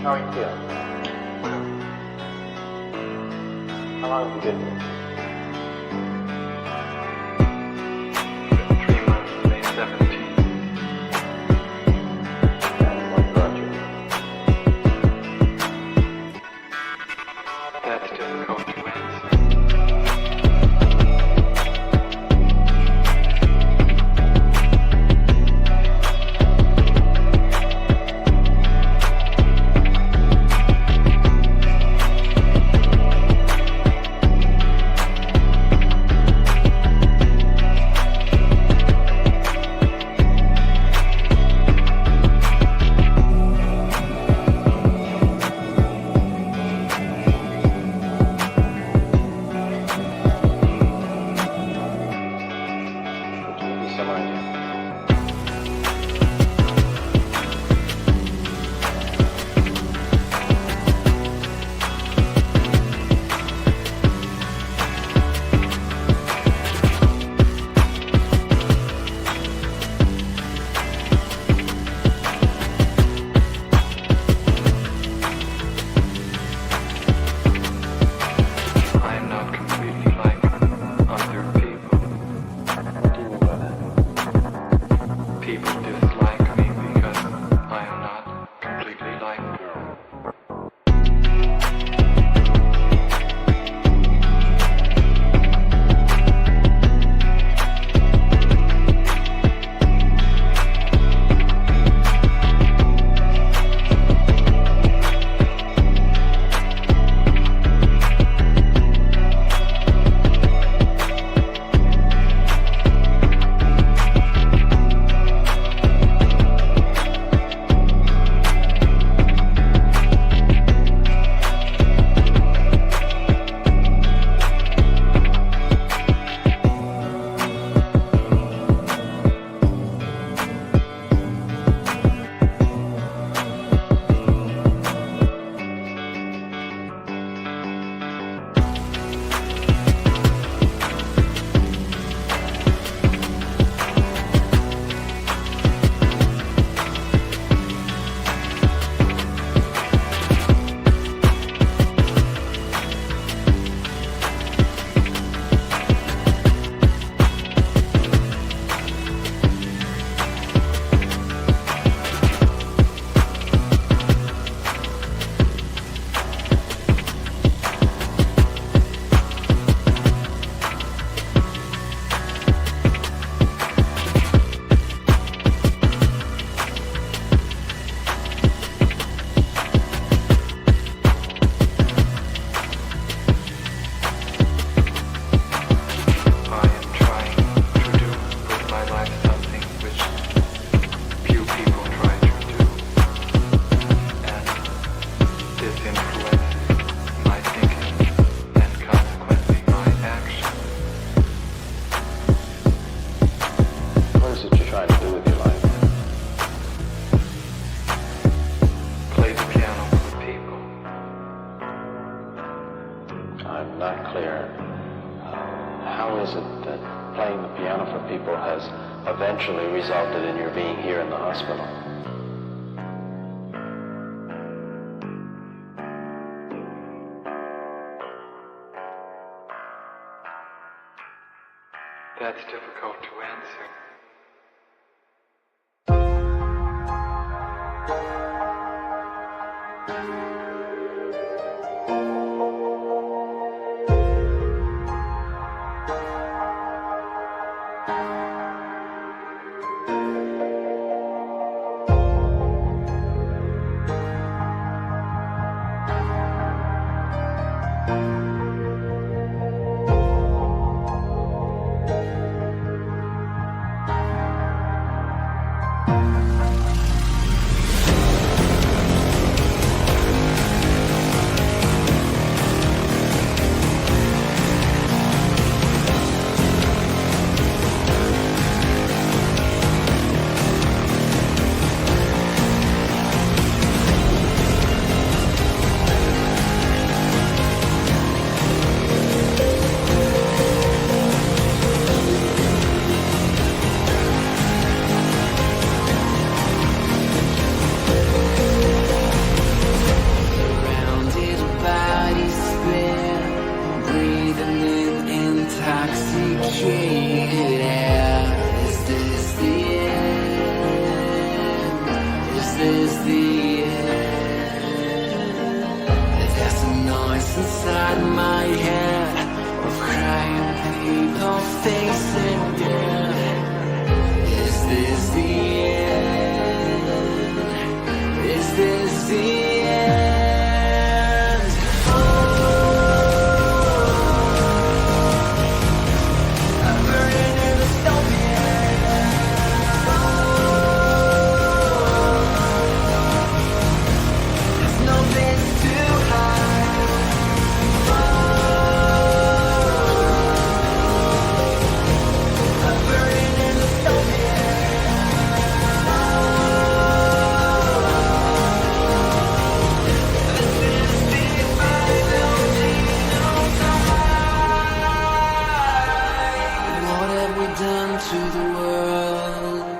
How are you feeling? How long have you been here? 3 months, May 17th. And what brought you? That's difficult to answer. Eventually resulted in your being here in the hospital. That's difficult to answer. this the end? There's a noise inside my head of crying people facing death. Is this the end? Is this the end? I'm burning in the stone here. There's no place to hide. I'm burning in the stone here. This is the final time. What have we done to the world?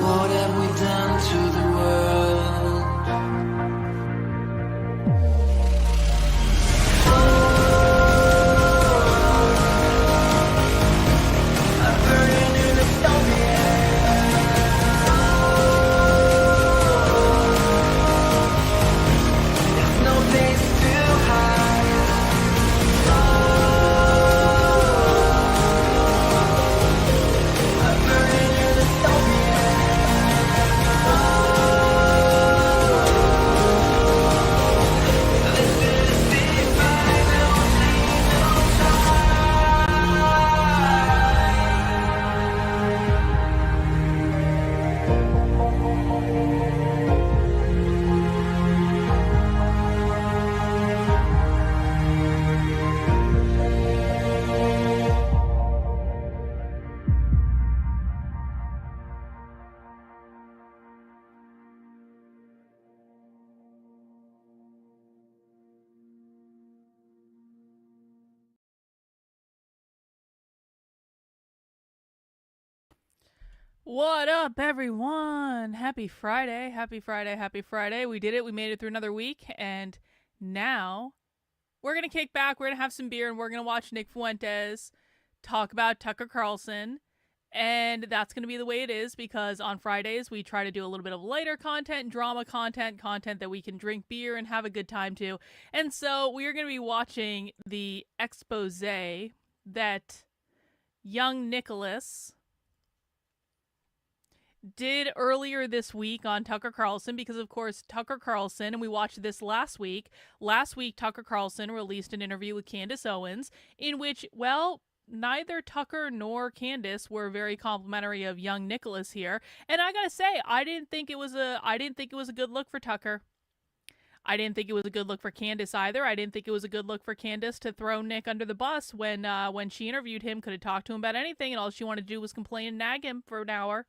What have we done to the world? I'm burning in the stone here. There's no place to hide. I'm burning in the stone here. This is the final What up, everyone? Happy Friday. Happy Friday. Happy Friday. We did it. We made it through another week. And now we're going to kick back. We're going to have some beer and we're going to watch Nick Fuentes talk about Tucker Carlson. And that's going to be the way it is because on Fridays we try to do a little bit of lighter content, drama content, content that we can drink beer and have a good time to. And so we are going to be watching the expose that young Nicholas did earlier this week on Tucker Carlson because, of course, Tucker Carlson, and we watched this last week. Last week, Tucker Carlson released an interview with Candace Owens in which, well, neither Tucker nor Candace were very complimentary of young Nicholas here. And I gotta say, I didn't think it was a good look for Tucker. I didn't think it was a good look for Candace either. I didn't think it was a good look for Candace to throw Nick under the bus when she interviewed him, could have talked to him about anything, and all she wanted to do was complain and nag him for an hour.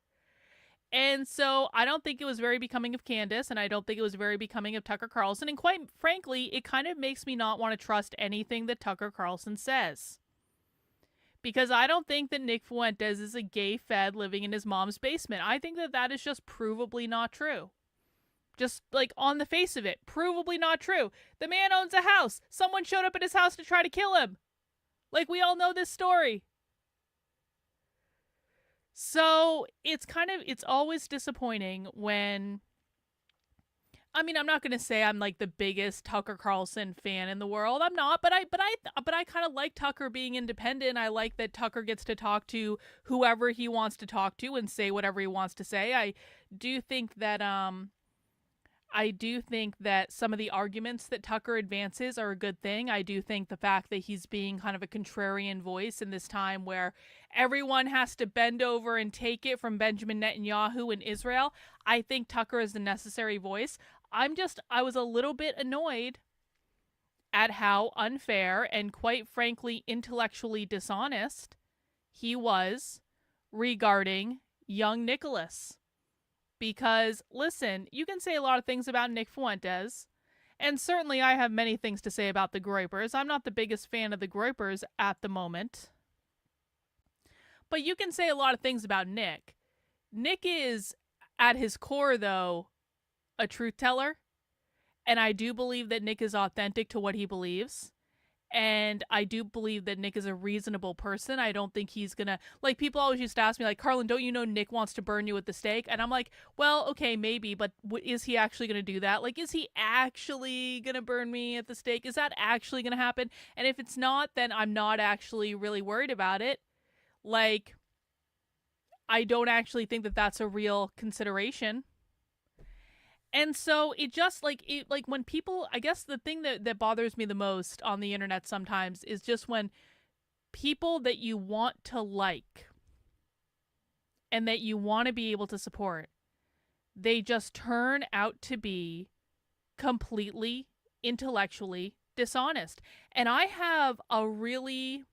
And so I don't think it was very becoming of Candace, and I don't think it was very becoming of Tucker Carlson. And quite frankly, it kind of makes me not want to trust anything that Tucker Carlson says. Because I don't think that Nick Fuentes is a gay fed living in his mom's basement. I think that that is just provably not true. Just like on the face of it, provably not true. The man owns a house. Someone showed up at his house to try to kill him. Like, we all know this story. So it's always disappointing when, I mean, I'm not going to say I'm like the biggest Tucker Carlson fan in the world. I'm not, but I kind of like Tucker being independent. I like that Tucker gets to talk to whoever he wants to talk to and say whatever he wants to say. I do think that some of the arguments that Tucker advances are a good thing. I do think the fact that he's being kind of a contrarian voice in this time where everyone has to bend over and take it from Benjamin Netanyahu in Israel, I think Tucker is the necessary voice. I was a little bit annoyed at how unfair and quite frankly intellectually dishonest he was regarding young Nicholas. Because, listen, you can say a lot of things about Nick Fuentes, and certainly I have many things to say about the Groypers. I'm not the biggest fan of the Groypers at the moment. But you can say a lot of things about Nick. Nick is, at his core, though, a truth teller. And I do believe that Nick is authentic to what he believes. And I do believe that Nick is a reasonable person. I don't think he's gonna, like, people always used to ask me, like, Karlyn, don't you know Nick wants to burn you at the stake? And I'm like, well, okay, maybe, but is he actually gonna do that? Like, is he actually gonna burn me at the stake? Is that actually gonna happen? And if it's not, then I'm not actually really worried about it. Like, I don't actually think that that's a real consideration. And so it just like when people, I guess the thing that bothers me the most on the internet sometimes is just when people that you want to like and that you want to be able to support, they just turn out to be completely intellectually dishonest. And I have a really,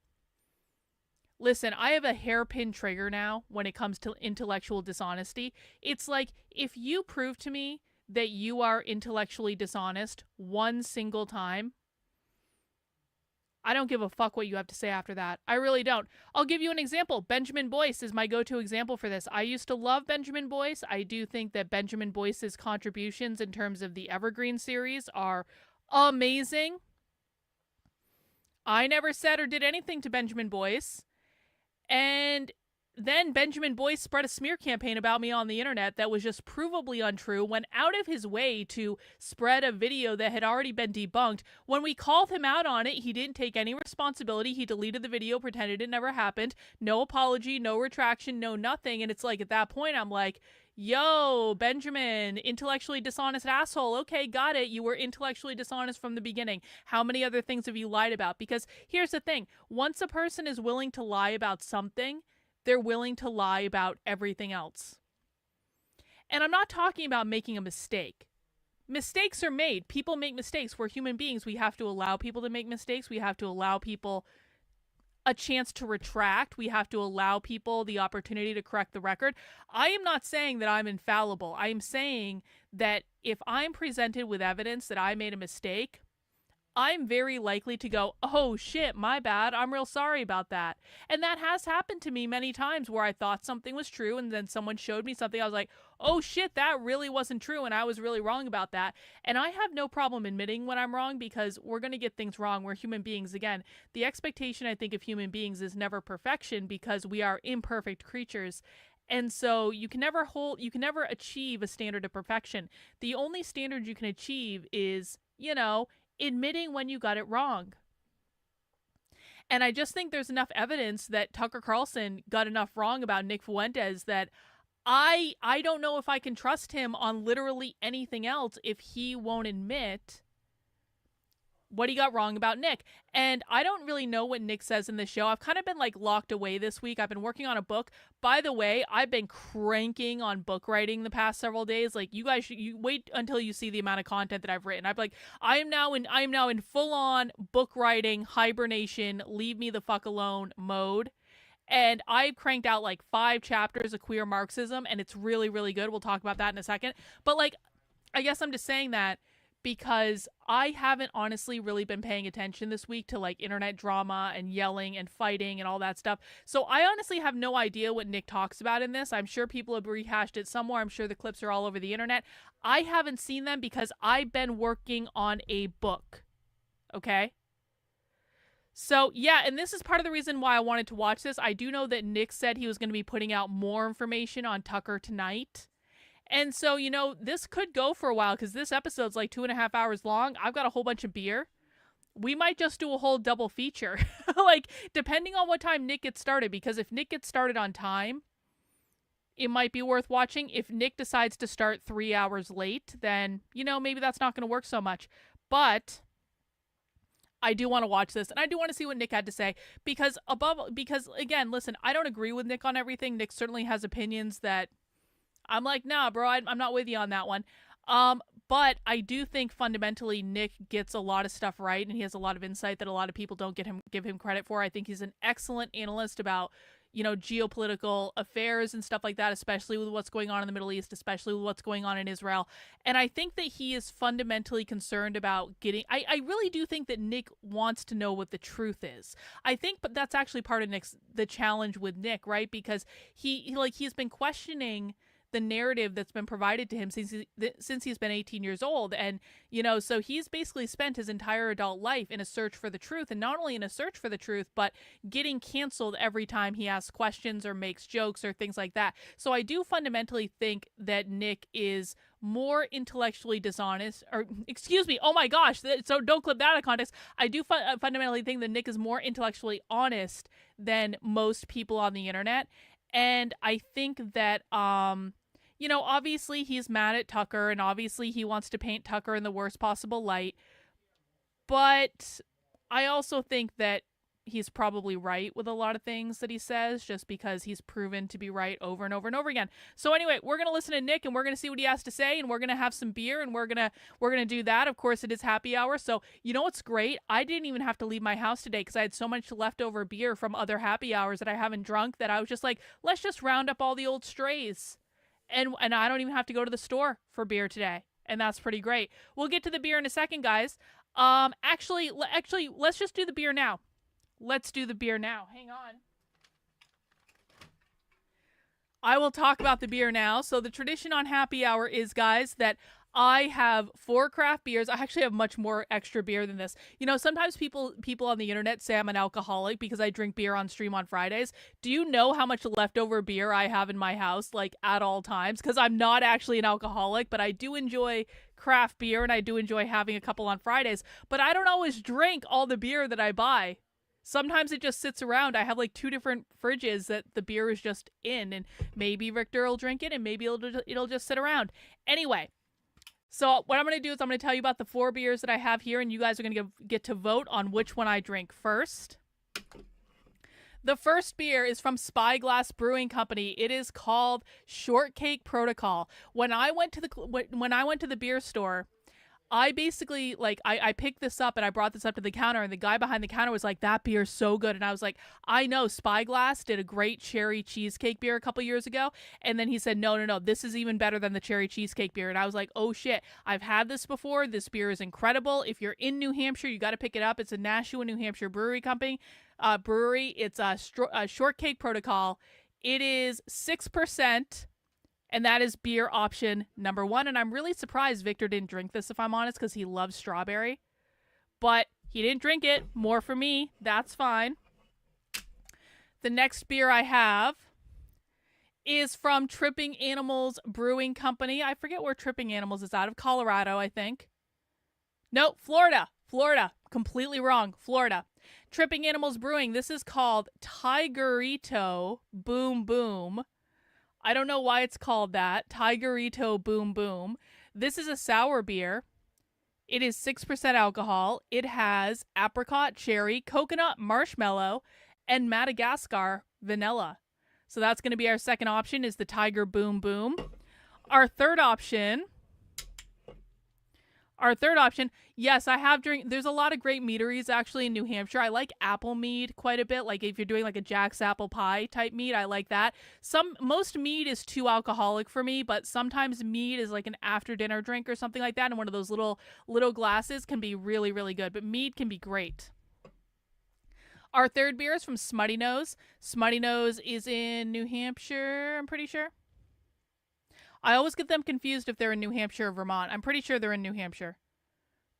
listen, I have a hairpin trigger now when it comes to intellectual dishonesty. It's like, if you prove to me that you are intellectually dishonest one single time, I don't give a fuck what you have to say after that. I really don't. I'll give you an example. Benjamin Boyce is my go-to example for this. I used to love Benjamin Boyce. I do think that Benjamin Boyce's contributions in terms of the Evergreen series are amazing. I never said or did anything to Benjamin Boyce. And then Benjamin Boyce spread a smear campaign about me on the internet that was just provably untrue, went out of his way to spread a video that had already been debunked. When we called him out on it, he didn't take any responsibility. He deleted the video, pretended it never happened. No apology, no retraction, no nothing. And it's like, at that point, I'm like, yo, Benjamin, intellectually dishonest asshole. Okay, got it. You were intellectually dishonest from the beginning. How many other things have you lied about? Because here's the thing. Once a person is willing to lie about something, they're willing to lie about everything else. And I'm not talking about making a mistake. Mistakes are made. People make mistakes. We're human beings. We have to allow people to make mistakes. We have to allow people a chance to retract. We have to allow people the opportunity to correct the record. I am not saying that I'm infallible. I am saying that if I'm presented with evidence that I made a mistake, I'm very likely to go, oh shit, my bad, I'm real sorry about that. And that has happened to me many times where I thought something was true and then someone showed me something. I was like, oh shit, that really wasn't true and I was really wrong about that. And I have no problem admitting when I'm wrong because we're going to get things wrong. We're human beings. Again, the expectation, I think, of human beings is never perfection because we are imperfect creatures. And so you can never achieve a standard of perfection. The only standard you can achieve is, admitting when you got it wrong. And I just think there's enough evidence that Tucker Carlson got enough wrong about Nick Fuentes that I don't know if I can trust him on literally anything else if he won't admit what he got wrong about Nick. And I don't really know what Nick says in the show. I've kind of been locked away this week. I've been working on a book. By the way, I've been cranking on book writing the past several days. You guys you wait until you see the amount of content that I've written. I'm I am now in full on book writing hibernation, leave me the fuck alone mode. And I've cranked out 5 chapters of Queer Marxism and it's really, really good. We'll talk about that in a second. But I guess I'm just saying that because I haven't honestly really been paying attention this week to internet drama and yelling and fighting and all that stuff. So I honestly have no idea what Nick talks about in this. I'm sure people have rehashed it somewhere. I'm sure the clips are all over the internet. I haven't seen them because I've been working on a book. Okay? So yeah, and this is part of the reason why I wanted to watch this. I do know that Nick said he was going to be putting out more information on Tucker tonight. And so, this could go for a while because this episode's 2.5 hours long. I've got a whole bunch of beer. We might just do a whole double feature, depending on what time Nick gets started. Because if Nick gets started on time, it might be worth watching. If Nick decides to start 3 hours late, then, maybe that's not going to work so much. But I do want to watch this and I do want to see what Nick had to say because again, listen, I don't agree with Nick on everything. Nick certainly has opinions that I'm nah, bro, I'm not with you on that one. But I do think fundamentally Nick gets a lot of stuff right and he has a lot of insight that a lot of people don't give him credit for. I think he's an excellent analyst about, geopolitical affairs and stuff like that, especially with what's going on in the Middle East, especially with what's going on in Israel. And I think that he is fundamentally concerned about I really do think that Nick wants to know what the truth is. But that's actually part of the challenge with Nick, right? Because he's been questioning the narrative that's been provided to him since he's been 18 years old. And, so he's basically spent his entire adult life in a search for the truth, and not only in a search for the truth, but getting canceled every time he asks questions or makes jokes or things like that. So I do fundamentally think that Nick is more intellectually dishonest, or excuse me, oh my gosh, so don't clip that out of context. I do fundamentally think that Nick is more intellectually honest than most people on the internet. And I think that, obviously he's mad at Tucker, and obviously he wants to paint Tucker in the worst possible light. But I also think that he's probably right with a lot of things that he says, just because he's proven to be right over and over and over again. So anyway, we're going to listen to Nick, and we're going to see what he has to say, and we're going to have some beer, and we're going to do that. Of course, it is happy hour. So you know what's great? I didn't even have to leave my house today because I had so much leftover beer from other happy hours that I haven't drunk that I was just like, let's just round up all the old strays. And I don't even have to go to the store for beer today. And that's pretty great. We'll get to the beer in a second, guys. Actually, let's just do the beer now. Let's do the beer now. Hang on. I will talk about the beer now. So the tradition on happy hour is, guys, that I have 4 craft beers. I actually have much more extra beer than this. Sometimes people on the internet say I'm an alcoholic because I drink beer on stream on Fridays. Do you know how much leftover beer I have in my house, like, at all times? Because I'm not actually an alcoholic, but I do enjoy craft beer, and I do enjoy having a couple on Fridays. But I don't always drink all the beer that I buy. Sometimes it just sits around. I have like 2 different fridges that the beer is just in, and maybe Victor will drink it, and maybe it'll just sit around. Anyway, so what I'm going to do is I'm going to tell you about the 4 beers that I have here, and you guys are going to get to vote on which one I drink first. The first beer is from Spyglass Brewing Company. It is called Shortcake Protocol. When I went to the beer store, I basically, I picked this up and I brought this up to the counter, and the guy behind the counter was like, that beer's so good. And I was like, I know, Spyglass did a great cherry cheesecake beer a couple years ago. And then he said, no, this is even better than the cherry cheesecake beer. And I was like, oh shit, I've had this before. This beer is incredible. If you're in New Hampshire, you got to pick it up. It's a Nashua, New Hampshire brewery. It's a Shortcake Protocol. It is 6%. And that is beer option number 1. And I'm really surprised Victor didn't drink this, if I'm honest, because he loves strawberry. But he didn't drink it. More for me. That's fine. The next beer I have is from Tripping Animals Brewing Company. I forget where Tripping Animals is out of. Colorado, I think. No, Florida. Completely wrong. Florida. Tripping Animals Brewing. This is called Tigerito Boom Boom. I don't know why it's called that. Tigerito Boom Boom. This is a sour beer. It is 6% alcohol. It has apricot, cherry, coconut, marshmallow, and Madagascar vanilla. So that's going to be our second option, is the Tiger Boom Boom. Our third option, yes, I have there's a lot of great meaderies actually in New Hampshire. I like apple mead quite a bit. Like if you're doing like a Jack's apple pie type mead, I like that. Most mead is too alcoholic for me, but sometimes mead is like an after dinner drink or something like that, and one of those little glasses can be really, really good. But mead can be great. Our third beer is from Smutty Nose. Smutty Nose is in New Hampshire, I'm pretty sure. I always get them confused if they're in New Hampshire or Vermont. I'm pretty sure they're in New Hampshire.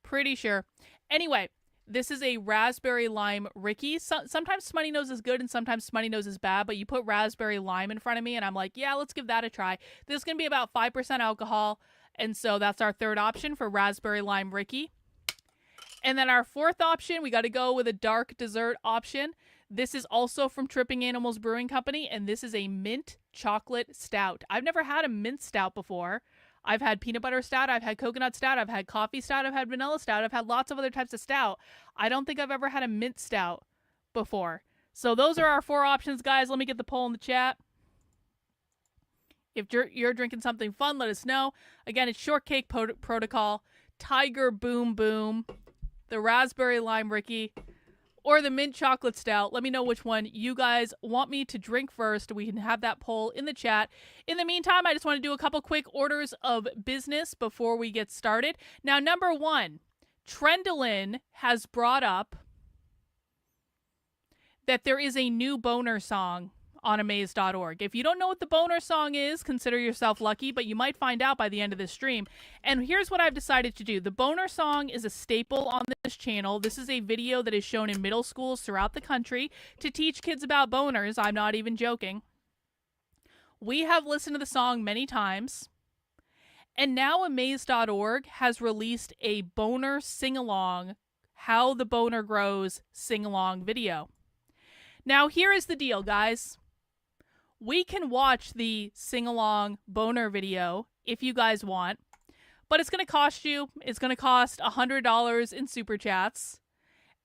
Pretty sure. Anyway, this is a raspberry lime Ricky. Sometimes Smutty Nose is good and sometimes Smutty Nose is bad, but you put raspberry lime in front of me and I'm like, yeah, let's give that a try. This is going to be about 5% alcohol, and so that's our third option for raspberry lime Ricky. And then our fourth option, we got to go with a dark dessert option. This is also from Tripping Animals Brewing Company, and this is a mint chocolate stout. I've never had a mint stout before. I've had peanut butter stout, I've had coconut stout, I've had coffee stout, I've had vanilla stout, I've had lots of other types of stout. I don't think I've ever had a mint stout before. So those are our 4 options, guys. Let me get the poll in the chat. If you're drinking something fun, let us know. Again, it's Shortcake Protocol, Tiger Boom Boom, the Raspberry Lime Ricky, or the mint chocolate stout. Let me know which one you guys want me to drink first. We can have that poll in the chat. In the meantime, I just want to do a couple quick orders of business before we get started. Now, number 1, Trendolin has brought up that there is a new boner song on amaze.org. If you don't know what the boner song is, consider yourself lucky, but you might find out by the end of this stream. And here's what I've decided to do. The boner song is a staple on this channel. This is a video that is shown in middle schools throughout the country to teach kids about boners. I'm not even joking. We have listened to the song many times. And now amaze.org has released a boner sing-along, How the Boner Grows sing-along video. Now, here is the deal, guys. We can watch the sing-along boner video if you guys want, but it's going to cost you. It's going to cost $100 in super chats.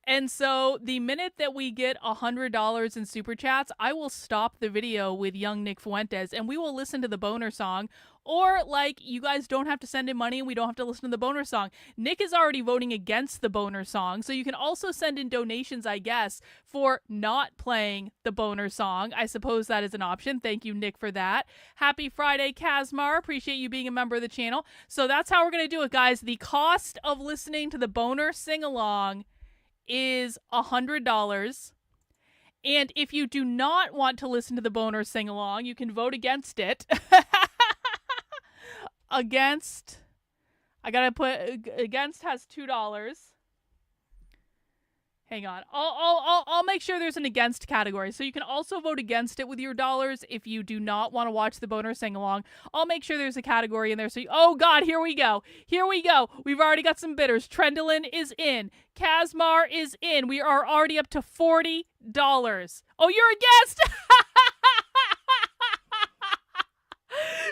And so the minute that we get $100 in super chats, I will stop the video with young Nick Fuentes and we will listen to the boner song. Or, like, you guys don't have to send in money and we don't have to listen to the boner song. Nick is already voting against the boner song, so you can also send in donations, I guess, for not playing the boner song. I suppose that is an option. Thank you, Nick, for that. Happy Friday, Kazmar. Appreciate you being a member of the channel. So that's how we're going to do it, guys. The cost of listening to the boner sing-along is $100. And if you do not want to listen to the boner sing-along, you can vote against it. Against, I gotta put, against has $2. Hang on, I'll make sure there's an against category, so you can also vote against it with your dollars if you do not want to watch the boner sing along. I'll make sure there's a category in there. So oh god, here we go. We've already got some bidders. Trendlin is in. Kazmar is in. We are already up to $40. Oh, you're against.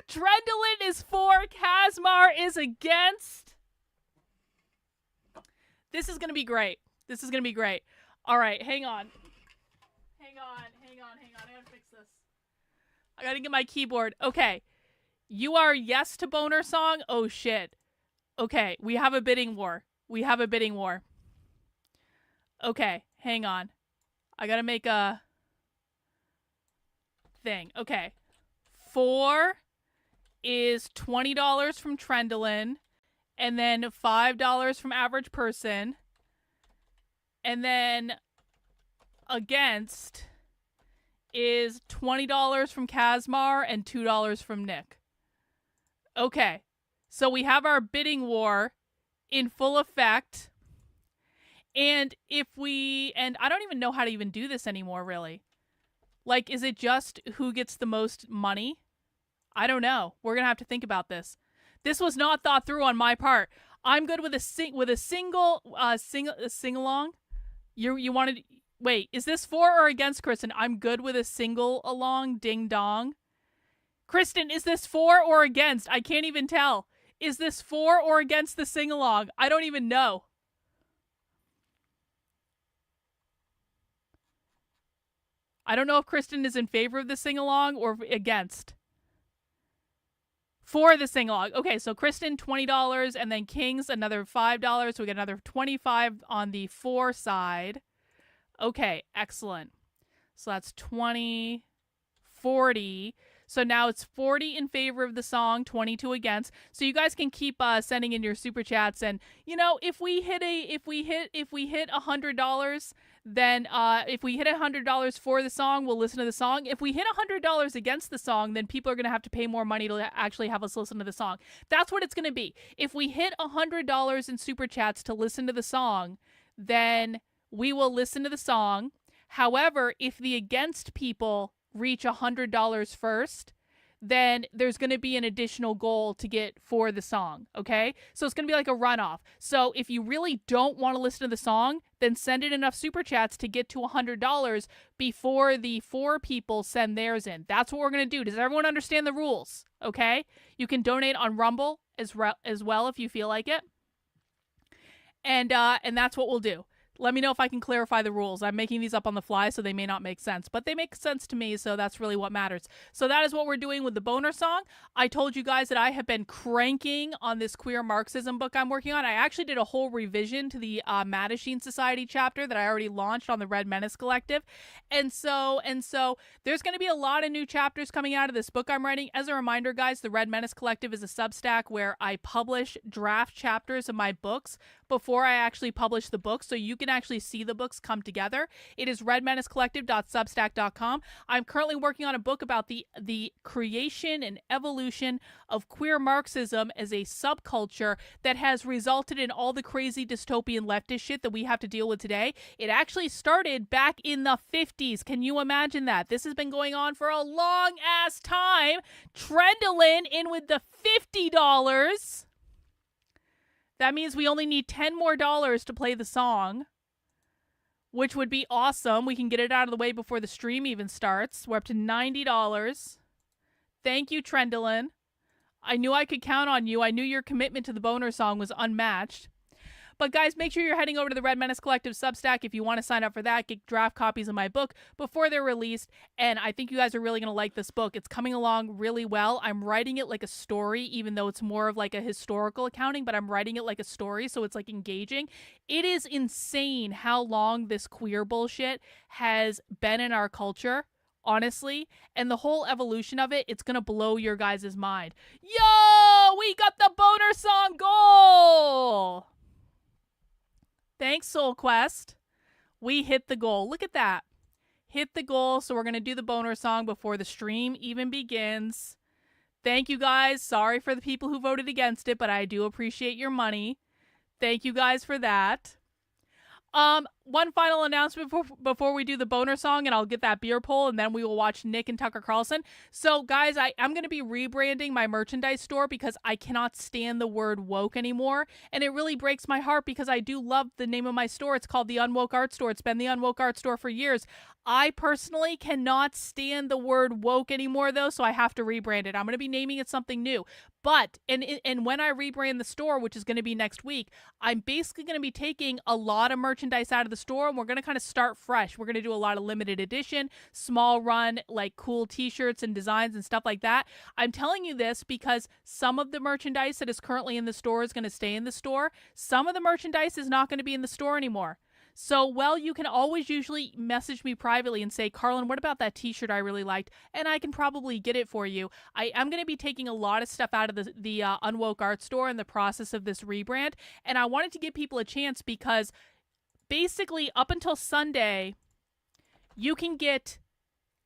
Trendlin is for, Kazmar is against. This is going to be great. All right, hang on. I gotta fix this. I gotta get my keyboard. Okay. You are yes to boner song? Oh, shit. Okay, we have a bidding war. Okay, hang on. I gotta make a thing. Okay. 4 is $20 from Trendlin, and then $5 from Average Person, and then against is $20 from Kazmar and $2 from Nick. Okay, so we have our bidding war in full effect, and and I don't even know how to even do this anymore, really. Like, is it just who gets the most money? I don't know. We're gonna have to think about this. This was not thought through on my part. I'm good with a single sing along. You wanted, wait, is this for or against Kristen? I'm good with a single along. Ding dong. Kristen, is this for or against? I can't even tell. Is this for or against the sing along? I don't even know. I don't know if Kristen is in favor of the sing along or against. For the sing-along. Okay, so Kristen, $20, and then Kings, another $5. So we get another $25 on the for side. Okay, excellent. So that's 20, 40. So now it's 40 in favor of the song, 22 against. So you guys can keep sending in your super chats, and you know, if we hit $100, then if we hit $100 for the song, we'll listen to the song. If we hit $100 against the song, then people are going to have to pay more money to actually have us listen to the song. That's what it's going to be. If we hit $100 in super chats to listen to the song, then we will listen to the song. However, if the against people reach $100 first, then there's going to be an additional goal to get for the song, okay? So it's going to be like a runoff. So if you really don't want to listen to the song, then send in enough super chats to get to $100 before the 4 people send theirs in. That's what we're going to do. Does everyone understand the rules, okay? You can donate on Rumble as well if you feel like it. And that's what we'll do. Let me know if I can clarify the rules. I'm making these up on the fly, so they may not make sense, but they make sense to me, so that's really what matters. So that is what we're doing with the boner song. I told you guys that I have been cranking on this Queer Marxism book I'm working on. I actually did a whole revision to the Mattachine Society chapter that I already launched on the Red Menace Collective. And so there's going to be a lot of new chapters coming out of this book I'm writing. As a reminder, guys, the Red Menace Collective is a Substack where I publish draft chapters of my books before I actually publish the book, so you can actually see the books come together. It is redmenaccollective.substack.com. I'm currently working on a book about the creation and evolution of queer Marxism as a subculture that has resulted in all the crazy dystopian leftist shit that we have to deal with today. It actually started back in the 50s. Can you imagine that? This has been going on for a long ass time. Trendolin in with the $50. That means we only need $10 more to play the song, which would be awesome. We can get it out of the way before the stream even starts. We're up to $90. Thank you, Trendolin. I knew I could count on you. I knew your commitment to the boner song was unmatched. But guys, make sure you're heading over to the Red Menace Collective Substack if you want to sign up for that. Get draft copies of my book before they're released. And I think you guys are really going to like this book. It's coming along really well. I'm writing it like a story, even though it's more of like a historical accounting, but I'm writing it like a story, so it's like engaging. It is insane how long this queer bullshit has been in our culture, honestly, and the whole evolution of it, it's gonna blow your guys' mind. Yo, we got the boner song goal! Thanks, Soul Quest. We hit the goal. Look at that. Hit the goal, so we're gonna do the boner song before the stream even begins. Thank you guys. Sorry for the people who voted against it, but I do appreciate your money. Thank you guys for that. One final announcement before we do the boner song, and I'll get that beer poll, and then we will watch Nick and Tucker Carlson. So, guys, I'm going to be rebranding my merchandise store because I cannot stand the word woke anymore, and it really breaks my heart because I do love the name of my store. It's called the Unwoke Art Store. It's been the Unwoke Art Store for years. I personally cannot stand the word woke anymore, though, so I have to rebrand it. I'm going to be naming it something new. But, and when I rebrand the store, which is going to be next week, I'm basically going to be taking a lot of merchandise out of the store, and we're going to kind of start fresh. We're going to do a lot of limited edition, small run, like cool t-shirts and designs and stuff like that. I'm telling you this because some of the merchandise that is currently in the store is going to stay in the store. Some of the merchandise is not going to be in the store anymore. So, well, you can always usually message me privately and say, Karlyn, what about that t-shirt I really liked? And I can probably get it for you. I'm going to be taking a lot of stuff out of the Unwoke Art Store in the process of this rebrand. And I wanted to give people a chance because basically up until Sunday, you can get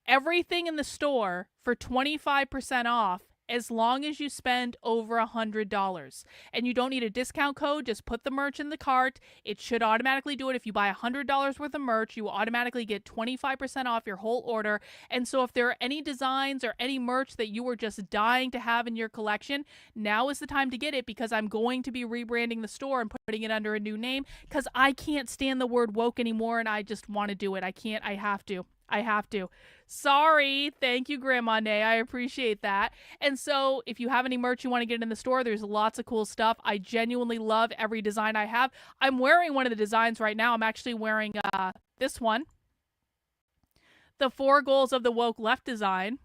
everything in the store for 25% off as long as you spend over $100. And you don't need a discount code. Just put the merch in the cart. It should automatically do it. If you buy $100 worth of merch, you will automatically get 25% off your whole order. And so if there are any designs or any merch that you were just dying to have in your collection, now is the time to get it because I'm going to be rebranding the store and putting it under a new name because I can't stand the word woke anymore and I just want to do it. I can't. I have to. Sorry. Thank you, Grandma Nay. I appreciate that. And so if you have any merch you want to get in the store, there's lots of cool stuff. I genuinely love every design I have. I'm wearing one of the designs right now. I'm actually wearing this one. The 4 Goals of the Woke Left design.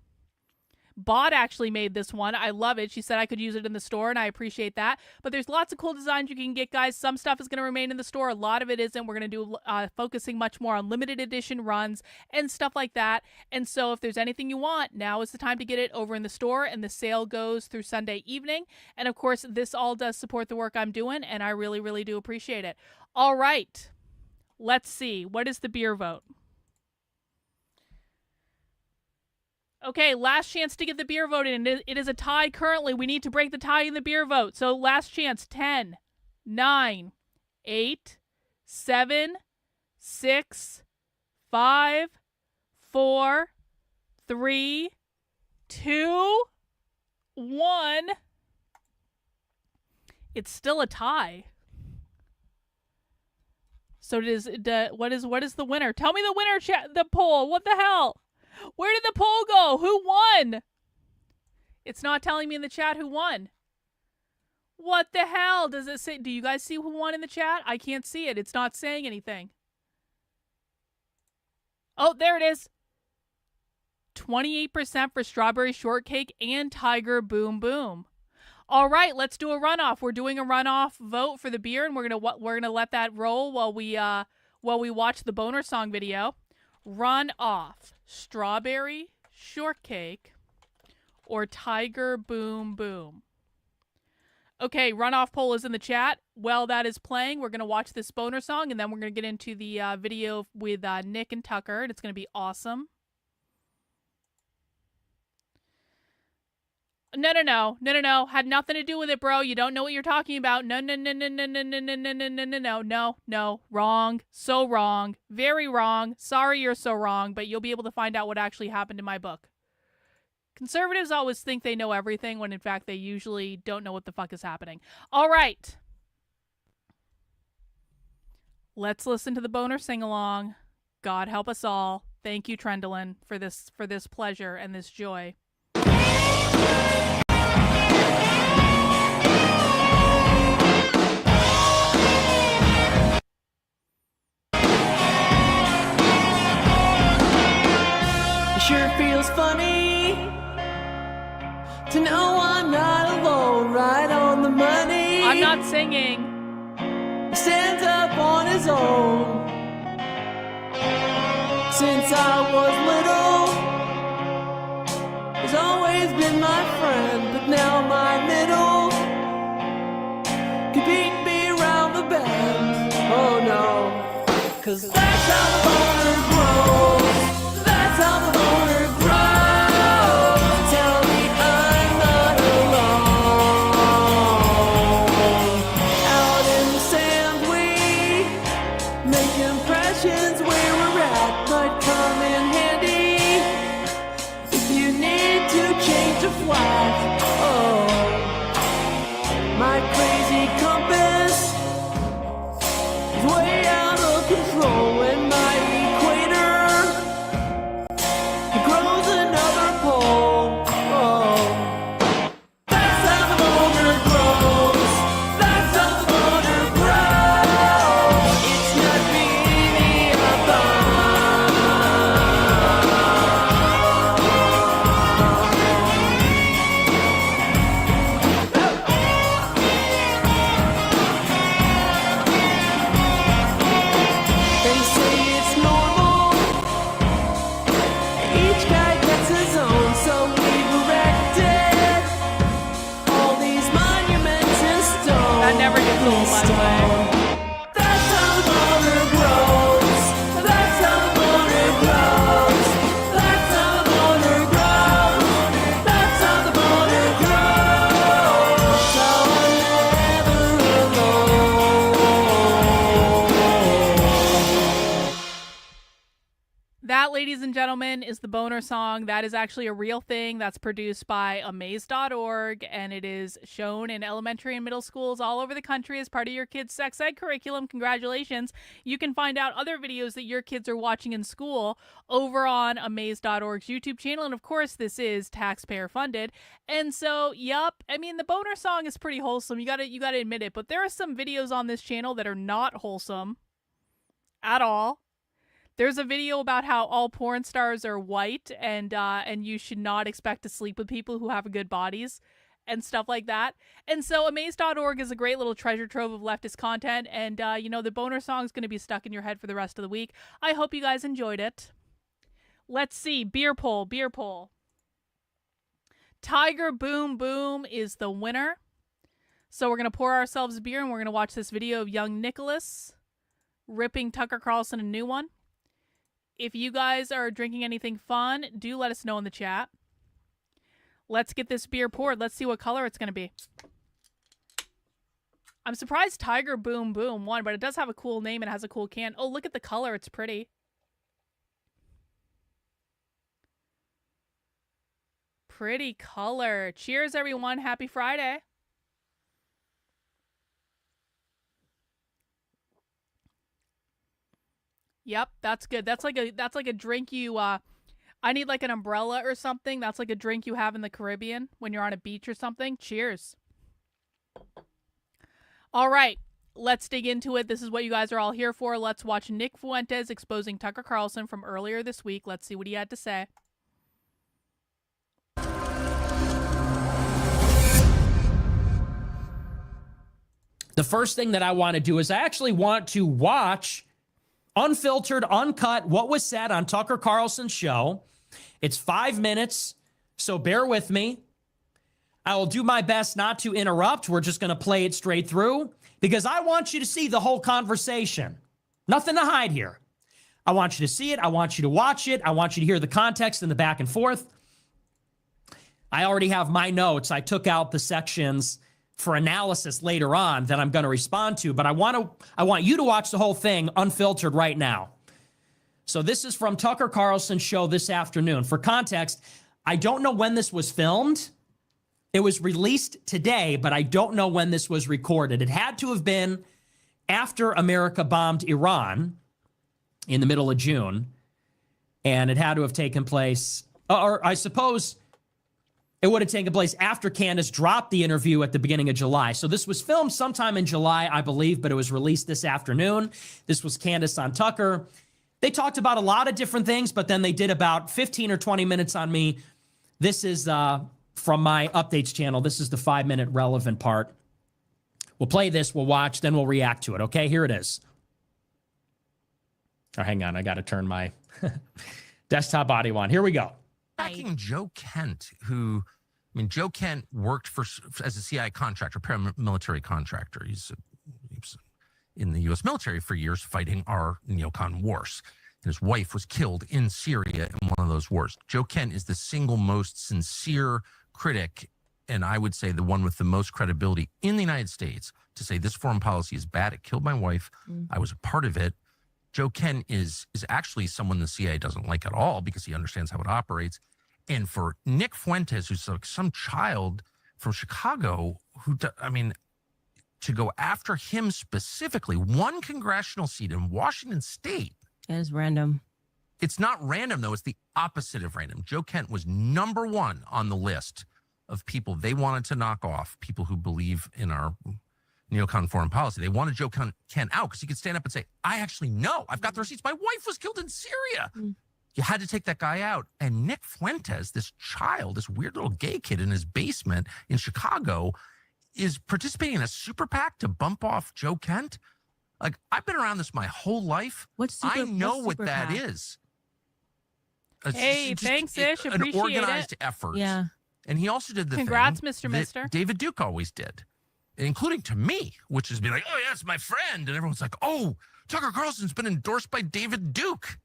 Bot actually made this one. I love it. She said I could use it in the store, and I appreciate that. But there's lots of cool designs you can get, guys. Some stuff is going to remain in the store. A lot of it isn't. We're going to do focusing much more on limited edition runs and stuff like that. And so if there's anything you want, now is the time to get it over in the store, and the sale goes through Sunday evening. And, of course, this all does support the work I'm doing, and I really, really do appreciate it. All right. Let's see. What is the beer vote? Okay, last chance to get the beer vote in. It is a tie currently. We need to break the tie in the beer vote. So last chance. 10, 9, 8, 7, 6, 5, 4, 3, 2, 1. It's still a tie. So what is the winner? Tell me the winner, the poll. What the hell? Where did the poll go? Who won? It's not telling me in the chat who won. What the hell does it say? Do you guys see who won in the chat? I can't see it. It's not saying anything. Oh, there it is. 28% for Strawberry Shortcake and Tiger Boom Boom. All right, let's do a runoff. We're doing a runoff vote for the beer, and we're gonna let that roll while we watch the boner song video. Run off Strawberry Shortcake or Tiger Boom Boom. Okay, runoff poll is in the chat. Well, that is playing. We're going to watch this boner song, and then we're going to get into the video with Nick and Tucker, and it's going to be awesome. No. Had nothing to do with it, bro. You don't know what you're talking about. No. Wrong. So wrong. Very wrong. Sorry you're so wrong, but you'll be able to find out what actually happened in my book. Conservatives always think they know everything when in fact they usually don't know what the fuck is happening. All right. Let's listen to the boner sing-along. God help us all. Thank you, Trendlin, for this pleasure and this joy. It sure feels funny to know I'm not alone, right on the money. I'm not singing. He stands up on his own. Since I was little, he's always been my friend, but now my middle can beat me around the bend. Oh no, 'cause that's how the boner grows. That's how the boner grows. Tell me I'm not alone. Out in the sand we make impressions where we're at. Might come in handy if you need to change a flag. Oh, my crazy compass is way out of control, and my equator grows another pole. Oh, that's how the boner grows. That's how the boner grows. It's not really a They say it's normal. Each guy gets his own, so we've erected all these monuments in stone. That never gets old, by the way. That's how the boner grows. That's how the boner grows. That's how the boner grows. That's how the boner grows. So I'm never alone. That, ladies and gentlemen, is the boner song. That is actually a real thing that's produced by amaze.org, and it is shown in elementary and middle schools all over the country as part of your kids' sex ed curriculum. Congratulations. You can find out other videos that your kids are watching in school over on amaze.org's YouTube channel. And of course, this is taxpayer funded. And so, yup, I mean, the boner song is pretty wholesome. You gotta admit it. But there are some videos on this channel that are not wholesome at all. There's a video about how all porn stars are white and you should not expect to sleep with people who have good bodies and stuff like that. And so amaze.org is a great little treasure trove of leftist content, and the boner song is going to be stuck in your head for the rest of the week. I hope you guys enjoyed it. Let's see. Beer poll. Tiger Boom Boom is the winner. So we're going to pour ourselves a beer and we're going to watch this video of young Nicholas ripping Tucker Carlson a new one. If you guys are drinking anything fun, do let us know in the chat. Let's get this beer poured. Let's see what color it's going to be. I'm surprised Tiger Boom Boom won, but it does have a cool name and has a cool can. Oh, look at the color. It's pretty. Pretty color. Cheers, everyone. Happy Friday. Yep, that's good. That's like a drink you I need like an umbrella or something. That's like a drink you have in the Caribbean when you're on a beach or something. Cheers. All right, let's dig into it. This is what you guys are all here for. Let's watch Nick Fuentes exposing Tucker Carlson from earlier this week. Let's see what he had to say. The first thing that I want to do is I actually want to watch unfiltered, uncut, what was said on Tucker Carlson's show. It's 5 minutes, so bear with me. I will do my best not to interrupt. We're just going to play it straight through because I want you to see the whole conversation. Nothing to hide here. I want you to see it. I want you to watch it. I want you to hear the context and the back and forth. I already have my notes. I took out the sections for analysis later on that I'm going to respond to, but I want you to watch the whole thing unfiltered right now. So this is from Tucker Carlson's show this afternoon. For context, I don't know when this was filmed. It was released today, but I don't know when this was recorded. It had to have been after America bombed Iran in the middle of June, and it had to have taken place, or I suppose it would have taken place after Candace dropped the interview at the beginning of July. So this was filmed sometime in July, I believe, but it was released this afternoon. This was Candace on Tucker. They talked about a lot of different things, but then they did about 15 or 20 minutes on me. This is from my updates channel. This is the 5-minute relevant part. We'll play this, we'll watch, then we'll react to it. Okay, here it is. Oh, hang on, I got to turn my desktop audio on. Here we go. Tracking Joe Kent, Joe Kent worked as a CIA contractor, paramilitary contractor. He was in the U.S. military for years fighting our neocon wars. And his wife was killed in Syria in one of those wars. Joe Kent is the single most sincere critic, and I would say the one with the most credibility in the United States to say this foreign policy is bad. It killed my wife. I was a part of it. Joe Kent is actually someone the CIA doesn't like at all because he understands how it operates. And for Nick Fuentes, who's like some child from Chicago, to go after him specifically, one congressional seat in Washington State. That is random. It's not random, though. It's the opposite of random. Joe Kent was number one on the list of people they wanted to knock off, people who believe in our neocon foreign policy. They wanted Joe Kent out because he could stand up and say, I actually know. I've got the receipts. My wife was killed in Syria. You had to take that guy out. And Nick Fuentes, this child, this weird little gay kid in his basement in Chicago, is participating in a super PAC to bump off Joe Kent. Like, I've been around this my whole life. I know what that is. Hey, thanks, Ish. Appreciate an organized it. effort. Yeah. And he also did the Congrats, thing Mr. that Mister. David Duke always did, including to me, which is be like, oh, yeah, it's my friend. And everyone's like, oh, Tucker Carlson's been endorsed by David Duke.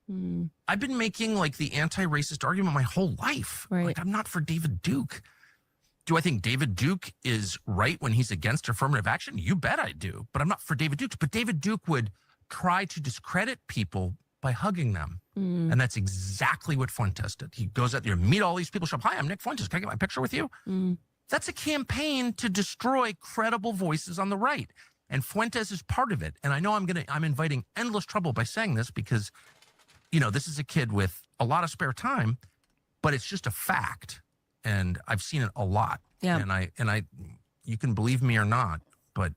I've been making like the anti-racist argument my whole life. Right. Like, I'm not for David Duke. Do I think David Duke is right when he's against affirmative action? You bet I do. But I'm not for David Duke. But David Duke would try to discredit people by hugging them. And that's exactly what Fuentes did. He goes out there, meet all these people, show up, hi, I'm Nick Fuentes. Can I get my picture with you? That's a campaign to destroy credible voices on the right. And Fuentes is part of it. And I know I'm inviting endless trouble by saying this because, this is a kid with a lot of spare time, but it's just a fact. And I've seen it a lot. Yeah. And I you can believe me or not, but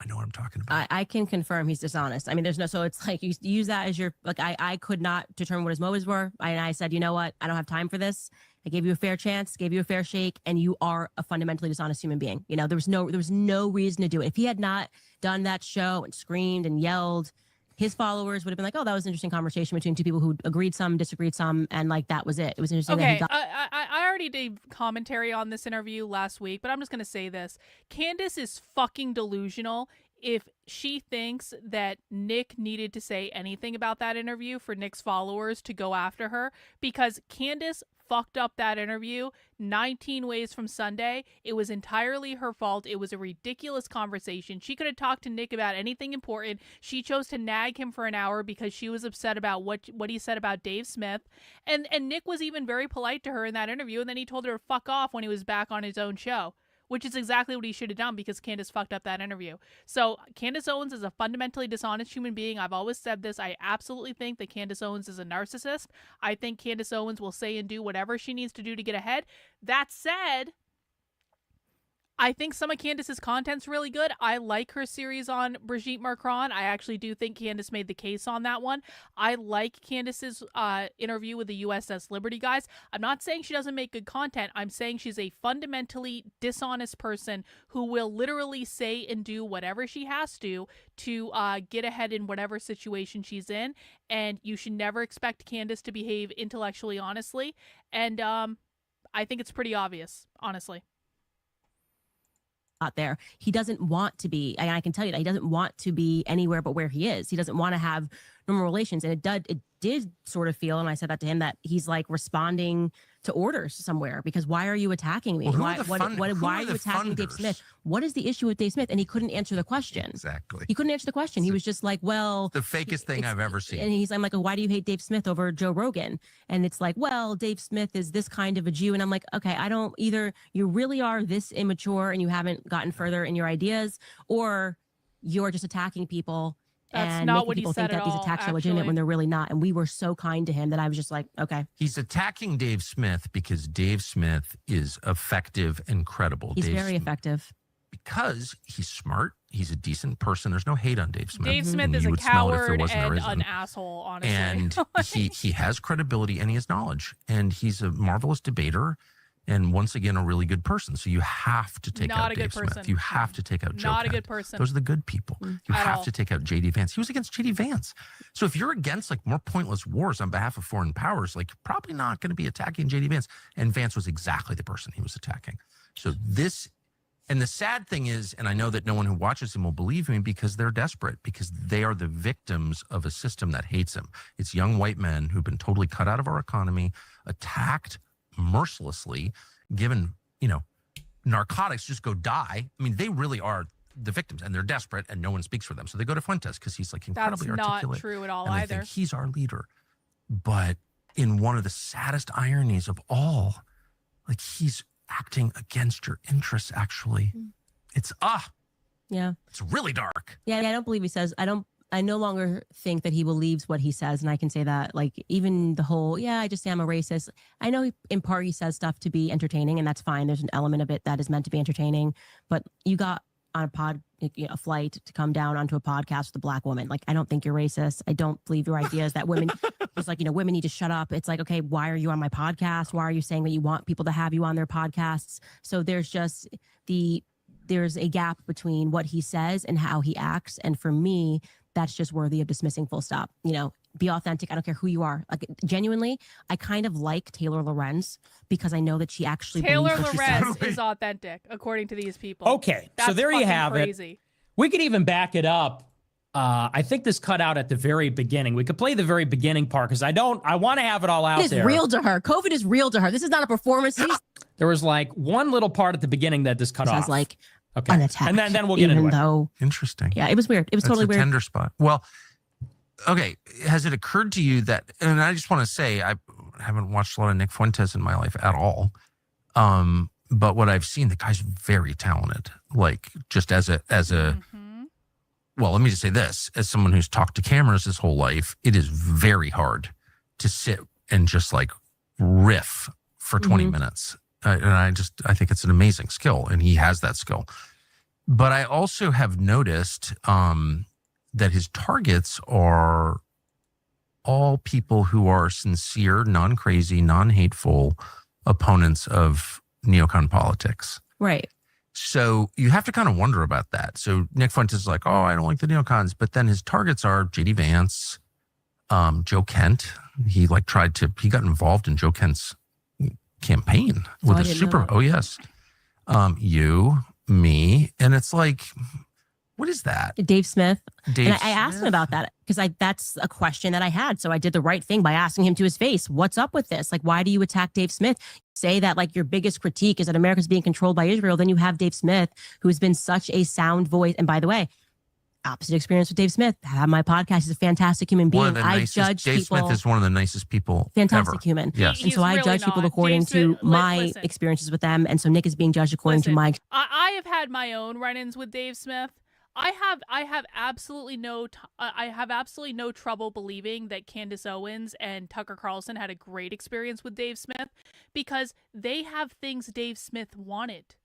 I know what I'm talking about. I can confirm he's dishonest. So it's like you use that as your, like, I could not determine what his motives were. And I said, you know what? I don't have time for this. I gave you a fair chance, gave you a fair shake, and you are a fundamentally dishonest human being. There was no reason to do it. If he had not done that show and screamed and yelled, his followers would have been like, oh, that was an interesting conversation between two people who agreed some, disagreed some, and like that was it. It was interesting. Okay, that I already did commentary on this interview last week, but I'm just going to say this. Candace is fucking delusional if she thinks that Nick needed to say anything about that interview for Nick's followers to go after her, because Candace fucked up that interview 19 ways from Sunday. It was entirely her fault. It was a ridiculous conversation. She could have talked to Nick about anything important. She chose to nag him for an hour because she was upset about what he said about Dave Smith. And Nick was even very polite to her in that interview, and then he told her to fuck off when he was back on his own show, which is exactly what he should have done because Candace fucked up that interview. So Candace Owens is a fundamentally dishonest human being. I've always said this. I absolutely think that Candace Owens is a narcissist. I think Candace Owens will say and do whatever she needs to do to get ahead. That said, I think some of Candace's content's really good. I like her series on Brigitte Macron. I actually do think Candace made the case on that one. I like Candace's interview with the USS Liberty guys. I'm not saying she doesn't make good content. I'm saying she's a fundamentally dishonest person who will literally say and do whatever she has to get ahead in whatever situation she's in. And you should never expect Candace to behave intellectually honestly. And I think it's pretty obvious, honestly. there. He doesn't want to be, and I can tell you that he doesn't want to be anywhere but where he is. He doesn't want to have normal relations. And it did sort of feel, and I said that to him, that he's like responding to orders somewhere, because why are you attacking me? Well, who why are the why are you the attacking Dave funders? Smith? What is the issue with Dave Smith? And he couldn't answer the question. Exactly. He couldn't answer the question. He was just like, well, The fakest thing I've ever seen. and I'm like, why do you hate Dave Smith over Joe Rogan? And it's like, well, Dave Smith is this kind of a Jew. And I'm like, okay, I don't either. You really are this immature and you haven't gotten further in your ideas, or you're just attacking people. That's and not making what he people said think that at these all, attacks are legitimate actually. when they're really not. And we were so kind to him that I was just like, okay, He's attacking Dave Smith because Dave Smith is effective and credible. he's Dave very Smith- effective. Because he's smart. He's a decent person. There's no hate on Dave Smith. Dave Smith And is you a would smell it if there coward wasn't or and isn't. an asshole, honestly. And he has credibility and he has knowledge. And he's a marvelous debater. And once again, a really good person. So you have to take Not out a good Dave Smith. person. You have to take out Joe Not a Kent. good person. Those are the good people. You At have all. to take out J.D. Vance. He was against J.D. Vance. So if you're against like more pointless wars on behalf of foreign powers, like you're probably not going to be attacking J.D. Vance. And Vance was exactly the person he was attacking. So this, and the sad thing is, and I know that no one who watches him will believe me because they're desperate, because they are the victims of a system that hates him. It's young white men who've been totally cut out of our economy, attacked mercilessly, given, narcotics, just go die. I mean, they really are the victims, and they're desperate, and no one speaks for them. So they go to Fuentes because he's like That's incredibly not articulate. true at all and they either. think he's our leader. But in one of the saddest ironies of all, like he's acting against your interests, actually. It's Yeah. it's really dark. Yeah, I don't believe he says, I no longer think that he believes what he says. And I can say that, like, even the whole, I just say I'm a racist. I know in part he says stuff to be entertaining, and that's fine. There's an element of it that is meant to be entertaining. But you got on a flight to come down onto a podcast with a black woman. Like, I don't think you're racist. I don't believe your ideas that women, it's like, women need to shut up. It's like, okay, why are you on my podcast? Why are you saying that you want people to have you on their podcasts? So there's just there's a gap between what he says and how he acts. And for me, that's just worthy of dismissing, full stop. Be authentic. I don't care who you are. Like, genuinely, I kind of like Taylor Lorenz because I know that she actually Taylor believes what she says. Lorenz is authentic, according to these people. Okay, so That's there you fucking have it. crazy. We could even back it up. I think this cut out at the very beginning. We could play the very beginning part because I want to have it all out It is there. real to her. COVID is real to her. This is not a performance. He There was like one little part at the beginning that this cut off. sounds like okay. unattacked. And then we'll get even into it. though, Interesting. yeah, it was weird. It was That's totally a weird. tender spot. Well, okay. Has it occurred to you that, and I just want to say, I haven't watched a lot of Nick Fuentes in my life at all. But what I've seen, the guy's very talented. Like, just as a, Mhm. well, let me just say this, as someone who's talked to cameras his whole life, it is very hard to sit and just like riff for 20 minutes. And I think it's an amazing skill, and he has that skill. But I also have noticed that his targets are all people who are sincere, non-crazy, non-hateful opponents of neocon politics. Right. So you have to kind of wonder about that. So Nick Fuentes is like, oh, I don't like the neocons. But then his targets are J.D. Vance, Joe Kent. He got involved in Joe Kent's campaign with I a didn't know that. oh yes. You, me. And it's like, what is that? Dave Smith. Dave And I asked him Smith? about that because that's a question that I had. So I did the right thing by asking him to his face. What's up with this? Like, why do you attack Dave Smith? Say that like your biggest critique is that America's being controlled by Israel. Then you have Dave Smith, who's been such a sound voice. And by the way, opposite experience with Dave Smith. I have my podcast. He's a fantastic human One being. of the I nicest, judge Dave people. Smith is one of the nicest people Fantastic ever. human. Yes. And so I He's judge really people not. according Dave to Smith- my listen. experiences with them. And so Nick is being judged according to Listen, my. I have had my own run-ins with Dave Smith. I have absolutely no trouble believing that Candace Owens and Tucker Carlson had a great experience with Dave Smith because they have things Dave Smith wanted.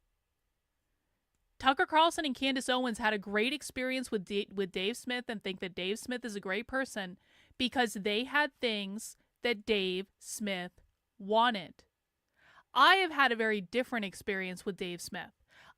Tucker Carlson and Candace Owens had a great experience with Dave Smith and think that Dave Smith is a great person because they had things that Dave Smith wanted. I have had a very different experience with Dave Smith.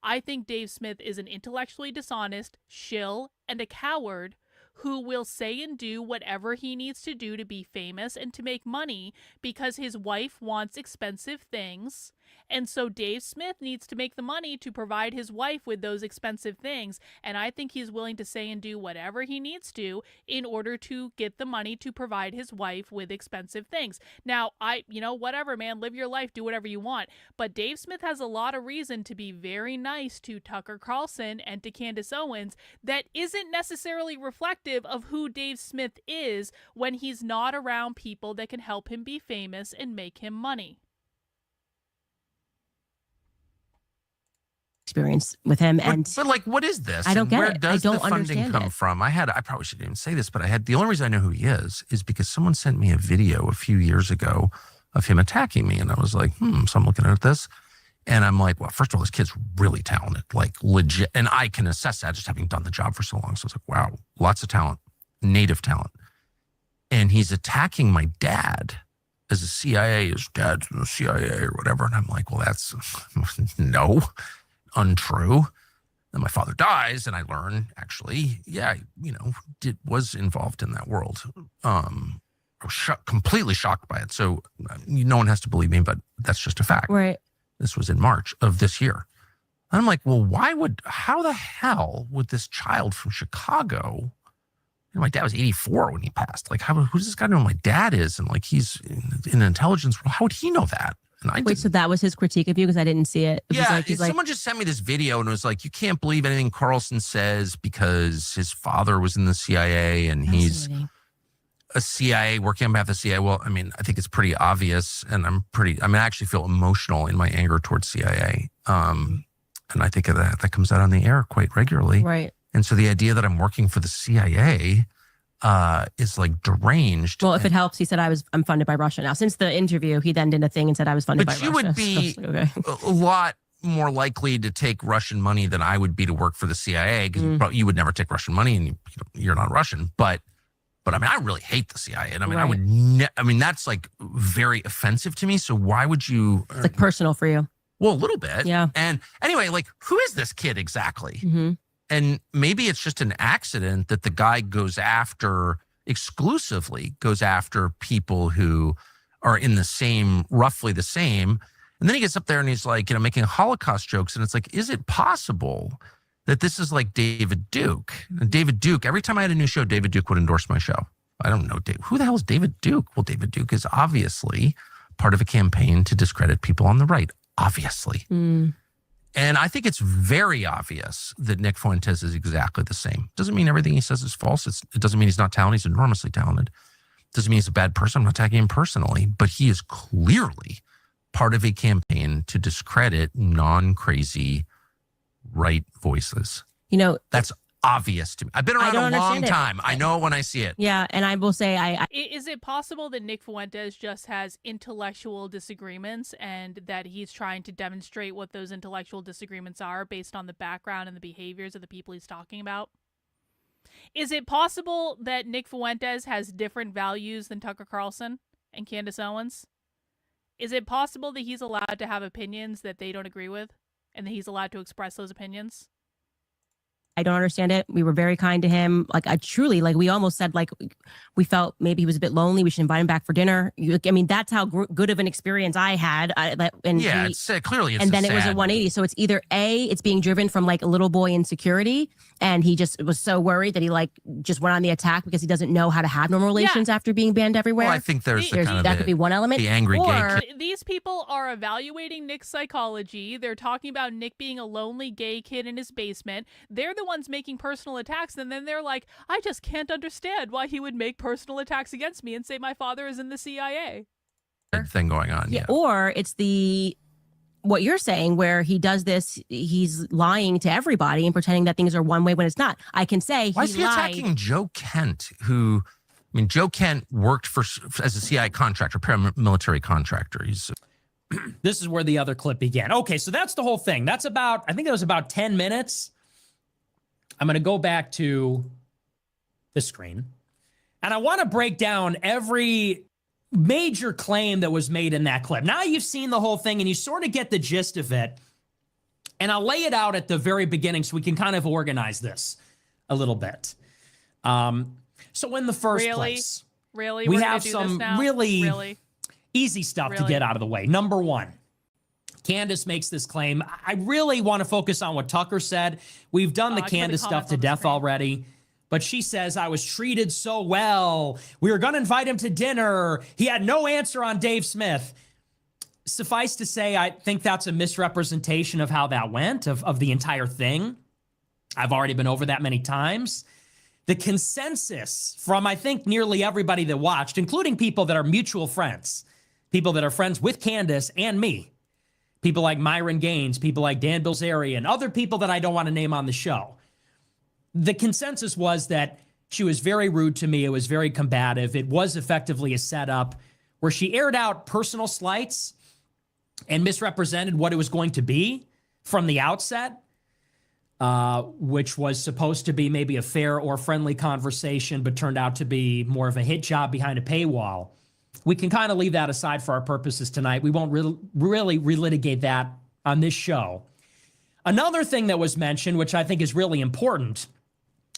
I think Dave Smith is an intellectually dishonest shill and a coward who will say and do whatever he needs to do to be famous and to make money because his wife wants expensive things And so Dave Smith needs to make the money to provide his wife with those expensive things. And I think he's willing to say and do whatever he needs to in order to get the money to provide his wife with expensive things. Now, whatever, man, live your life, do whatever you want. But Dave Smith has a lot of reason to be very nice to Tucker Carlson and to Candace Owens that isn't necessarily reflective of who Dave Smith is when he's not around people that can help him be famous and make him money. Experience with him, and but like, what is this? I don't get Where it. does I don't the funding understand come it. from? I probably shouldn't even say this, but the only reason I know who he is because someone sent me a video a few years ago of him attacking me, and I was like, so I'm looking at this, and I'm like, well, first of all, this kid's really talented, like legit, and I can assess that just having done the job for so long. So I was like, wow, lots of talent, native talent, and he's attacking my dad as a CIA, his dad's in the CIA or whatever, and I'm like, well, that's no. Untrue. Then my father dies, and I learn actually, was involved in that world. I was completely shocked by it. So no one has to believe me, but that's just a fact. right. This was in March of this year. And I'm like, well, how the hell would this child from Chicago? My dad was 84 when he passed. Like, who's this guy know who my dad is? And like, he's in intelligence. How would he know that? And I Wait, so that was his critique of you because I didn't see it. It was like, he's like, someone just sent me this video and it was like, you can't believe anything Carlson says because his father was in the CIA and he's a CIA working on behalf of the CIA. Well, I mean, I think it's pretty obvious, and I actually feel emotional in my anger towards CIA. And I think that comes out on the air quite regularly. right. And so the idea that I'm working for the CIA is like deranged. Well, if it helps, he said I'm funded by Russia. Now, since the interview, he then did a thing and said I was funded by But you Russia. would be So, okay. a lot more likely to take Russian money than I would be to work for the CIA, because you would never take Russian money, and you're not Russian. But I mean, I really hate the CIA, and I mean, Right. I mean, that's like very offensive to me. So why would you? It's like personal for you. Well, a little bit. Yeah. And anyway, like, who is this kid exactly? Mm-hmm. And maybe it's just an accident that the guy exclusively goes after people who are in roughly the same. And then he gets up there and he's like, making Holocaust jokes. And it's like, is it possible that this is like David Duke? And David Duke, every time I had a new show, David Duke would endorse my show. I don't know, who the hell is David Duke? Well, David Duke is obviously part of a campaign to discredit people on the right, obviously. And I think it's very obvious that Nick Fuentes is exactly the same. Doesn't mean everything he says is false. It doesn't mean he's not talented. He's enormously talented. Doesn't mean he's a bad person. I'm not attacking him personally, but he is clearly part of a campaign to discredit non-crazy right voices. That's obvious to me. I've been around a long time. I know it when I see it. Yeah, and I will say Is it possible that Nick Fuentes just has intellectual disagreements and that he's trying to demonstrate what those intellectual disagreements are based on the background and the behaviors of the people he's talking about? Is it possible that Nick Fuentes has different values than Tucker Carlson and Candace Owens? Is it possible that he's allowed to have opinions that they don't agree with and that he's allowed to express those opinions? I don't understand it. We were very kind to him. Like, I truly, like, we almost said, like, we felt maybe he was a bit lonely. We should invite him back for dinner. I mean, that's how good of an experience I had. Clearly it's and then it was a 180. So it's either A, it's being driven from like a little boy insecurity, and he just was so worried that he like just went on the attack because he doesn't know how to have normal relations after being banned everywhere. Well, I think that could be one element. The angry gay kid. These people are evaluating Nick's psychology. They're talking about Nick being a lonely gay kid in his basement. They're the ones making personal attacks, and then they're like, I just can't understand why he would make personal attacks against me and say my father is in the CIA. Thing going on. Yeah. Or it's what you're saying, where he does this, he's lying to everybody and pretending that things are one way when it's not. I can say why is he attacking Joe Kent, who, I mean, Joe Kent worked as a CIA contractor, paramilitary contractor. This is where the other clip began. Okay, so that's the whole thing. I think that was about 10 minutes. I'm going to go back to the screen. And I want to break down every major claim that was made in that clip. Now you've seen the whole thing and you sort of get the gist of it. And I'll lay it out at the very beginning so we can kind of organize this a little bit. So in the first place, we have some really easy stuff to get out of the way. Number one, Candace makes this claim. I really want to focus on what Tucker said. We've done the Candace stuff to death already. But she says, I was treated so well. We were going to invite him to dinner. He had no answer on Dave Smith. Suffice to say, I think that's a misrepresentation of how that went, of the entire thing. I've already been over that many times. The consensus from, I think, nearly everybody that watched, including people that are mutual friends, people that are friends with Candace and me, people like Myron Gaines, people like Dan Bilzerian, other people that I don't want to name on the show. The consensus was that she was very rude to me. It was very combative. It was effectively a setup where she aired out personal slights and misrepresented what it was going to be from the outset, which was supposed to be maybe a fair or friendly conversation, but turned out to be more of a hit job behind a paywall. We can kind of leave that aside for our purposes tonight. We won't really relitigate that on this show. Another thing that was mentioned, which I think is really important,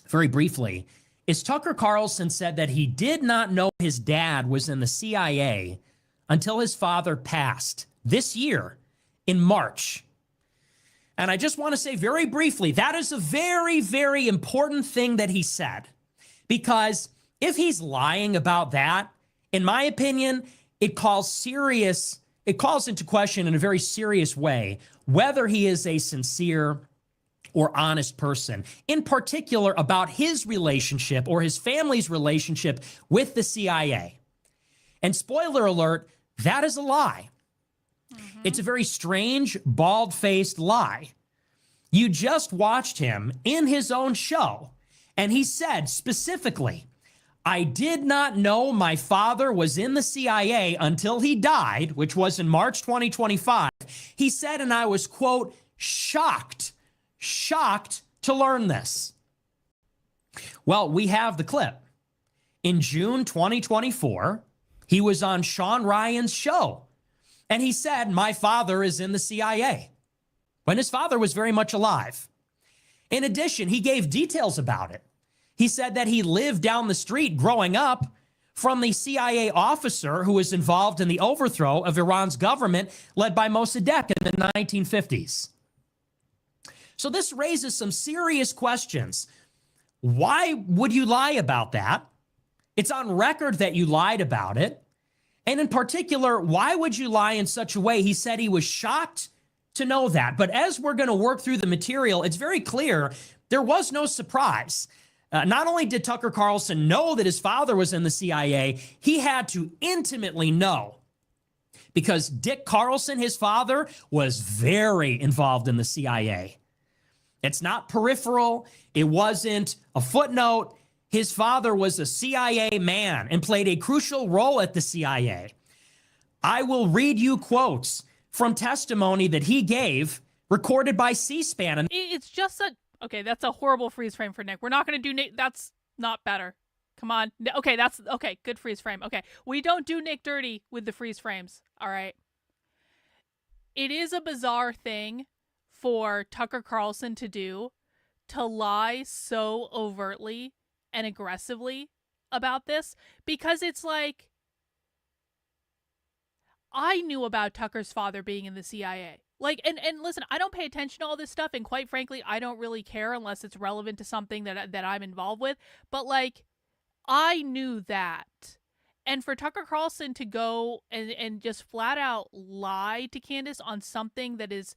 very briefly, is Tucker Carlson said that he did not know his dad was in the CIA until his father passed this year in March. And I just want to say very briefly, that is a very, very important thing that he said. Because if he's lying about that, in my opinion, it calls into question in a very serious way whether he is a sincere or honest person, in particular about his relationship or his family's relationship with the CIA. And spoiler alert, that is a lie. It's a very strange, bald-faced lie. You just watched him in his own show, and he said specifically, I did not know my father was in the CIA until he died, which was in March 2025. He said, and I was, quote, shocked to learn this. Well, we have the clip. In June 2024, he was on Sean Ryan's show, and he said, my father is in the CIA, when his father was very much alive. In addition, he gave details about it. He said that he lived down the street growing up from the CIA officer who was involved in the overthrow of Iran's government led by Mossadegh in the 1950s. So this raises some serious questions. Why would you lie about that? It's on record that you lied about it. And in particular, why would you lie in such a way? He said he was shocked to know that. But as we're going to work through the material, it's very clear there was no surprise. Not only did Tucker Carlson know that his father was in the CIA, he had to intimately know, because Dick Carlson, his father, was very involved in the CIA. It's not peripheral. It wasn't a footnote. His father was a CIA man and played a crucial role at the CIA. I will read you quotes from testimony that he gave, recorded by C-SPAN. And It's just a... Okay, that's a horrible freeze frame for Nick. We're not going to do Nick. That's not better. Come on. Okay, that's... Okay, good freeze frame. Okay, we don't do Nick dirty with the freeze frames. All right. It is a bizarre thing for Tucker Carlson to do, to lie so overtly and aggressively about this, because it's like, I knew about Tucker's father being in the CIA. Like, and listen, I don't pay attention to all this stuff, and quite frankly, I don't really care unless it's relevant to something that I'm involved with. But like, I knew that. And for Tucker Carlson to go and just flat out lie to Candace on something that is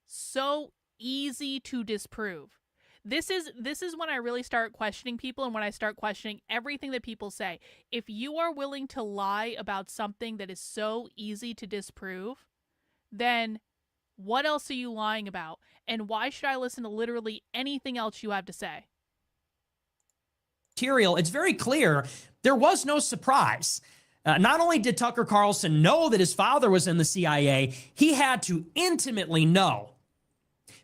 so easy to disprove. This is when I really start questioning people, and when I start questioning everything that people say. If you are willing to lie about something that is so easy to disprove, then what else are you lying about? And why should I listen to literally anything else you have to say? Material, it's very clear there was no surprise. Not only did Tucker Carlson know that his father was in the CIA, he had to intimately know,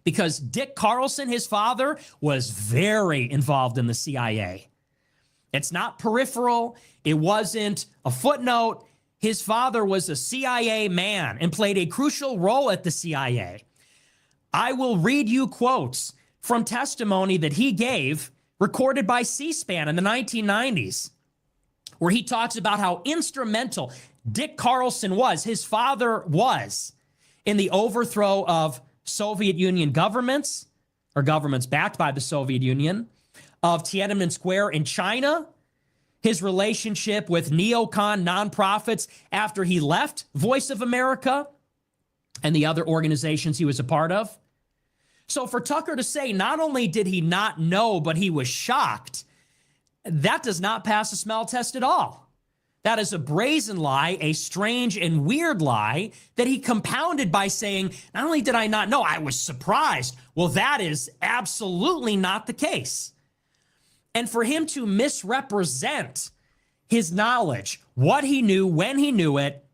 because Dick Carlson, his father, was very involved in the CIA. It's not peripheral. It wasn't a footnote. His father was a CIA man and played a crucial role at the CIA. I will read you quotes from testimony that he gave, recorded by C-SPAN in the 1990s, where he talks about how instrumental Dick Carlson was, his father was, in the overthrow of Soviet Union governments, or governments backed by the Soviet Union, of Tiananmen Square in China, his relationship with neocon nonprofits after he left Voice of America and the other organizations he was a part of. So for Tucker to say not only did he not know, but he was shocked, that does not pass a smell test at all. That is a brazen lie, a strange and weird lie that he compounded by saying, not only did I not know, I was surprised. Well, that is absolutely not the case. And for him to misrepresent his knowledge, what he knew, when he knew it,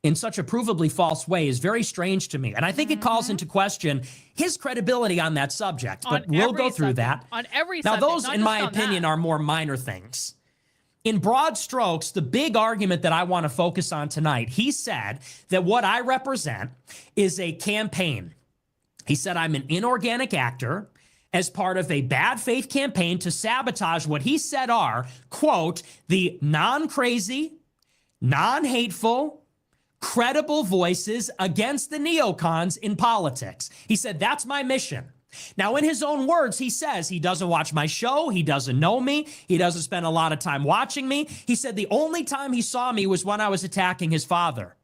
in such a provably false way is very strange to me. And I think it calls into question his credibility on that subject. But we'll go through that. On every now, subject. those, not in just my on opinion, that. are more minor things. In broad strokes, the big argument that I want to focus on tonight, he said that what I represent is a campaign. He said I'm an inorganic actor as part of a bad faith campaign to sabotage what he said are, quote, the non-crazy, non-hateful, credible voices against the neocons in politics. He said, that's my mission. Now, in his own words, he says he doesn't watch my show. He doesn't know me. He doesn't spend a lot of time watching me. He said the only time he saw me was when I was attacking his father.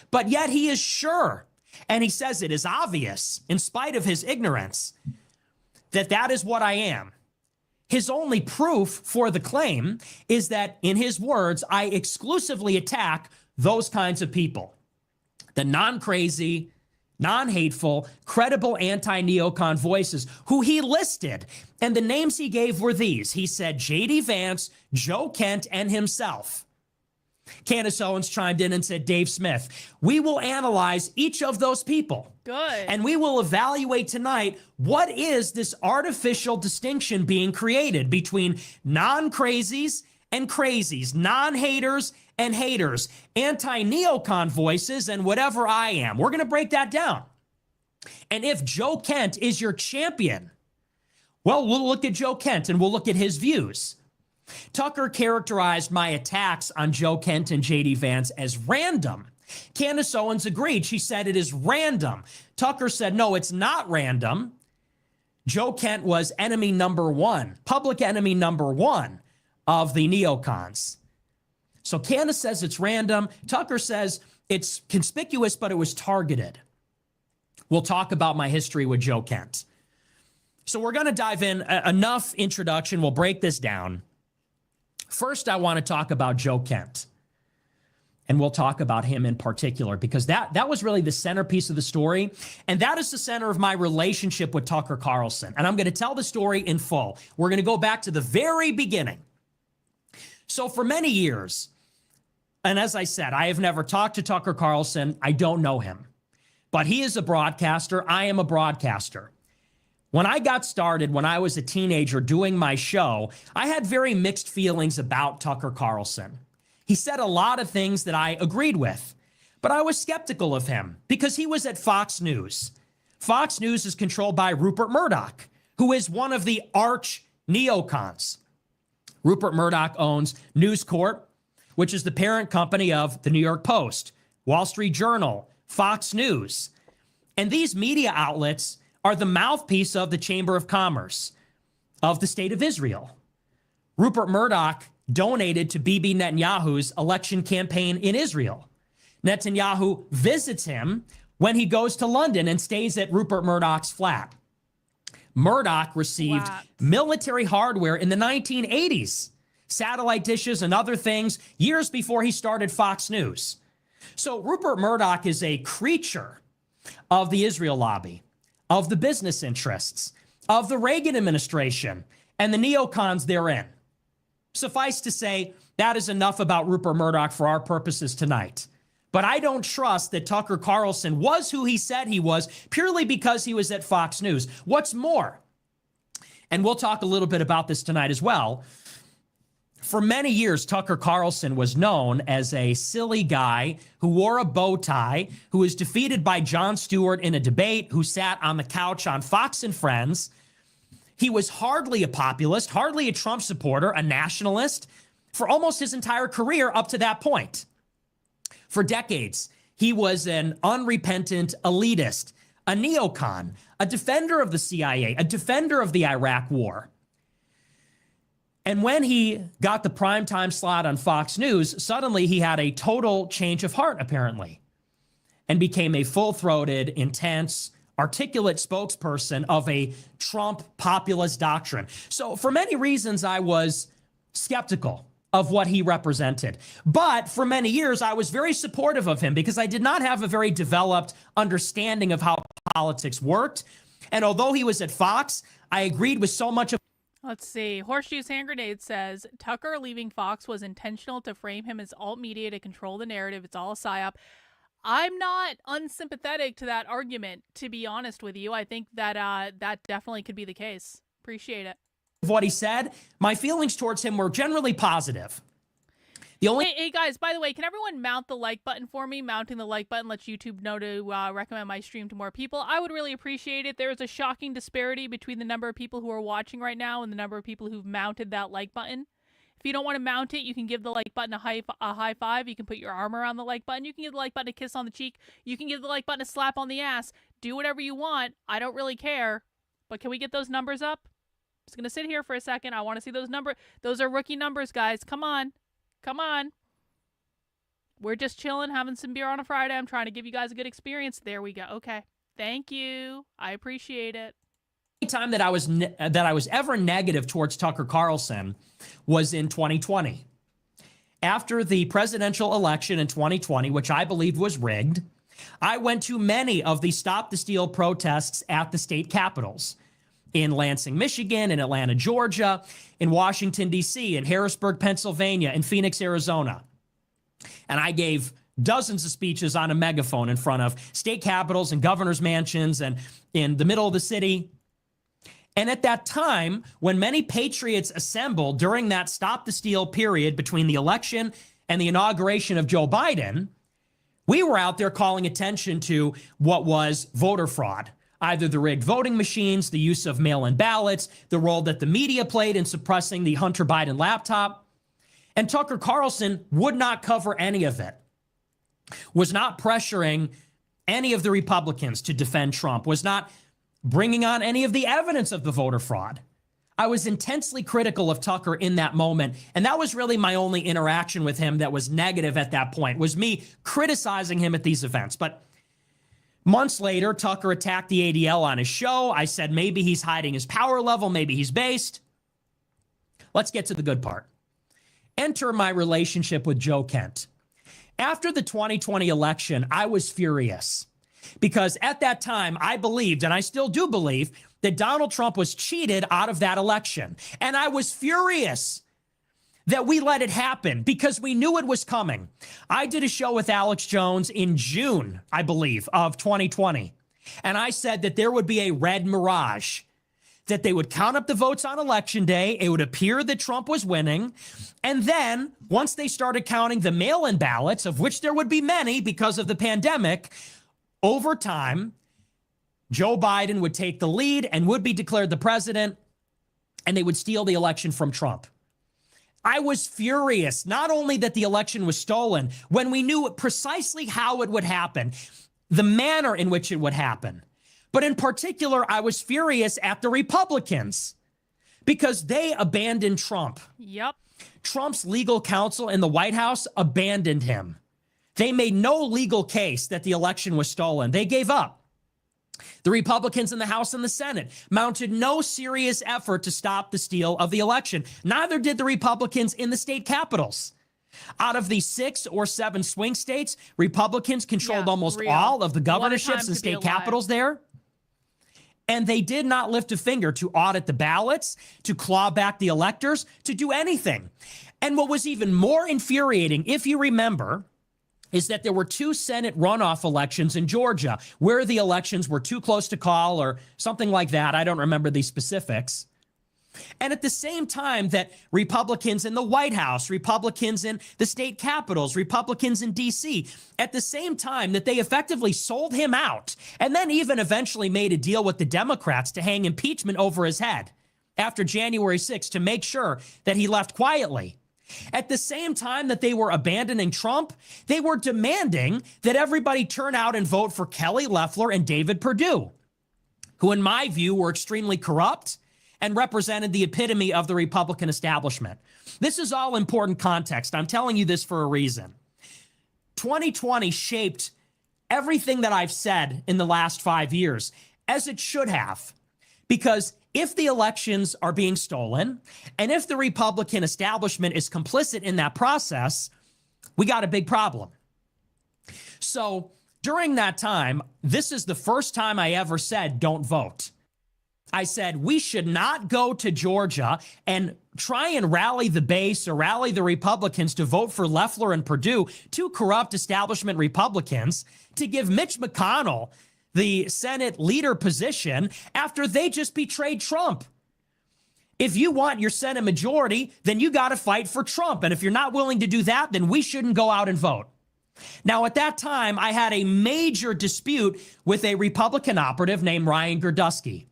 But yet he is sure, and he says it is obvious, in spite of his ignorance, that that is what I am. His only proof for the claim is that, in his words, I exclusively attack those kinds of people. The non-crazy, non-hateful, credible anti-neocon voices who he listed. And the names he gave were these. He said J.D. Vance, Joe Kent, and himself. Candace Owens chimed in and said Dave Smith. We will analyze each of those people. Good. And we will evaluate tonight what is this artificial distinction being created between non-crazies and crazies, non-haters and haters, anti-neocon voices, and whatever I am. We're going to break that down. And if Joe Kent is your champion, well, we'll look at Joe Kent and we'll look at his views. Tucker characterized my attacks on Joe Kent and J.D. Vance as random. Candace Owens agreed. She said it is random. Tucker said, no, it's not random. Joe Kent was enemy number one, public enemy number one of the neocons. So Candace says it's random. Tucker says it's conspicuous, but it was targeted. We'll talk about my history with Joe Kent. So we're going to dive in. Enough introduction. We'll break this down. First, I want to talk about Joe Kent. And we'll talk about him in particular, because that was really the centerpiece of the story. And that is the center of my relationship with Tucker Carlson. And I'm going to tell the story in full. We're going to go back to the very beginning. So for many years, and as I said, I have never talked to Tucker Carlson. I don't know him. But he is a broadcaster. I am a broadcaster. When I got started, when I was a teenager doing my show, I had very mixed feelings about Tucker Carlson. He said a lot of things that I agreed with, but I was skeptical of him because he was at Fox News. Fox News is controlled by Rupert Murdoch, who is one of the arch neocons. Rupert Murdoch owns News Corp, which is the parent company of the New York Post, Wall Street Journal, Fox News. And these media outlets are the mouthpiece of the Chamber of Commerce of the State of Israel. Rupert Murdoch donated to Bibi Netanyahu's election campaign in Israel. Netanyahu visits him when he goes to London and stays at Rupert Murdoch's flat. Murdoch received military hardware in the 1980s, satellite dishes and other things, years before he started Fox News. So Rupert Murdoch is a creature of the Israel lobby, of the business interests, of the Reagan administration, and the neocons therein. Suffice to say, that is enough about Rupert Murdoch for our purposes tonight. But I don't trust that Tucker Carlson was who he said he was purely because he was at Fox News. What's more, and we'll talk a little bit about this tonight as well, for many years, Tucker Carlson was known as a silly guy who wore a bow tie, who was defeated by Jon Stewart in a debate, who sat on the couch on Fox and Friends. He was hardly a populist, hardly a Trump supporter, a nationalist for almost his entire career up to that point. For decades, He was an unrepentant elitist, a neocon, a defender of the CIA, a defender of the Iraq War. And when he got the primetime slot on Fox News, suddenly he had a total change of heart, apparently, and became a full-throated, intense, articulate spokesperson of a Trump populist doctrine. So for many reasons, I was skeptical of what he represented. But for many years, I was very supportive of him because I did not have a very developed understanding of how politics worked. And although he was at Fox, I agreed with so much of. Let's see. Horseshoes Hand Grenade says, Tucker leaving Fox was intentional to frame him as alt media to control the narrative. It's all a psyop. I'm not unsympathetic to that argument, to be honest with you. I think that that definitely could be the case. Appreciate it. What he said, my feelings towards him were generally positive. The only Hey guys, by the way, can everyone mount the like button for me? Mounting the like button lets YouTube know to recommend my stream to more people. I would really appreciate it. There is a shocking disparity between the number of people who are watching right now and the number of people who've mounted that like button. If you don't want to mount it, you can give the like button a high five. You can put your arm around the like button. You can give the like button a kiss on the cheek. You can give the like button a slap on the ass. Do whatever you want. I don't really care. But can we get those numbers up? I'm just going to sit here for a second. I want to see those numbers. Those are rookie numbers, guys. Come on. Come on. We're just chilling, having some beer on a Friday. I'm trying to give you guys a good experience. There we go. Okay. Thank you. I appreciate it. The time that I was ever negative towards Tucker Carlson was in 2020. After the presidential election in 2020, which I believed was rigged, I went to many of the Stop the Steal protests at the state capitals in Lansing, Michigan, in Atlanta, Georgia, in Washington, D.C., in Harrisburg, Pennsylvania, in Phoenix, Arizona. And I gave dozens of speeches on a megaphone in front of state capitals and governor's mansions and in the middle of the city. And at that time, when many patriots assembled during that Stop the Steal period between the election and the inauguration of Joe Biden, we were out there calling attention to what was voter fraud, either the rigged voting machines, the use of mail-in ballots, the role that the media played in suppressing the Hunter Biden laptop. And Tucker Carlson would not cover any of it, was not pressuring any of the Republicans to defend Trump, was not bringing on any of the evidence of the voter fraud. I was intensely critical of Tucker in that moment, and that was really my only interaction with him that was negative at that point, was me criticizing him at these events. But months later, Tucker attacked the ADL on his show. I said maybe he's hiding his power level, maybe he's based. Let's get to the good part. Enter my relationship with Joe Kent. After the 2020 election, I was furious because at that time I believed, and I still do believe, that Donald Trump was cheated out of that election. And I was furious that we let it happen because we knew it was coming. I did a show with Alex Jones in June, I believe, of 2020. And I said that there would be a red mirage, that they would count up the votes on election day. It would appear that Trump was winning. And then once they started counting the mail-in ballots, of which there would be many because of the pandemic, over time, Joe Biden would take the lead and would be declared the president, and they would steal the election from Trump. I was furious, not only that the election was stolen, when we knew precisely how it would happen, the manner in which it would happen. But in particular, I was furious at the Republicans because they abandoned Trump. Yep. Trump's legal counsel in the White House abandoned him. They made no legal case that the election was stolen. They gave up. The Republicans in the House and the Senate mounted no serious effort to stop the steal of the election. Neither did the Republicans in the state capitals. Out of the 6 or 7 swing states, Republicans controlled almost all of the governorships and state capitals there. And they did not lift a finger to audit the ballots, to claw back the electors, to do anything. And what was even more infuriating, if you remember, is that there were 2 Senate runoff elections in Georgia where the elections were too close to call or something like that. I don't remember the specifics. And at the same time that Republicans in the White House, Republicans in the state capitals, Republicans in D.C., at the same time that they effectively sold him out and then even eventually made a deal with the Democrats to hang impeachment over his head after January 6th to make sure that he left quietly. At the same time that they were abandoning Trump, they were demanding that everybody turn out and vote for Kelly Loeffler and David Perdue, who in my view were extremely corrupt and represented the epitome of the Republican establishment. This is all important context. I'm telling you this for a reason. 2020 shaped everything that I've said in the last 5 years, as it should have. Because if the elections are being stolen, and if the Republican establishment is complicit in that process, we got a big problem. So during that time, this is the first time I ever said, don't vote. I said, we should not go to Georgia and try and rally the base or rally the Republicans to vote for Loeffler and Perdue, two corrupt establishment Republicans, to give Mitch McConnell the Senate leader position after they just betrayed Trump. If you want your Senate majority, then you got to fight for Trump. And if you're not willing to do that, then we shouldn't go out and vote. Now, at that time, I had a major dispute with a Republican operative named Ryan Gerdusky.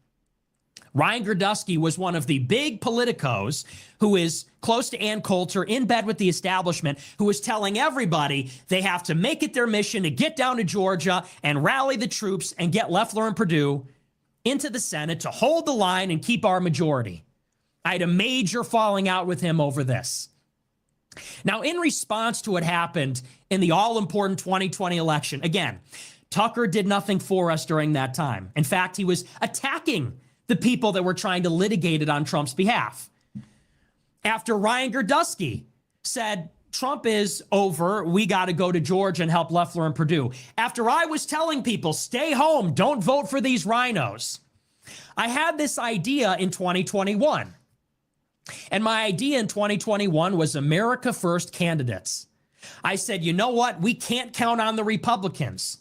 Ryan Gerdusky was one of the big politicos who is close to Ann Coulter, in bed with the establishment, who was telling everybody they have to make it their mission to get down to Georgia and rally the troops and get Loeffler and Perdue into the Senate to hold the line and keep our majority. I had a major falling out with him over this. Now, in response to what happened in the all-important 2020 election, again, Tucker did nothing for us during that time. In fact, he was attacking the people that were trying to litigate it on Trump's behalf. After Ryan Gerdusky said, Trump is over, we got to go to Georgia and help Loeffler and Perdue. After I was telling people, stay home, don't vote for these rhinos, I had this idea in 2021. And my idea in 2021 was America First candidates. I said, you know what? We can't count on the Republicans.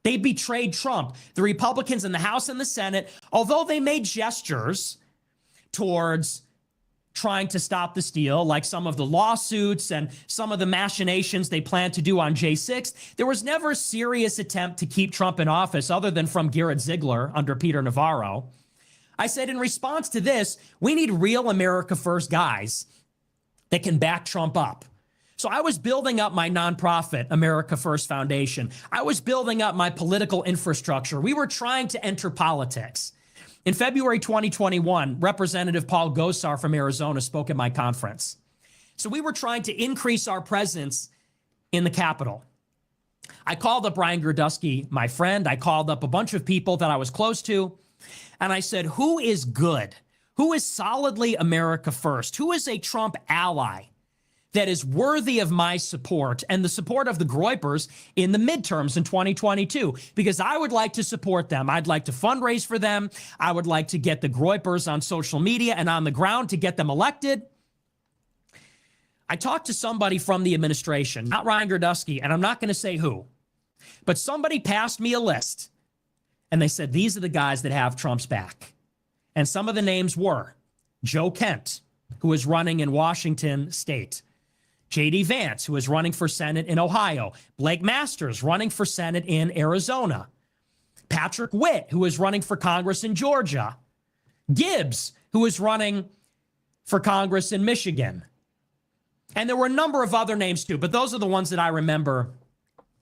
They betrayed Trump. The Republicans in the House and the Senate, although they made gestures towards trying to stop the steal, like some of the lawsuits and some of the machinations they planned to do on J6, there was never a serious attempt to keep Trump in office other than from Garrett Ziegler under Peter Navarro. I said, in response to this, we need real America First guys that can back Trump up. So I was building up my nonprofit, America First Foundation. I was building up my political infrastructure. We were trying to enter politics. In February 2021, Representative Paul Gosar from Arizona spoke at my conference. So we were trying to increase our presence in the Capitol. I called up Ryan Gerdusky, my friend. I called up a bunch of people that I was close to. And I said, who is good? Who is solidly America First? Who is a Trump ally that is worthy of my support and the support of the Groypers in the midterms in 2022? Because I would like to support them. I'd like to fundraise for them. I would like to get the Groypers on social media and on the ground to get them elected. I talked to somebody from the administration, not Ryan Gerdusky, and I'm not going to say who, but somebody passed me a list. And they said, these are the guys that have Trump's back. And some of the names were Joe Kent, who is running in Washington State, J.D. Vance, who is running for Senate in Ohio, Blake Masters running for Senate in Arizona, Patrick Witt, who is running for Congress in Georgia, Gibbs, who is running for Congress in Michigan. And there were a number of other names too, but those are the ones that I remember,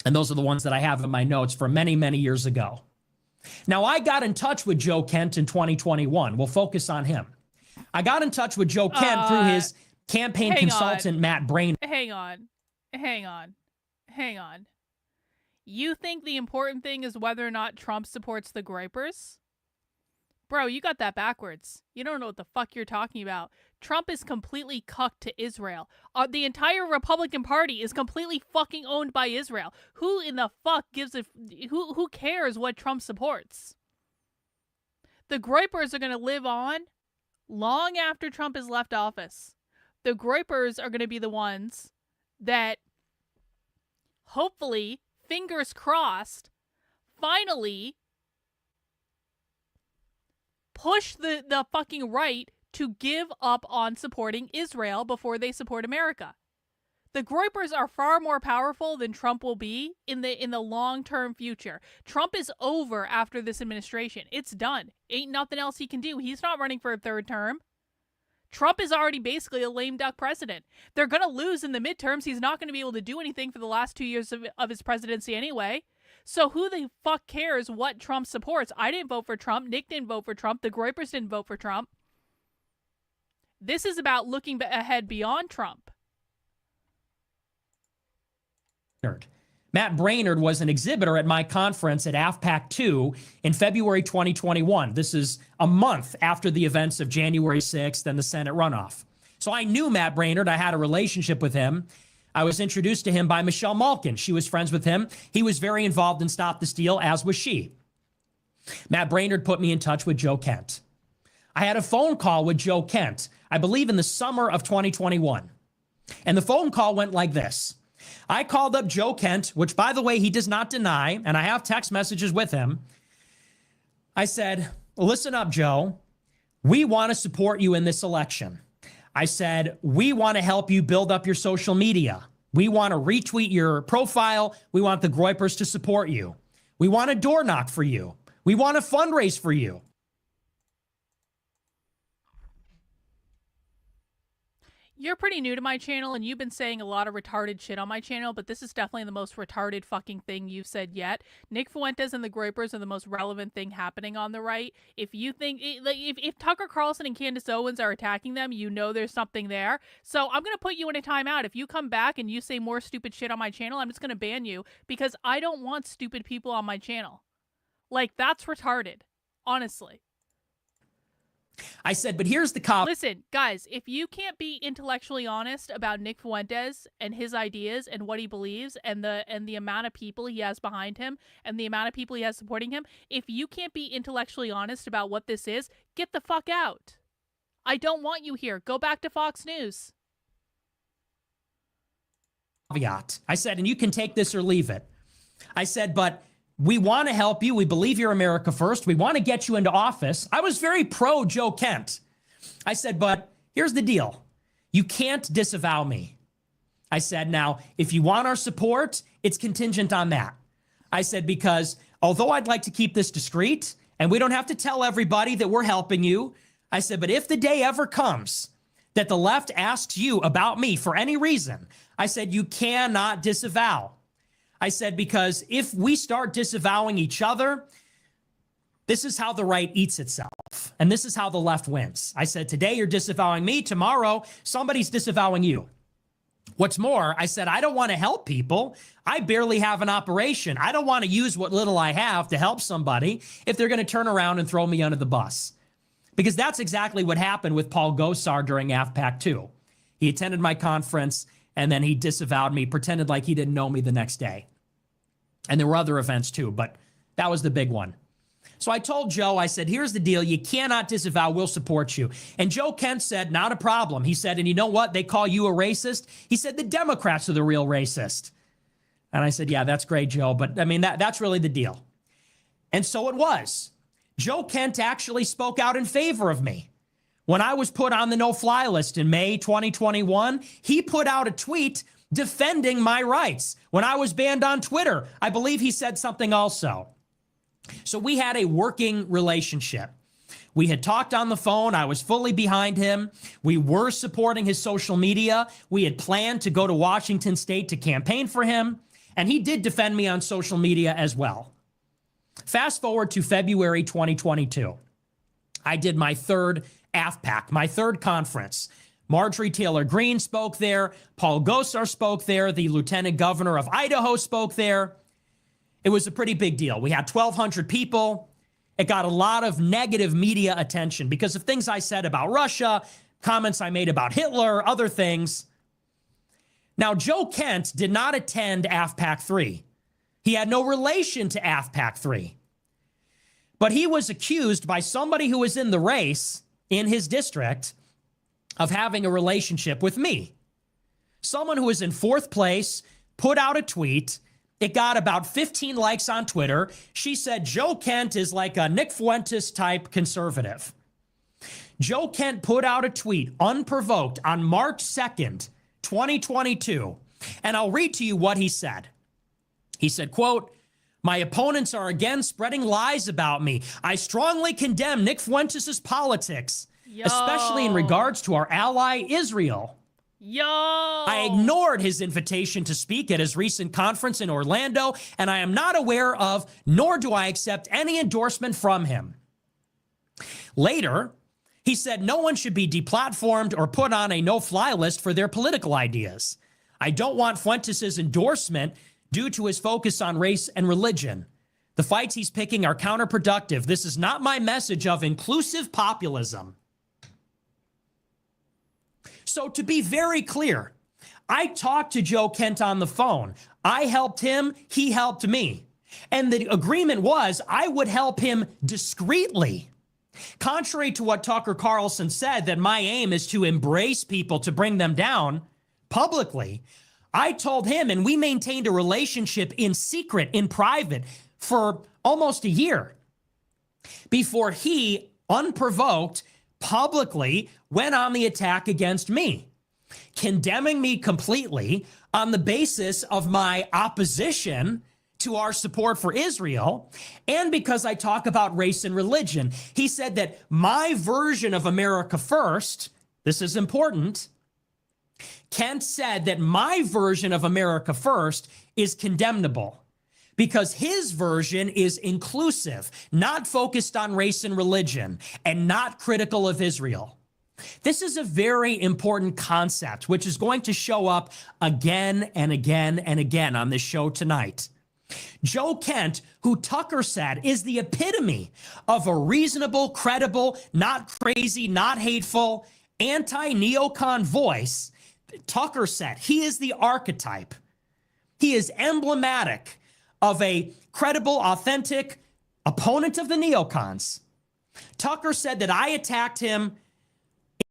and those are the ones that I have in my notes from many, many years ago. Now, I got in touch with Joe Kent in 2021. We'll focus on him. I got in touch with Joe Kent through his campaign consultant, Matt Brain. Hang on. You think the important thing is whether or not Trump supports the Groypers? Bro, you got that backwards. You don't know what the fuck you're talking about. Trump is completely cucked to Israel. The entire Republican Party is completely fucking owned by Israel. Who in the fuck gives a... Who cares what Trump supports? The Groypers are going to live on long after Trump has left office. The Groypers are going to be the ones that, hopefully, fingers crossed, finally push the fucking right to give up on supporting Israel before they support America. The Groypers are far more powerful than Trump will be in the long-term future. Trump is over after this administration. It's done. Ain't nothing else he can do. He's not running for a third term. Trump is already basically a lame duck president. They're going to lose in the midterms. He's not going to be able to do anything for the last 2 years of his presidency anyway. So who the fuck cares what Trump supports? I didn't vote for Trump. Nick didn't vote for Trump. The Groypers didn't vote for Trump. This is about looking ahead beyond Trump. Matt Brainerd was an exhibitor at my conference at AFPAC 2 in February 2021. This is a month after the events of January 6th and the Senate runoff. So I knew Matt Brainerd. I had a relationship with him. I was introduced to him by Michelle Malkin. She was friends with him. He was very involved in Stop the Steal, as was she. Matt Brainerd put me in touch with Joe Kent. I had a phone call with Joe Kent, I believe in the summer of 2021. And the phone call went like this. I called up Joe Kent, which, by the way, he does not deny, and I have text messages with him. I said, listen up, Joe. We want to support you in this election. I said, we want to help you build up your social media. We want to retweet your profile. We want the Groypers to support you. We want to door knock for you. We want to fundraise for you. You're pretty new to my channel, and you've been saying a lot of retarded shit on my channel, but this is definitely the most retarded fucking thing you've said yet. Nick Fuentes and the Groypers are the most relevant thing happening on the right. If you think, if Tucker Carlson and Candace Owens are attacking them, you know there's something there. So I'm going to put you in a timeout. If you come back and you say more stupid shit on my channel, I'm just going to ban you, because I don't want stupid people on my channel. Like, that's retarded. Honestly. I said, but here's the cop. Listen, guys, if you can't be intellectually honest about Nick Fuentes and his ideas and what he believes and the amount of people he has behind him and the amount of people he has supporting him, if you can't be intellectually honest about what this is, get the fuck out. I don't want you here. Go back to Fox News. Caveat. I said, and you can take this or leave it. I said, but we want to help you. We believe you're America first. We want to get you into office. I was very pro Joe Kent. I said, but here's the deal. You can't disavow me. I said, now, if you want our support, it's contingent on that. I said, because although I'd like to keep this discreet and we don't have to tell everybody that we're helping you, I said, but if the day ever comes that the left asks you about me for any reason, I said, you cannot disavow. I said, because if we start disavowing each other, this is how the right eats itself. And this is how the left wins. I said, today you're disavowing me. Tomorrow, somebody's disavowing you. What's more, I said, I don't want to help people. I barely have an operation. I don't want to use what little I have to help somebody if they're going to turn around and throw me under the bus. Because that's exactly what happened with Paul Gosar during AFPAC 2. He attended my conference, and then he disavowed me, pretended like he didn't know me the next day. And there were other events too, but that was the big one. So I told Joe, I said, here's the deal. You cannot disavow. We'll support you. And Joe Kent said, not a problem. He said, and you know what? They call you a racist. He said, the Democrats are the real racist. And I said, yeah, that's great, Joe. But I mean, that's really the deal. And so it was. Joe Kent actually spoke out in favor of me. When I was put on the no-fly list in May 2021, he put out a tweet defending my rights. When I was banned on Twitter, I believe he said something also. So we had a working relationship. We had talked on the phone. I was fully behind him. We were supporting his social media. We had planned to go to Washington State to campaign for him, and he did defend me on social media as well. Fast forward to February 2022. I did my third AFPAC, my third conference. Marjorie Taylor Greene spoke there. Paul Gosar spoke there. The lieutenant governor of Idaho spoke there. It was a pretty big deal. We had 1,200 people. It got a lot of negative media attention because of things I said about Russia, comments I made about Hitler, other things. Now, Joe Kent did not attend AFPAC 3. He had no relation to AFPAC 3. But he was accused by somebody who was in the race in his district of having a relationship with me. Someone who was in fourth place put out a tweet. It got about 15 likes on Twitter. She said, Joe Kent is like a Nick Fuentes type conservative. Joe Kent put out a tweet unprovoked on March 2nd, 2022. And I'll read to you what he said. He said, quote, my opponents are again spreading lies about me. I strongly condemn Nick Fuentes' politics. especially in regards to our ally, Israel. Yo! I ignored his invitation to speak at his recent conference in Orlando, and I am not aware of, nor do I accept any endorsement from him. Later, he said no one should be deplatformed or put on a no-fly list for their political ideas. I don't want Fuentes' endorsement due to his focus on race and religion. The fights he's picking are counterproductive. This is not my message of inclusive populism. So to be very clear, I talked to Joe Kent on the phone. I helped him, he helped me. And the agreement was I would help him discreetly. Contrary to what Tucker Carlson said, that my aim is to embrace people, to bring them down publicly, I told him, and we maintained a relationship in secret, in private, for almost a year before he, unprovoked, publicly went on the attack against me, condemning me completely on the basis of my opposition to our support for Israel, and because I talk about race and religion. He said that my version of America First, this is important, Kent said that my version of America First is condemnable because his version is inclusive, not focused on race and religion, and not critical of Israel. This is a very important concept, which is going to show up again and again and again on this show tonight. Joe Kent, who Tucker said is the epitome of a reasonable, credible, not crazy, not hateful, anti-neocon voice, Tucker said he is the archetype. He is emblematic of a credible, authentic opponent of the neocons. Tucker said that I attacked him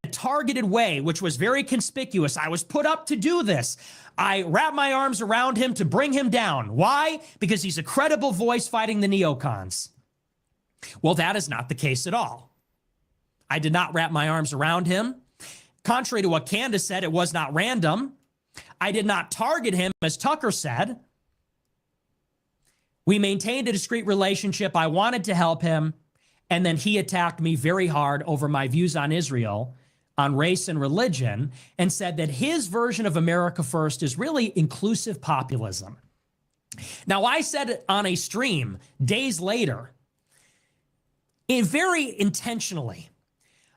in a targeted way, which was very conspicuous. I was put up to do this. I wrapped my arms around him to bring him down. Why? Because he's a credible voice fighting the neocons. Well, that is not the case at all. I did not wrap my arms around him. Contrary to what Candace said, it was not random. I did not target him, as Tucker said. We maintained a discreet relationship. I wanted to help him. And then he attacked me very hard over my views on Israel, on race and religion, and said that his version of America First is really inclusive populism. Now, I said on a stream days later, very intentionally,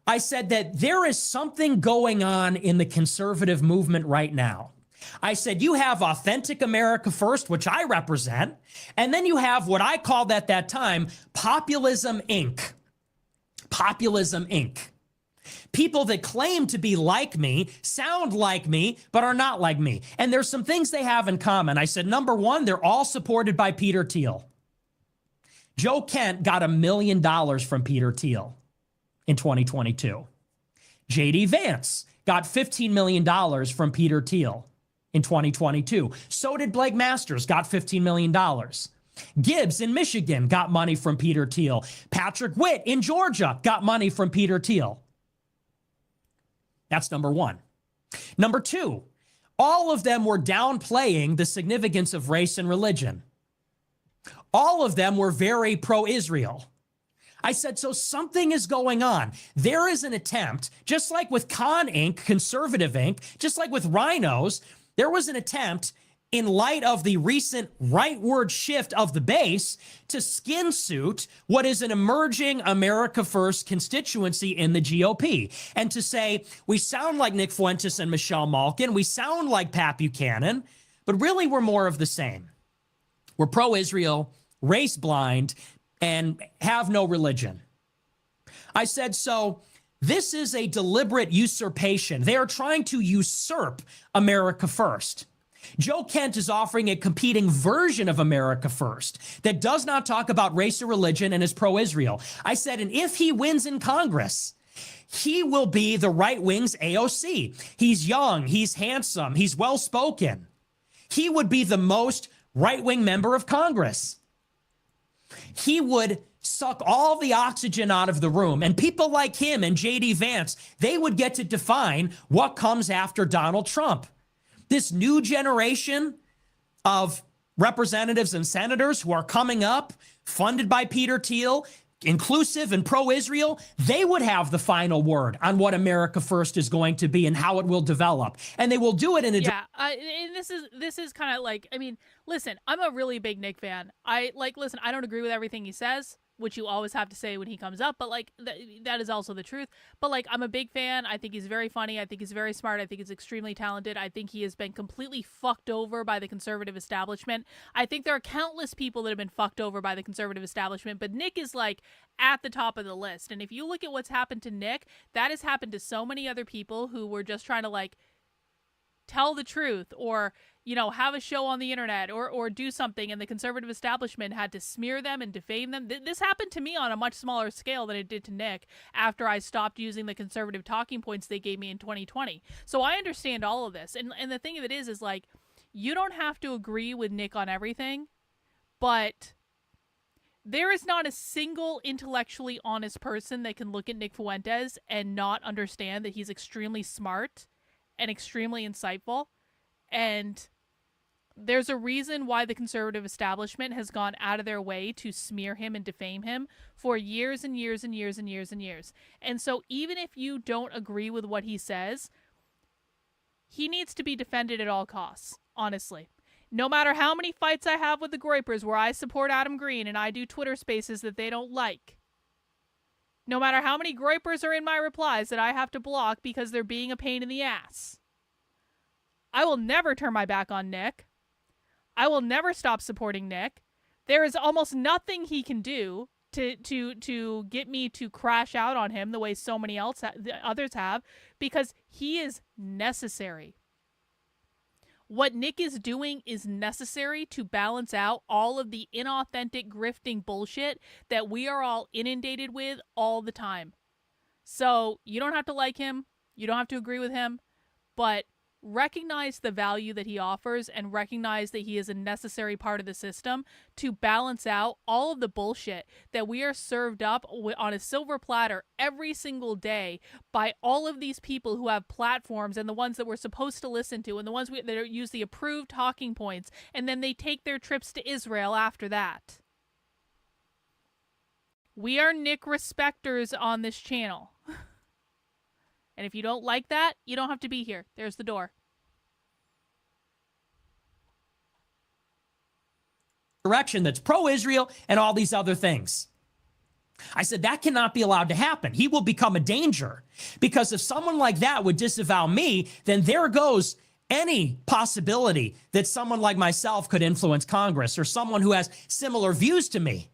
I said that there is something going on in the conservative movement right now. I said, you have authentic America First, which I represent, and then you have what I called at that time, Populism Inc. Populism Inc. People that claim to be like me, sound like me, but are not like me. And there's some things they have in common. I said, number one, they're all supported by Peter Thiel. Joe Kent got $1 million from Peter Thiel in 2022. J.D. Vance got $15 million from Peter Thiel in 2022. So did Blake Masters, got $15 million. Gibbs in Michigan got money from Peter Thiel. Patrick Witt in Georgia got money from Peter Thiel. That's number one. Number two, all of them were downplaying the significance of race and religion. All of them were very pro-Israel. I said, so something is going on. There is an attempt, just like with Con Inc., Conservative Inc., just like with Rhinos, there was an attempt in light of the recent rightward shift of the base to skin suit what is an emerging America First constituency in the GOP. And to say, we sound like Nick Fuentes and Michelle Malkin, we sound like Pat Buchanan, but really we're more of the same. We're pro-Israel, race blind, and have no religion. I said, so this is a deliberate usurpation. They are trying to usurp America First. Joe Kent is offering a competing version of America First that does not talk about race or religion and is pro-Israel. I said, and if he wins in Congress, he will be the right wing's AOC. He's young, he's handsome, he's well-spoken. He would be the most right-wing member of Congress. He would suck all the oxygen out of the room, and people like him and J.D. Vance, they would get to define what comes after Donald Trump. This new generation of representatives and senators who are coming up, funded by Peter Thiel, inclusive and pro-Israel, they would have the final word on what America First is going to be and how it will develop. And they will do it in a and this is kind of like, I mean, listen, I'm a really big Nick fan. I don't agree with everything he says, which you always have to say when he comes up, but like that is also the truth. But like, I'm a big fan. I think he's very funny. I think he's very smart. I think he's extremely talented. I think he has been completely fucked over by the conservative establishment. I think there are countless people that have been fucked over by the conservative establishment, but Nick is like at the top of the list. And if you look at what's happened to Nick, that has happened to so many other people who were just trying to like tell the truth or, you know, have a show on the internet or do something, and the conservative establishment had to smear them and defame them. This happened to me on a much smaller scale than it did to Nick after I stopped using the conservative talking points they gave me in 2020. So I understand all of this. And the thing of it is like, you don't have to agree with Nick on everything, but there is not a single intellectually honest person that can look at Nick Fuentes and not understand that he's extremely smart and extremely insightful. And there's a reason why the conservative establishment has gone out of their way to smear him and defame him for years and years and years and years and years. And so even if you don't agree with what he says, he needs to be defended at all costs, honestly. No matter how many fights I have with the Groypers where I support Adam Green and I do Twitter spaces that they don't like, no matter how many Groypers are in my replies that I have to block because they're being a pain in the ass, I will never turn my back on Nick. I will never stop supporting Nick. There is almost nothing he can do to get me to crash out on him the way so many others have, because he is necessary. What Nick is doing is necessary to balance out all of the inauthentic grifting bullshit that we are all inundated with all the time. So you don't have to like him. You don't have to agree with him, but recognize the value that he offers and recognize that he is a necessary part of the system to balance out all of the bullshit that we are served up on a silver platter every single day by all of these people who have platforms, and the ones that we're supposed to listen to, and the ones that use the approved talking points, and then they take their trips to Israel after that. We are Nick respecters on this channel. And if you don't like that, you don't have to be here. There's the door. Direction that's pro-Israel and all these other things. I said that cannot be allowed to happen. He will become a danger, because if someone like that would disavow me, then there goes any possibility that someone like myself could influence Congress, or someone who has similar views to me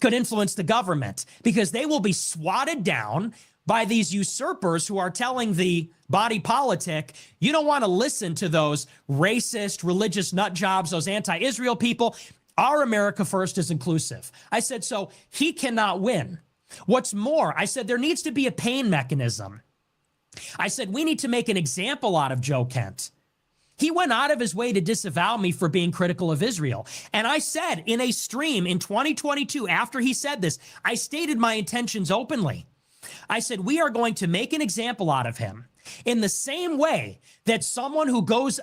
could influence the government, because they will be swatted down by these usurpers who are telling the body politic, you don't want to listen to those racist, religious nut jobs, those anti-Israel people. Our America First is inclusive. I said, so he cannot win. What's more, I said, there needs to be a pain mechanism. I said, we need to make an example out of Joe Kent. He went out of his way to disavow me for being critical of Israel. And I said in a stream in 2022, after he said this, I stated my intentions openly. I said, we are going to make an example out of him in the same way that someone who goes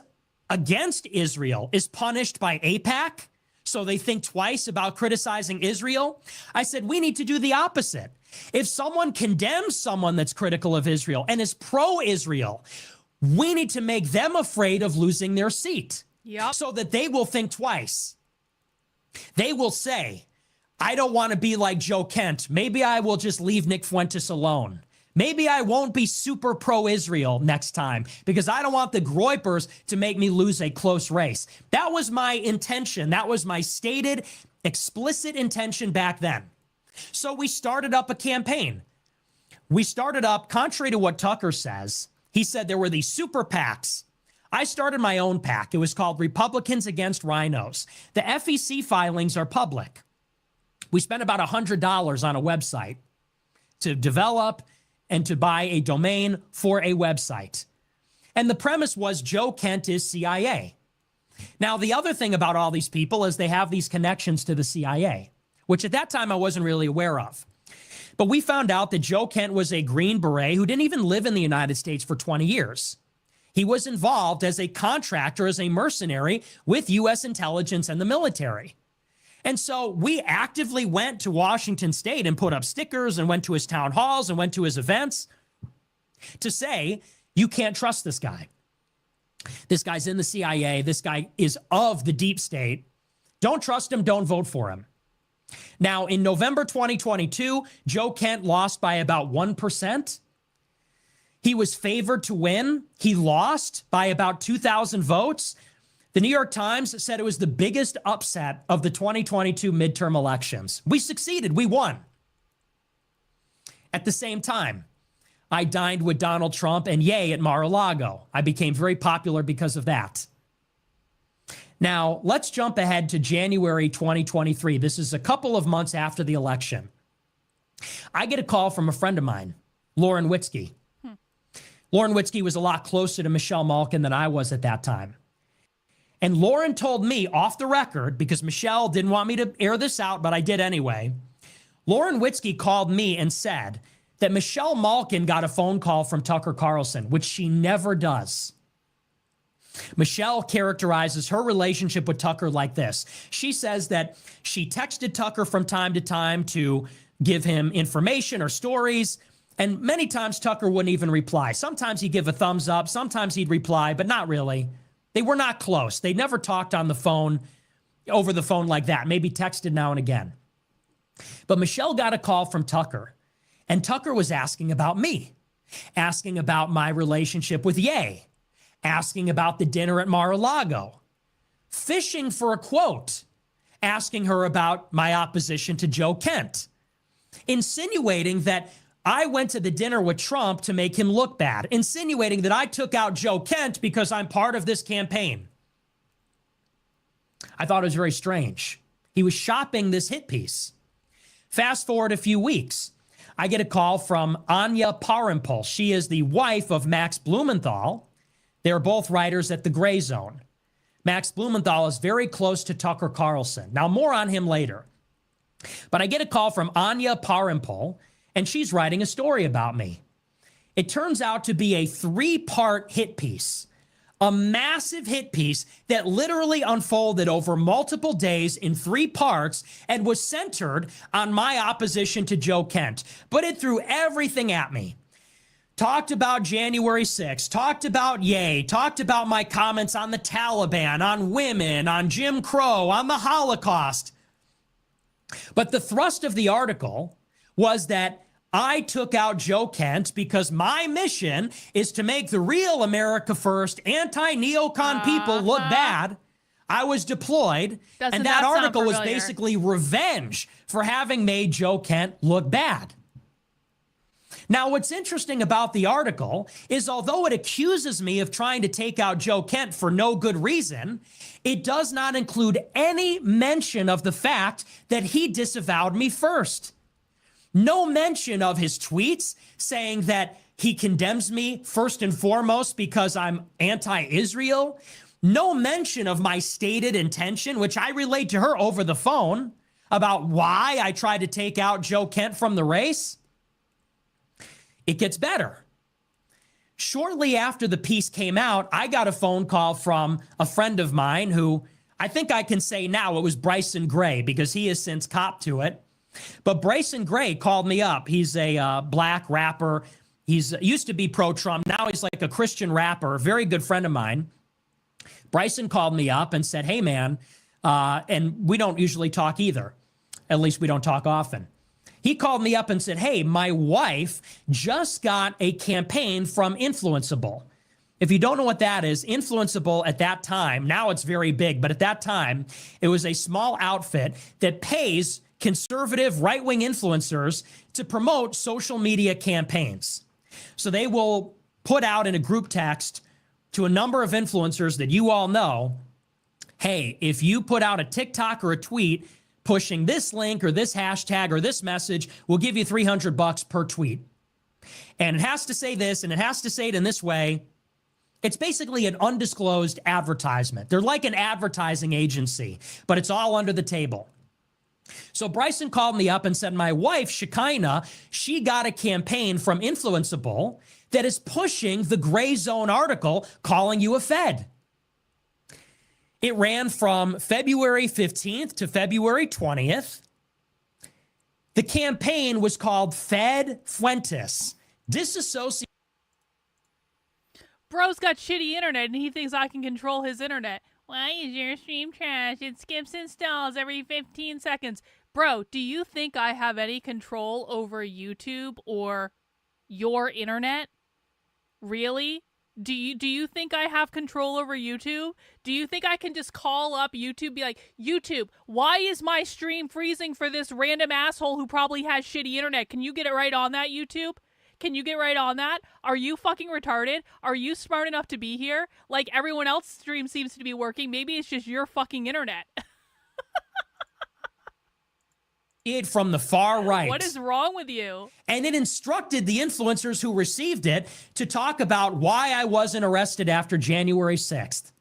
against Israel is punished by AIPAC, so they think twice about criticizing Israel. I said, we need to do the opposite. If someone condemns someone that's critical of Israel and is pro-Israel, we need to make them afraid of losing their seat. Yep. So that they will think twice. They will say, I don't want to be like Joe Kent. Maybe I will just leave Nick Fuentes alone. Maybe I won't be super pro-Israel next time, because I don't want the Groypers to make me lose a close race. That was my intention. That was my stated, explicit intention back then. So we started up a campaign. We started up, contrary to what Tucker says, he said there were these super PACs. I started my own PAC. It was called Republicans Against Rhinos. The FEC filings are public. We spent about $100 on a website to develop and to buy a domain for a website. And the premise was Joe Kent is CIA. Now, the other thing about all these people is they have these connections to the CIA, which at that time I wasn't really aware of. But we found out that Joe Kent was a Green Beret who didn't even live in the United States for 20 years. He was involved as a contractor, as a mercenary with U.S. intelligence and the military. And so we actively went to Washington State and put up stickers and went to his town halls and went to his events to say, you can't trust this guy. This guy's in the CIA. This guy is of the deep state. Don't trust him. Don't vote for him. Now, in November 2022, Joe Kent lost by about 1%. He was favored to win. He lost by about 2,000 votes. The New York Times said it was the biggest upset of the 2022 midterm elections. We succeeded. We won. At the same time, I dined with Donald Trump and Ye at Mar-a-Lago. I became very popular because of that. Now, let's jump ahead to January 2023. This is a couple of months after the election. I get a call from a friend of mine, Lauren Witzke. Lauren Witzke was a lot closer to Michelle Malkin than I was at that time. And Lauren told me off the record, because Michelle didn't want me to air this out, but I did anyway. Lauren Witzke called me and said that Michelle Malkin got a phone call from Tucker Carlson, which she never does. Michelle characterizes her relationship with Tucker like this. She says that she texted Tucker from time to time to give him information or stories, and many times Tucker wouldn't even reply. Sometimes he'd give a thumbs up, sometimes he'd reply, but not really. They were not close. They never talked on the phone, over the phone like that, maybe texted now and again. But Michelle got a call from Tucker, and Tucker was asking about me, asking about my relationship with Ye, asking about the dinner at Mar-a-Lago, fishing for a quote, asking her about my opposition to Joe Kent, insinuating that I went to the dinner with Trump to make him look bad, insinuating that I took out Joe Kent because I'm part of this campaign. I thought it was very strange. He was shopping this hit piece. Fast forward a few weeks. I get a call from Anya Parampol. She is the wife of Max Blumenthal. They're both writers at The Gray Zone. Max Blumenthal is very close to Tucker Carlson. Now, more on him later. But I get a call from Anya Parampol, and she's writing a story about me. It turns out to be a 3-part hit piece, a massive hit piece that literally unfolded over multiple days in 3 parts and was centered on my opposition to Joe Kent. But it threw everything at me. Talked about January 6th, talked about Ye, talked about my comments on the Taliban, on women, on Jim Crow, on the Holocaust. But the thrust of the article was that I took out Joe Kent because my mission is to make the real America First anti-neocon people look bad. I was deployed, and that article was basically revenge for having made Joe Kent look bad. Now, what's interesting about the article is although it accuses me of trying to take out Joe Kent for no good reason, it does not include any mention of the fact that he disavowed me first. No mention of his tweets saying that he condemns me first and foremost because I'm anti-Israel. No mention of my stated intention, which I relayed to her over the phone, about why I tried to take out Joe Kent from the race. It gets better. Shortly after the piece came out, I got a phone call from a friend of mine who I think I can say now it was Bryson Gray because he has since copped to it. But Bryson Gray called me up. He's a black rapper. He's used to be pro-Trump. Now he's like a Christian rapper, a very good friend of mine. Bryson called me up and said, hey, man, and we don't usually talk either. At least we don't talk often. He called me up and said, hey, my wife just got a campaign from Influenceable. If you don't know what that is, Influenceable at that time, now it's very big, but at that time, it was a small outfit that pays conservative right-wing influencers to promote social media campaigns. So they will put out in a group text to a number of influencers that you all know, hey, if you put out a TikTok or a tweet pushing this link or this hashtag or this message, we'll give you $300 per tweet. And it has to say this, and it has to say it in this way. It's basically an undisclosed advertisement. They're like an advertising agency, but it's all under the table. So Bryson called me up and said, my wife, Shekinah, she got a campaign from Influenceable that is pushing the Gray Zone article calling you a Fed. It ran from February 15th to February 20th. The campaign was called Fed Fuentes. Disassociate. Bro's got shitty internet and he thinks I can control his internet. Why is your stream trash? It skips and stalls every 15 seconds. Bro, do you think I have any control over YouTube or your internet? Really? Do you think I have control over YouTube? Do you think I can just call up YouTube, be like, YouTube, why is my stream freezing for this random asshole who probably has shitty internet? Can you get it right on that, YouTube? Can you get right on that? Are you fucking retarded? Are you smart enough to be here? Like everyone else's stream seems to be working. Maybe it's just your fucking internet. It from the far right. What is wrong with you? And it instructed the influencers who received it to talk about why I wasn't arrested after January 6th,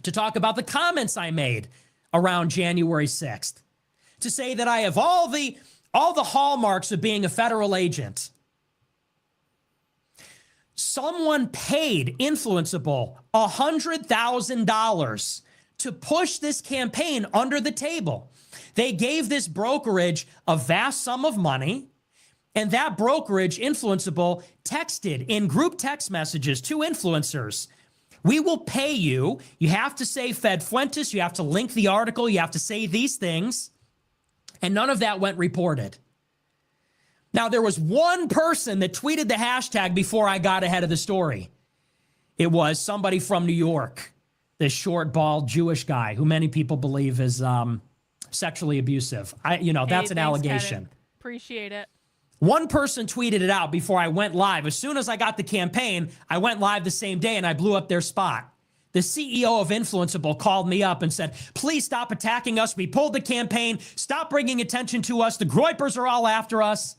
to talk about the comments I made around January 6th, to say that I have all the hallmarks of being a federal agent. Someone paid Influenceable $100,000 to push this campaign under the table. They gave this brokerage a vast sum of money, and that brokerage, Influenceable, texted in group text messages to influencers, we will pay you. You have to say Fed Fuentes. You have to link the article. You have to say these things. And none of that went reported. Now, there was one person that tweeted the hashtag before I got ahead of the story. It was somebody from New York, this short, bald Jewish guy who many people believe is sexually abusive. That's an allegation. Kevin. Appreciate it. One person tweeted it out before I went live. As soon as I got the campaign, I went live the same day and I blew up their spot. The CEO of Influenceable called me up and said, please stop attacking us. We pulled the campaign. Stop bringing attention to us. The Groypers are all after us.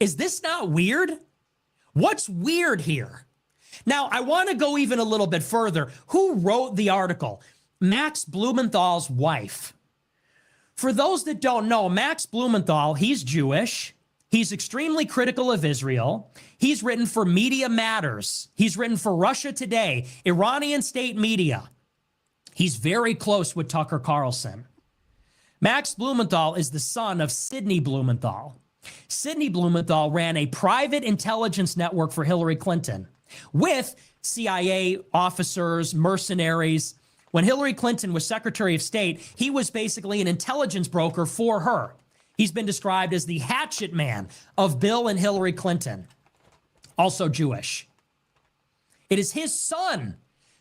Is this not weird? What's weird here? Now, I want to go even a little bit further. Who wrote the article? Max Blumenthal's wife. For those that don't know, Max Blumenthal, he's Jewish. He's extremely critical of Israel. He's written for Media Matters. He's written for Russia Today, Iranian state media. He's very close with Tucker Carlson. Max Blumenthal is the son of Sidney Blumenthal. Sidney Blumenthal ran a private intelligence network for Hillary Clinton with CIA officers, mercenaries. When Hillary Clinton was Secretary of State, he was basically an intelligence broker for her. He's been described as the hatchet man of Bill and Hillary Clinton, also Jewish. It is his son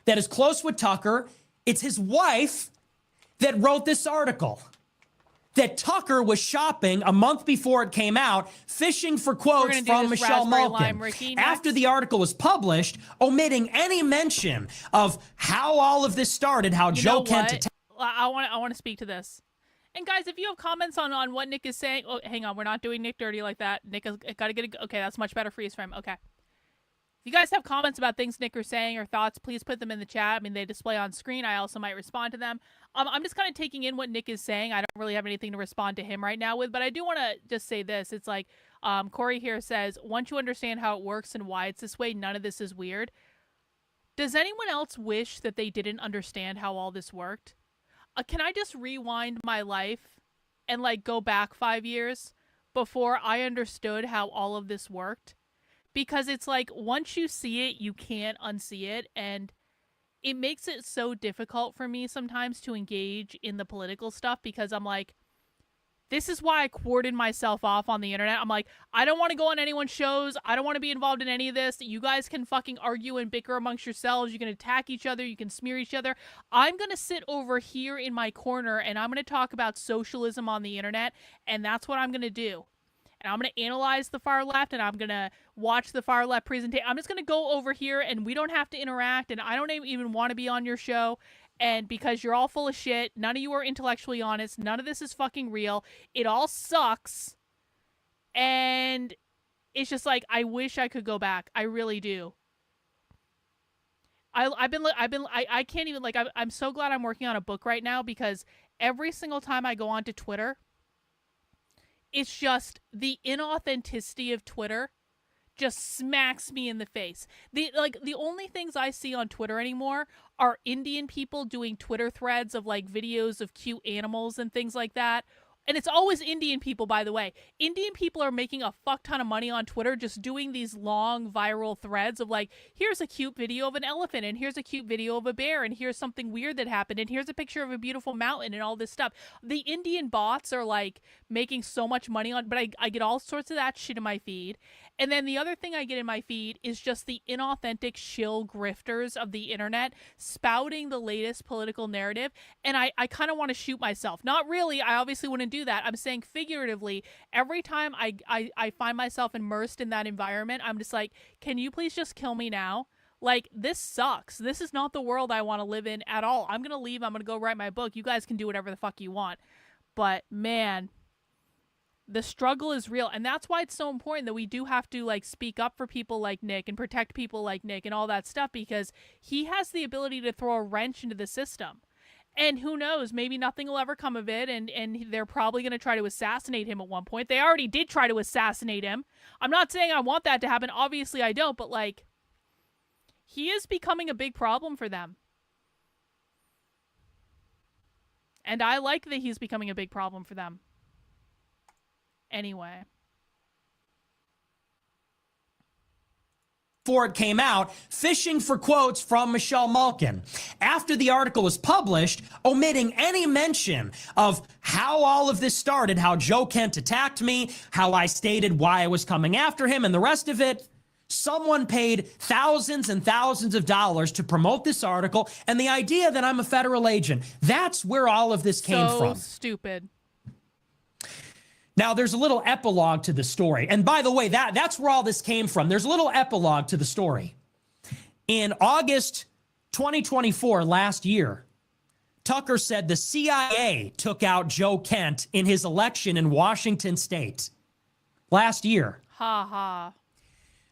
that is close with Tucker. It's his wife that wrote this article. That Tucker was shopping a month before it came out, fishing for quotes from Michelle Malkin. After the article was published, omitting any mention of how all of this started, how Joe Kent... I want to speak to this. And guys, if you have comments on what Nick is saying... Oh, hang on, we're not doing Nick dirty like that. Nick has got to get a... Okay, that's much better freeze frame. Okay. If you guys have comments about things Nick is saying or thoughts, please put them in the chat. I mean, they display on screen. I also might respond to them. I'm just kind of taking in what Nick is saying. I don't really have anything to respond to him right now with, but I do want to just say this. It's like Corey here says, once you understand how it works and why it's this way, none of this is weird. Does anyone else wish that they didn't understand how all this worked? Can I just rewind my life and like go back 5 years before I understood how all of this worked? Because it's like, once you see it, you can't unsee it. And it makes it so difficult for me sometimes to engage in the political stuff because I'm like, this is why I cordoned myself off on the internet. I'm like, I don't want to go on anyone's shows. I don't want to be involved in any of this. You guys can fucking argue and bicker amongst yourselves. You can attack each other. You can smear each other. I'm going to sit over here in my corner and I'm going to talk about socialism on the internet. And that's what I'm going to do. And I'm going to analyze the far left and I'm going to watch the far left presentation. I'm just going to go over here and we don't have to interact and I don't even want to be on your show. And because you're all full of shit, none of you are intellectually honest. None of this is fucking real. It all sucks. And it's just like, I wish I could go back. I really do. I can't even, like, I'm so glad I'm working on a book right now because every single time I go onto Twitter, it's just the inauthenticity of Twitter just smacks me in the face. The only things I see on Twitter anymore are Indian people doing Twitter threads of like videos of cute animals and things like that. And it's always Indian people, by the way. Indian people are making a fuck ton of money on Twitter just doing these long viral threads of like, here's a cute video of an elephant, and here's a cute video of a bear, and here's something weird that happened, and here's a picture of a beautiful mountain and all this stuff. The Indian bots are like making so much money on, but I get all sorts of that shit in my feed. And then the other thing I get in my feed is just the inauthentic shill grifters of the internet spouting the latest political narrative. And I kind of want to shoot myself. Not really. I obviously wouldn't do that. I'm saying figuratively, every time I find myself immersed in that environment, I'm just like, can you please just kill me now? Like, this sucks. This is not the world I want to live in at all. I'm going to leave. I'm going to go write my book. You guys can do whatever the fuck you want. But man, the struggle is real, and that's why it's so important that we do have to like speak up for people like Nick and protect people like Nick and all that stuff, because he has the ability to throw a wrench into the system. And who knows, maybe nothing will ever come of it, and they're probably going to try to assassinate him at one point. They already did try to assassinate him. I'm not saying I want that to happen. Obviously I don't, but like, he is becoming a big problem for them. And I like that he's becoming a big problem for them. Anyway. Before it came out, fishing for quotes from Michelle Malkin. After the article was published, omitting any mention of how all of this started, how Joe Kent attacked me, how I stated why I was coming after him, and the rest of it, someone paid thousands and thousands of dollars to promote this article, and the idea that I'm a federal agent. That's where all of this came from. So stupid. Now, there's a little epilogue to the story. And by the way, that's where all this came from. There's a little epilogue to the story. In August 2024, last year, Tucker said the CIA took out Joe Kent in his election in Washington state last year. Ha ha.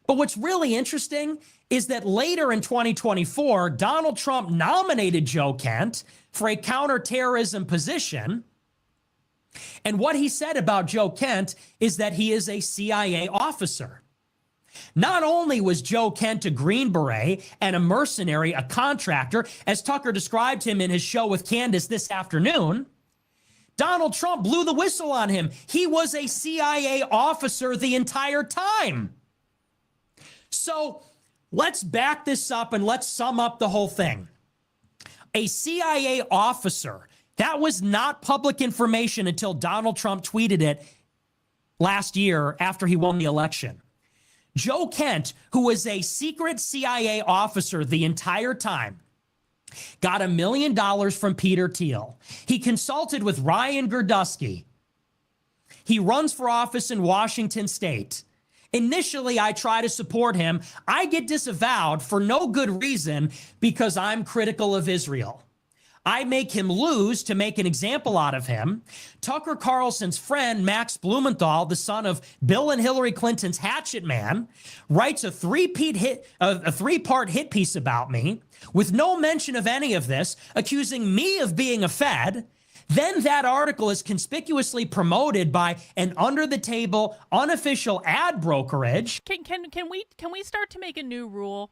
But what's really interesting is that later in 2024, Donald Trump nominated Joe Kent for a counterterrorism position. And what he said about Joe Kent is that he is a CIA officer. Not only was Joe Kent a Green Beret and a mercenary, a contractor, as Tucker described him in his show with Candace this afternoon, Donald Trump blew the whistle on him. He was a CIA officer the entire time. So let's back this up and let's sum up the whole thing. A CIA officer. That was not public information until Donald Trump tweeted it last year after he won the election. Joe Kent, who was a secret CIA officer the entire time, got $1 million from Peter Thiel. He consulted with Ryan Gerdusky. He runs for office in Washington state. Initially, I try to support him. I get disavowed for no good reason because I'm critical of Israel. I make him lose to make an example out of him. Tucker Carlson's friend, Max Blumenthal, the son of Bill and Hillary Clinton's hatchet man, writes a three-part hit piece about me with no mention of any of this, accusing me of being a Fed. Then that article is conspicuously promoted by an under-the-table, unofficial ad brokerage. Can we start to make a new rule?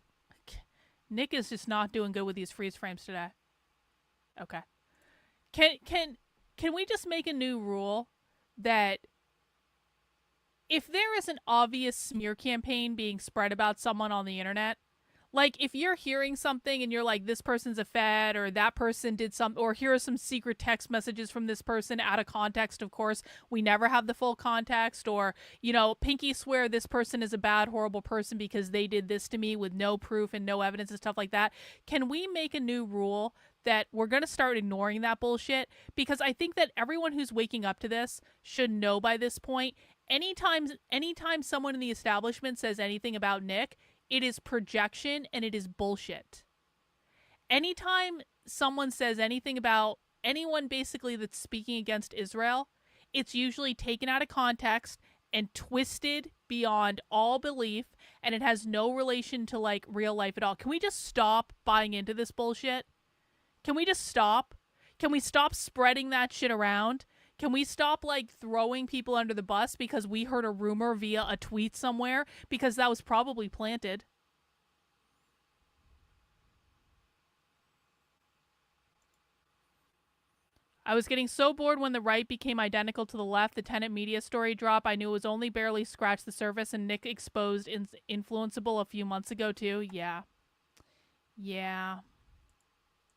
Nick is just not doing good with these freeze frames today. Okay. Can we just make a new rule that if there is an obvious smear campaign being spread about someone on the internet, like if you're hearing something and you're like, this person's a Fed, or that person did some, or here are some secret text messages from this person out of context, of course, we never have the full context, or, you know, pinky swear this person is a bad, horrible person because they did this to me with no proof and no evidence and stuff like that. Can we make a new rule that we're going to start ignoring that bullshit? Because I think that everyone who's waking up to this should know by this point, anytime someone in the establishment says anything about Nick, it is projection and it is bullshit. Anytime someone says anything about anyone basically that's speaking against Israel, it's usually taken out of context and twisted beyond all belief, and it has no relation to like real life at all. Can we just stop buying into this bullshit? Can we just stop? Can we stop spreading that shit around? Can we stop like throwing people under the bus because we heard a rumor via a tweet somewhere, because that was probably planted? I was getting so bored when the right became identical to the left. The Tenet media story drop. I knew it was only barely scratched the surface, and Nick exposed influenceable a few months ago too. Yeah.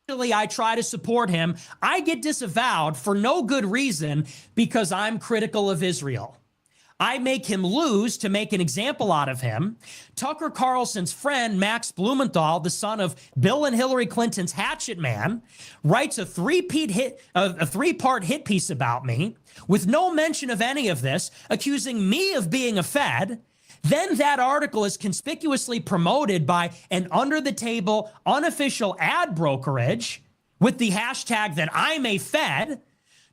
I try to support him. I get disavowed for no good reason because I'm critical of Israel. I make him lose to make an example out of him. Tucker Carlson's friend, Max Blumenthal, the son of Bill and Hillary Clinton's hatchet man, writes a three-part hit piece about me with no mention of any of this, accusing me of being a Fed. Then that article is conspicuously promoted by an under-the-table, unofficial ad brokerage with the hashtag that I'm a Fed.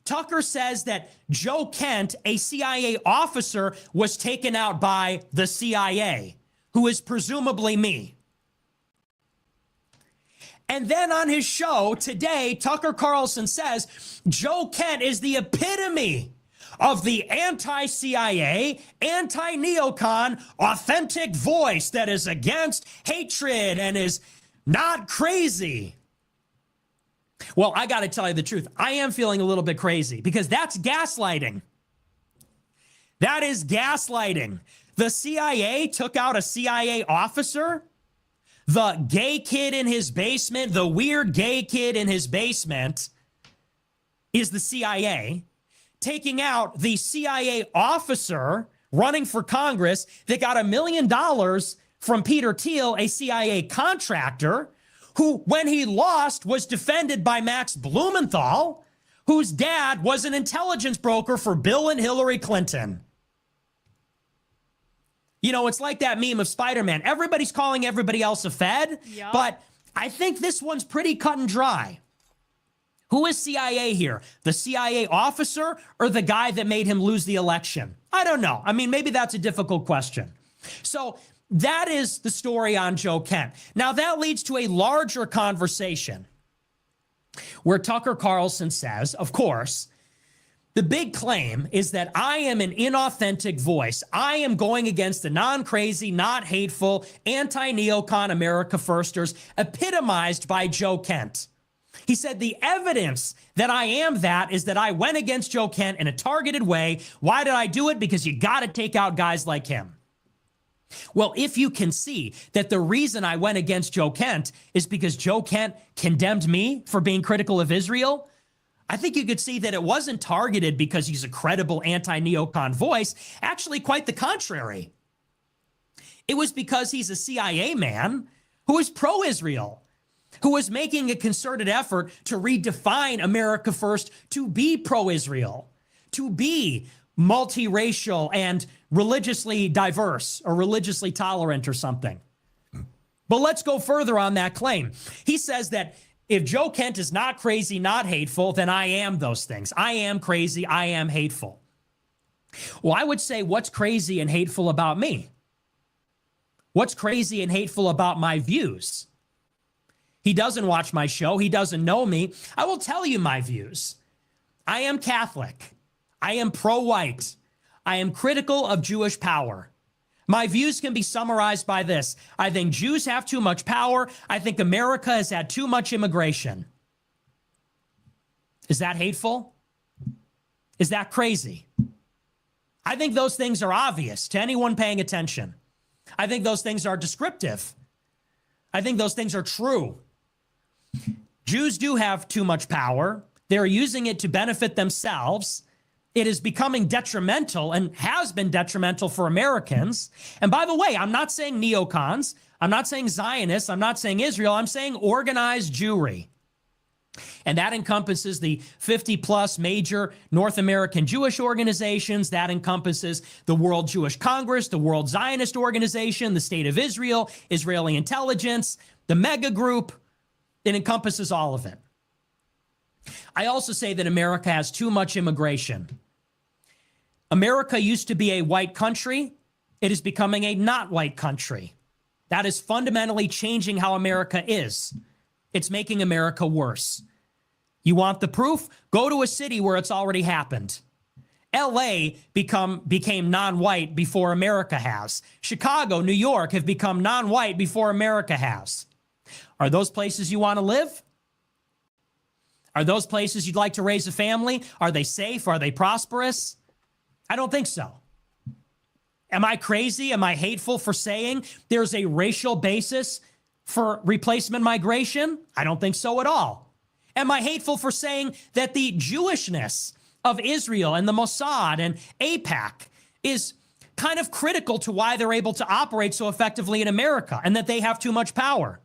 Tucker says that Joe Kent, a CIA officer, was taken out by the CIA, who is presumably me. And then on his show today, Tucker Carlson says Joe Kent is the epitome of the anti-CIA, anti-neocon, authentic voice that is against hatred and is not crazy. Well, I got to tell you the truth. I am feeling a little bit crazy because that's gaslighting. That is gaslighting. The CIA took out a CIA officer. The gay kid in his basement, the weird gay kid in his basement is the CIA. Taking out the CIA officer running for Congress that got $1 million from Peter Thiel, a CIA contractor, who, when he lost, was defended by Max Blumenthal, whose dad was an intelligence broker for Bill and Hillary Clinton. You know, it's like that meme of Spider-Man. Everybody's calling everybody else a Fed, but I think this one's pretty cut and dry. Who is CIA here? The CIA officer or the guy that made him lose the election? I don't know. I mean, maybe that's a difficult question. So that is the story on Joe Kent. Now, that leads to a larger conversation where Tucker Carlson says, of course, the big claim is that I am an inauthentic voice. I am going against the non-crazy, not hateful, anti-neocon America Firsters epitomized by Joe Kent. He said the evidence that I am that is that I went against Joe Kent in a targeted way. Why did I do it? Because you got to take out guys like him. Well, if you can see that the reason I went against Joe Kent is because Joe Kent condemned me for being critical of Israel, I think you could see that it wasn't targeted because he's a credible anti-neocon voice. Actually, quite the contrary. It was because he's a CIA man who is pro-Israel, who was making a concerted effort to redefine America First to be pro-Israel, to be multiracial and religiously diverse or religiously tolerant or something. But let's go further on that claim. He says that if Joe Kent is not crazy, not hateful, then I am those things. I am crazy. I am hateful. Well, I would say, what's crazy and hateful about me? What's crazy and hateful about my views? He doesn't watch my show. He doesn't know me. I will tell you my views. I am Catholic. I am pro-white. I am critical of Jewish power. My views can be summarized by this. I think Jews have too much power. I think America has had too much immigration. Is that hateful? Is that crazy? I think those things are obvious to anyone paying attention. I think those things are descriptive. I think those things are true. Jews do have too much power. They're using it to benefit themselves. It is becoming detrimental and has been detrimental for Americans. And by the way, I'm not saying neocons. I'm not saying Zionists. I'm not saying Israel. I'm saying organized Jewry. And that encompasses the 50-plus major North American Jewish organizations. That encompasses the World Jewish Congress, the World Zionist Organization, the State of Israel, Israeli intelligence, the mega group. It encompasses all of it. I also say that America has too much immigration. America used to be a white country. It is becoming a not white country. That is fundamentally changing how America is. It's making America worse. You want the proof? Go to a city where it's already happened. LA became non-white before America has. Chicago, New York have become non-white before America has. Are those places you want to live? Are those places you'd like to raise a family? Are they safe? Are they prosperous? I don't think so. Am I crazy? Am I hateful for saying there's a racial basis for replacement migration? I don't think so at all. Am I hateful for saying that the Jewishness of Israel and the Mossad and AIPAC is kind of critical to why they're able to operate so effectively in America and that they have too much power?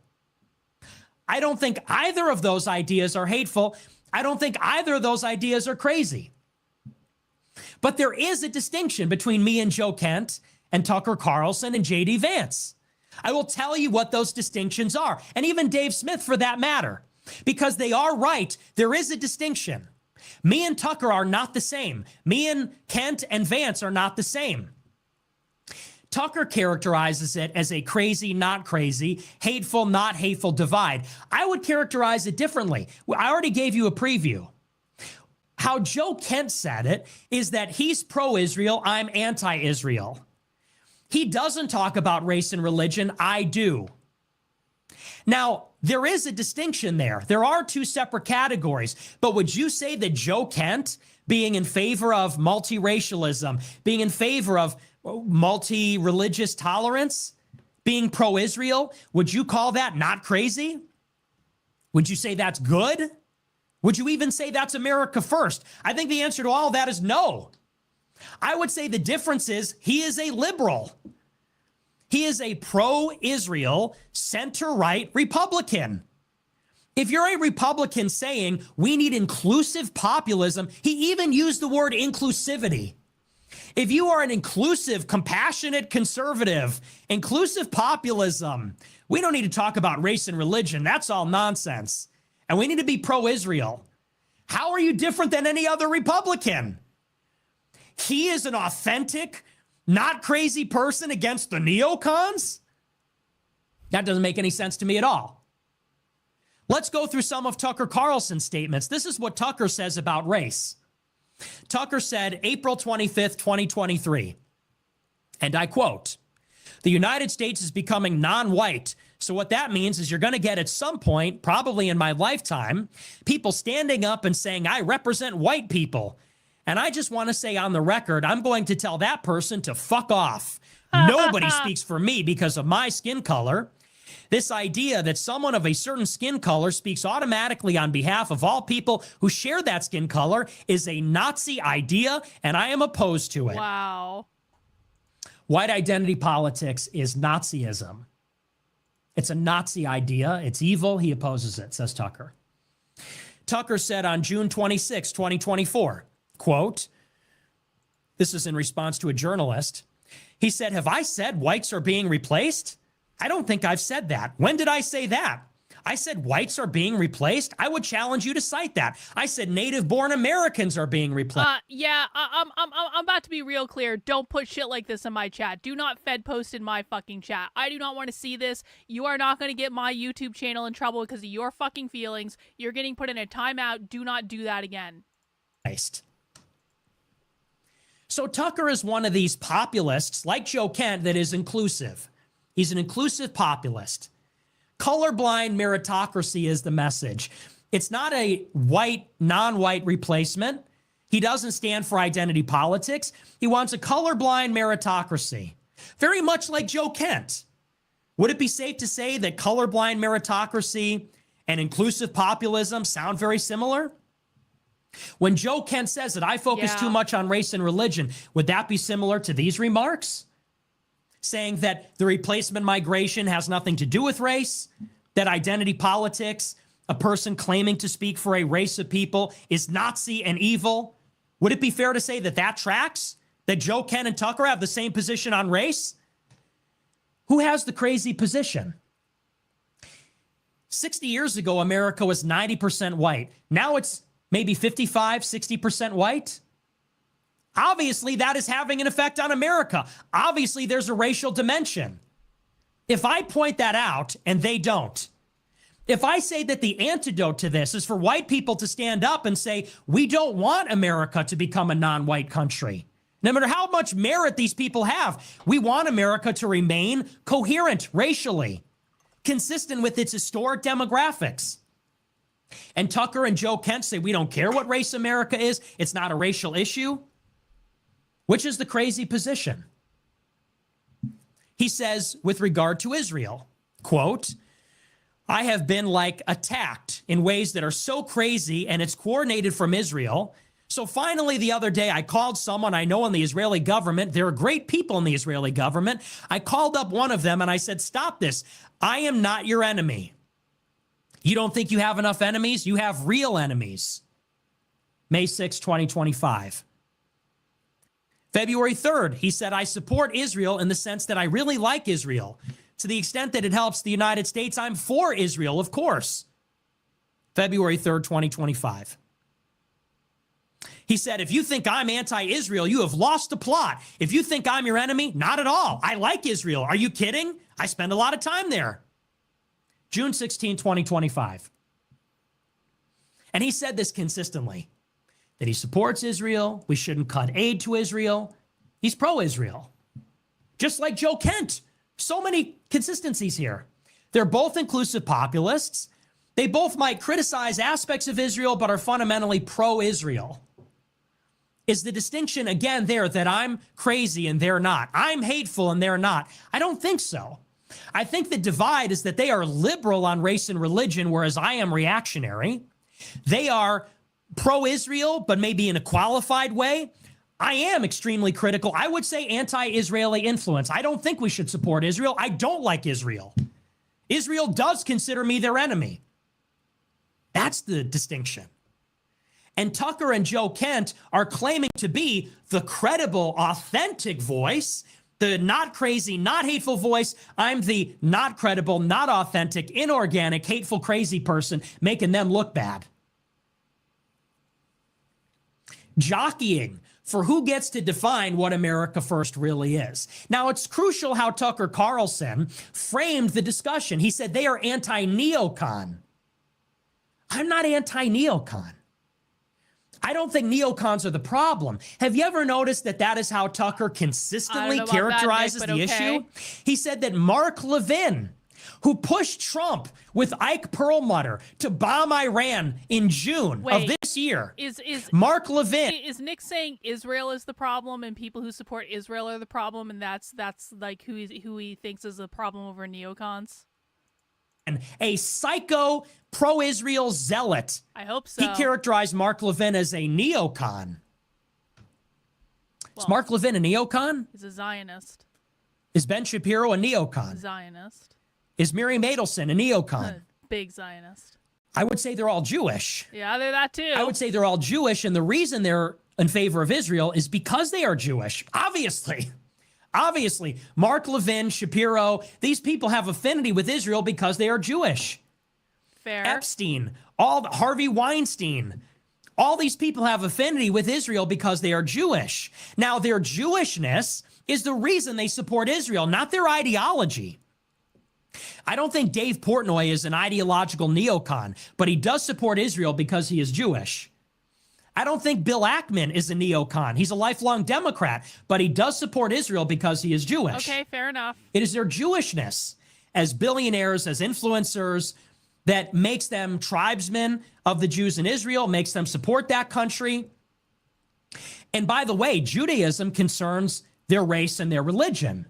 I don't think either of those ideas are hateful. I don't think either of those ideas are crazy. But there is a distinction between me and Joe Kent and Tucker Carlson and J.D. Vance. I will tell you what those distinctions are, and even Dave Smith for that matter, because they are right. There is a distinction. Me and Tucker are not the same. Me and Kent and Vance are not the same. Tucker characterizes it as a crazy, not crazy, hateful, not hateful divide. I would characterize it differently. I already gave you a preview. How Joe Kent said it is that he's pro-Israel, I'm anti-Israel. He doesn't talk about race and religion, I do. Now, there is a distinction there. There are two separate categories. But would you say that Joe Kent, being in favor of multiracialism, being in favor of multi-religious tolerance, being pro-Israel, would you call that not crazy? Would you say that's good? Would you even say that's America first? I think the answer to all of that is no. I would say the difference is he is a liberal. He is a pro-Israel, center-right Republican. If you're a Republican saying we need inclusive populism, he even used the word inclusivity. If you are an inclusive, compassionate conservative, inclusive populism, we don't need to talk about race and religion. That's all nonsense. And we need to be pro-Israel. How are you different than any other Republican? He is an authentic, not crazy person against the neocons? That doesn't make any sense to me at all. Let's go through some of Tucker Carlson's statements. This is what Tucker says about race. Tucker said April 25th, 2023, and I quote, "The United States is becoming non-white. So what that means is you're going to get at some point, probably in my lifetime, people standing up and saying, I represent white people. And I just want to say on the record, I'm going to tell that person to fuck off. Nobody speaks for me because of my skin color. This idea that someone of a certain skin color speaks automatically on behalf of all people who share that skin color is a Nazi idea, and I am opposed to it." Wow. White identity politics is Nazism. It's a Nazi idea. It's evil. He opposes it, says Tucker. Tucker said on June 26, 2024, quote, this is in response to a journalist. He said, "Have I said whites are being replaced? I don't think I've said that. When did I say that? I said whites are being replaced? I would challenge you to cite that. I said native-born Americans are being replaced." I'm about to be real clear. Don't put shit like this in my chat. Do not Fed post in my fucking chat. I do not want to see this. You are not going to get my YouTube channel in trouble because of your fucking feelings. You're getting put in a timeout. Do not do that again. So Tucker is one of these populists, like Joe Kent, that is inclusive. He's an inclusive populist. Colorblind meritocracy is the message. It's not a white, non-white replacement. He doesn't stand for identity politics. He wants a colorblind meritocracy, very much like Joe Kent. Would it be safe to say that colorblind meritocracy and inclusive populism sound very similar? When Joe Kent says that I focus too much on race and religion, would that be similar to these remarks? Saying that the replacement migration has nothing to do with race, that identity politics, a person claiming to speak for a race of people, is Nazi and evil. Would it be fair to say that that tracks? That Joe Kent and Tucker have the same position on race? Who has the crazy position? 60 years ago, America was 90% white. Now it's maybe 55, 60% white. Obviously, that is having an effect on America. Obviously, there's a racial dimension. If I point that out and they don't, If I say that the antidote to this is for white people to stand up and say, we don't want America to become a non-white country, no matter how much merit these people have, we want America to remain coherent racially, consistent with its historic demographics. And Tucker and Joe Kent say, we don't care what race America is. It's not a racial issue, which is the crazy position. He says, with regard to Israel, quote, I have been like attacked in ways that are so crazy, and it's coordinated from Israel. So finally, the other day, I called someone I know in the Israeli government. There are great people in the Israeli government. I called up one of them and I said, stop this. I am not your enemy. You don't think you have enough enemies? You have real enemies. May 6, 2025. February 3rd, he said, I support Israel in the sense that I really like Israel. To the extent that it helps the United States, I'm for Israel, of course. February 3rd, 2025. He said, if you think I'm anti-Israel, you have lost the plot. If you think I'm your enemy, not at all. I like Israel. Are you kidding? I spend a lot of time there. June 16, 2025. And he said this consistently, that he supports Israel. We shouldn't cut aid to Israel. He's pro-Israel. Just like Joe Kent. So many consistencies here. They're both inclusive populists. They both might criticize aspects of Israel, but are fundamentally pro-Israel. Is the distinction, again, there that I'm crazy and they're not? I'm hateful and they're not? I don't think so. I think the divide is that they are liberal on race and religion, whereas I am reactionary. They are pro-Israel, but maybe in a qualified way. I am extremely critical. I would say anti-Israeli influence. I don't think we should support Israel. I don't like Israel. Israel does consider me their enemy. That's the distinction. And Tucker and Joe Kent are claiming to be the credible, authentic voice, the not crazy, not hateful voice. I'm the not credible, not authentic, inorganic, hateful, crazy person, making them look bad. Jockeying for who gets to define what America First really is. Now, it's crucial how Tucker Carlson framed the discussion. He said they are anti-neocon. I'm not anti-neocon. I don't think neocons are the problem. Have you ever noticed that that is how Tucker consistently characterizes the issue? He said that Mark Levin, who pushed Trump with Ike Perlmutter to bomb Iran in June of this year. Is Mark Levin. Is Nick saying Israel is the problem and people who support Israel are the problem, and that's like who he thinks is the problem over neocons? A psycho pro-Israel zealot. I hope so. He characterized Mark Levin as a neocon. Well, is Mark Levin a neocon? He's a Zionist. Is Ben Shapiro a neocon? Zionist. Is Miriam Adelson a neocon? Big Zionist. I would say they're all Jewish. Yeah, they're that too. I would say they're all Jewish, and the reason they're in favor of Israel is because they are Jewish. Obviously, Mark Levin, Shapiro, these people have affinity with Israel because they are Jewish. Fair. Epstein, Harvey Weinstein, all these people have affinity with Israel because they are Jewish. Now, their Jewishness is the reason they support Israel, not their ideology. I don't think Dave Portnoy is an ideological neocon, but he does support Israel because he is Jewish. I don't think Bill Ackman is a neocon. He's a lifelong Democrat, but he does support Israel because he is Jewish. Okay, fair enough. It is their Jewishness as billionaires, as influencers, that makes them tribesmen of the Jews in Israel, makes them support that country. And by the way, Judaism concerns their race and their religion.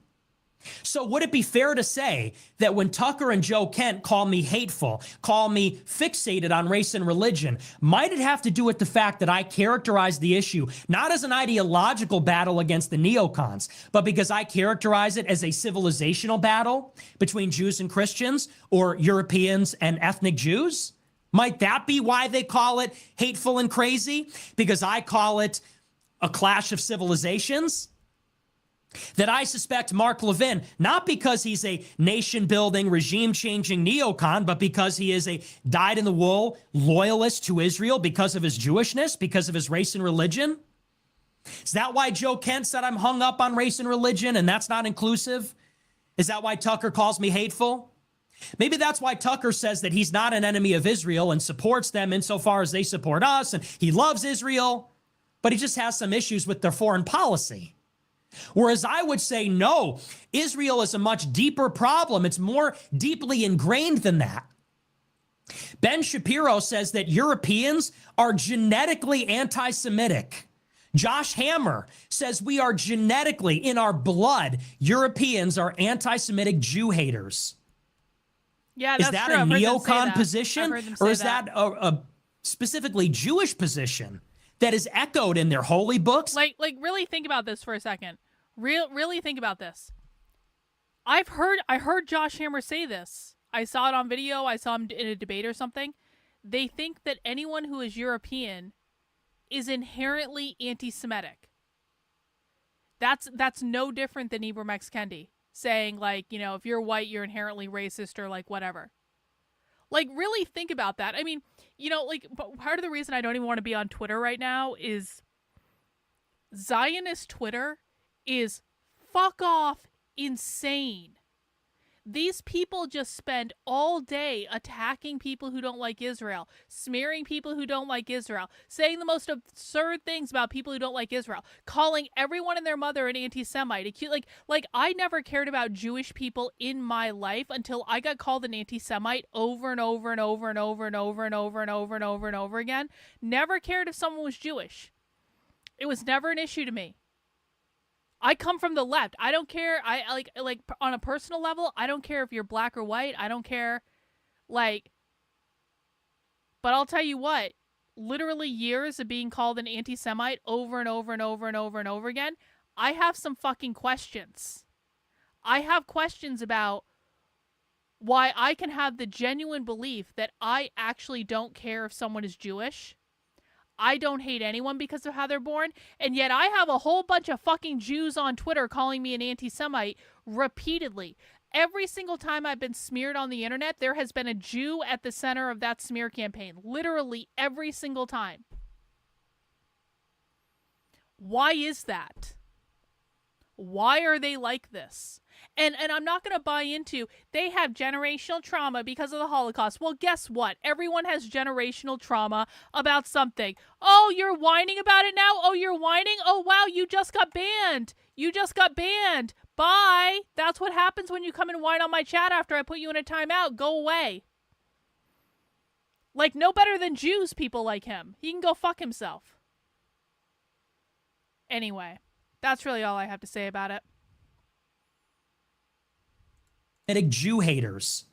So would it be fair to say that when Tucker and Joe Kent call me hateful, call me fixated on race and religion, might it have to do with the fact that I characterize the issue not as an ideological battle against the neocons, but because I characterize it as a civilizational battle between Jews and Christians or Europeans and ethnic Jews? Might that be why they call it hateful and crazy? Because I call it a clash of civilizations? That I suspect Mark Levin, not because he's a nation-building, regime-changing neocon, but because he is a dyed-in-the-wool loyalist to Israel because of his Jewishness, because of his race and religion? Is that why Joe Kent said I'm hung up on race and religion and that's not inclusive? Is that why Tucker calls me hateful? Maybe that's why Tucker says that he's not an enemy of Israel and supports them insofar as they support us, and he loves Israel, but he just has some issues with their foreign policy. Whereas I would say, no, Israel is a much deeper problem. It's more deeply ingrained than that. Ben Shapiro says that Europeans are genetically anti-Semitic. Josh Hammer says we are genetically, in our blood, Europeans are anti-Semitic Jew haters. Yeah, is that's that true. a I've heard them say neocon that. position? I've heard them Or say is that a specifically Jewish position that is echoed in their holy books? Like really think about this for a second. Really think about this. I heard Josh Hammer say this. I saw it on video. I saw him in a debate or something. They think that anyone who is European is inherently anti-Semitic. That's no different than Ibram X. Kendi saying, like, you know, if you're white, you're inherently racist or like whatever. Like, really think about that. I mean, you know, like, part of the reason I don't even want to be on Twitter right now is Zionist Twitter is fuck off insane. These people just spend all day attacking people who don't like Israel, smearing people who don't like Israel, saying the most absurd things about people who don't like Israel, calling everyone and their mother an anti-Semite. Like I never cared about Jewish people in my life until I got called an anti-Semite over and over and over and over and over and over and over and over and over again. Never cared if someone was Jewish. It was never an issue to me. I come from the left. I don't care. I like on a personal level, I don't care if you're black or white. I don't care. Like, but I'll tell you what, literally years of being called an anti-Semite over and over and over and over and over again, I have some fucking questions. I have questions about why I can have the genuine belief that I actually don't care if someone is Jewish. I don't hate anyone because of how they're born, and yet I have a whole bunch of fucking Jews on Twitter calling me an anti-Semite repeatedly. Every single time I've been smeared on the internet, there has been a Jew at the center of that smear campaign. Literally every single time. Why is that? Why are they like this? And I'm not going to buy into they have generational trauma because of the Holocaust. Well, guess what? Everyone has generational trauma about something. Oh, you're whining about it now? Oh, you're whining? Oh, wow, you just got banned. You just got banned. Bye. That's what happens when you come and whine on my chat after I put you in a timeout. Go away. Like, no better than Jews, people like him. He can go fuck himself. Anyway, that's really all I have to say about it. Jew haters.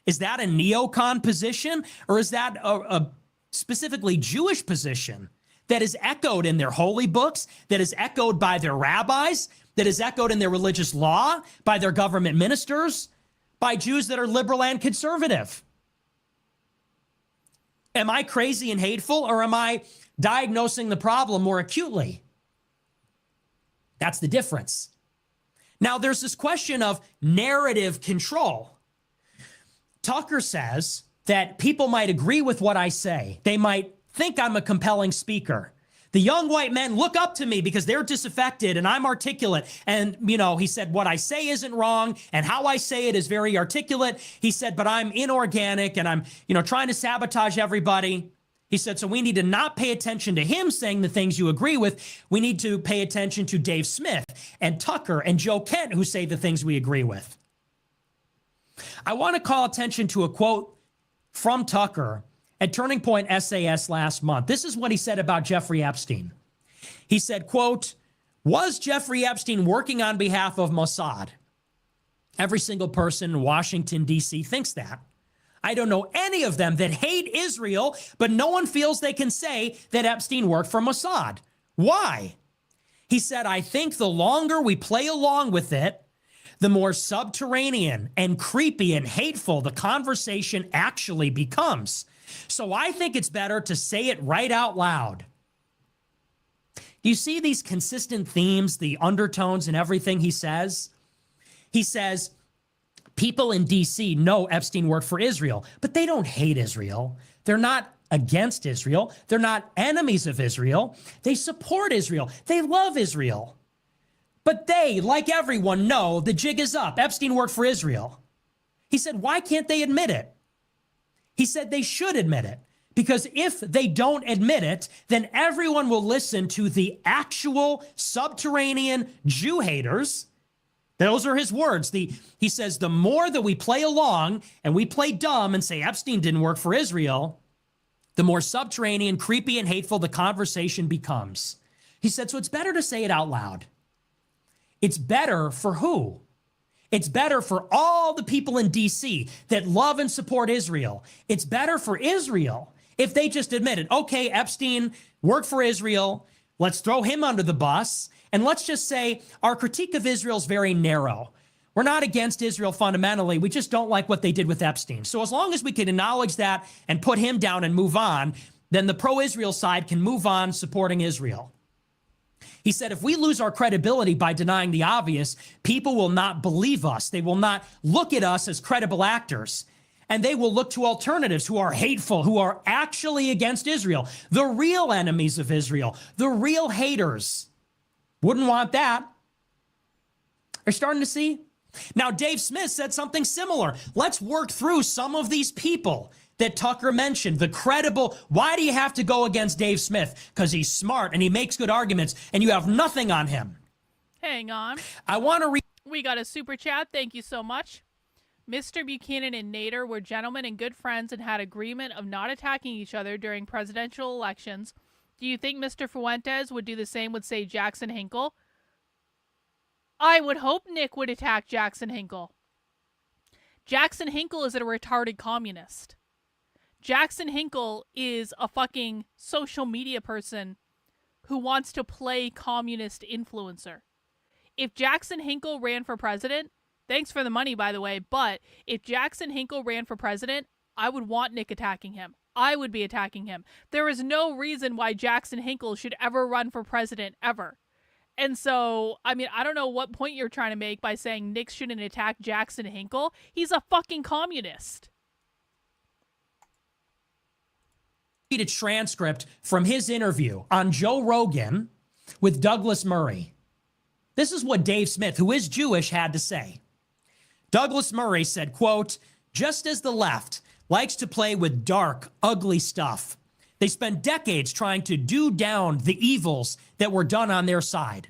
Is that a neocon position, or is that a specifically Jewish position that is echoed in their holy books, that is echoed by their rabbis, that is echoed in their religious law, by their government ministers, by Jews that are liberal and conservative? Am I crazy and hateful, or am I diagnosing the problem more acutely? That's the difference. Now, there's this question of narrative control. Tucker says that people might agree with what I say. They might think I'm a compelling speaker. The young white men look up to me because they're disaffected and I'm articulate. And, you know, he said, what I say isn't wrong and how I say it is very articulate. He said, but I'm inorganic and I'm, you know, trying to sabotage everybody. He said, so we need to not pay attention to him saying the things you agree with. We need to pay attention to Dave Smith and Tucker and Joe Kent who say the things we agree with. I want to call attention to a quote from Tucker at Turning Point SAS last month. This is what he said about Jeffrey Epstein. He said, quote, was Jeffrey Epstein working on behalf of Mossad? Every single person in Washington, D.C. thinks that. I don't know any of them that hate Israel, but no one feels they can say that Epstein worked for Mossad. Why? He said, I think the longer we play along with it, the more subterranean and creepy and hateful the conversation actually becomes. So I think it's better to say it right out loud. Do you see these consistent themes, the undertones and everything he says? He says, people in D.C. know Epstein worked for Israel, but they don't hate Israel. They're not against Israel. They're not enemies of Israel. They support Israel. They love Israel. But they, like everyone, know the jig is up. Epstein worked for Israel. He said, why can't they admit it? He said they should admit it, because if they don't admit it, then everyone will listen to the actual subterranean Jew haters. Those are his words. He says, the more that we play along and we play dumb and say Epstein didn't work for Israel, the more subterranean, creepy, and hateful the conversation becomes. He said, so it's better to say it out loud. It's better for who? It's better for all the people in D.C. that love and support Israel. It's better for Israel if they just admitted, okay, Epstein worked for Israel. Let's throw him under the bus. And let's just say our critique of Israel is very narrow. We're not against Israel fundamentally. We just don't like what they did with Epstein. So as long as we can acknowledge that and put him down and move on, then the pro-Israel side can move on supporting Israel. He said, if we lose our credibility by denying the obvious, people will not believe us. They will not look at us as credible actors. And they will look to alternatives who are hateful, who are actually against Israel, the real enemies of Israel, the real haters. Wouldn't want that. Are you starting to see? Now, Dave Smith said something similar. Let's work through some of these people that Tucker mentioned, the credible. Why do you have to go against Dave Smith? Because he's smart and he makes good arguments and you have nothing on him. Hang on. I want to read. We got a super chat. Thank you so much. Mr. Buchanan and Nader were gentlemen and good friends and had agreement of not attacking each other during presidential elections. Do you think Mr. Fuentes would do the same with, say, Jackson Hinkle? I would hope Nick would attack Jackson Hinkle. Jackson Hinkle is a retarded communist. Jackson Hinkle is a fucking social media person who wants to play communist influencer. If Jackson Hinkle ran for president, thanks for the money, by the way, but if Jackson Hinkle ran for president, I would want Nick attacking him. I would be attacking him. There is no reason why Jackson Hinkle should ever run for president, ever. And so, I mean, I don't know what point you're trying to make by saying Nick shouldn't attack Jackson Hinkle. He's a fucking communist. Read a transcript from his interview on Joe Rogan with Douglas Murray. This is what Dave Smith, who is Jewish, had to say. Douglas Murray said, quote, just as the left likes to play with dark, ugly stuff, they spend decades trying to do down the evils that were done on their side.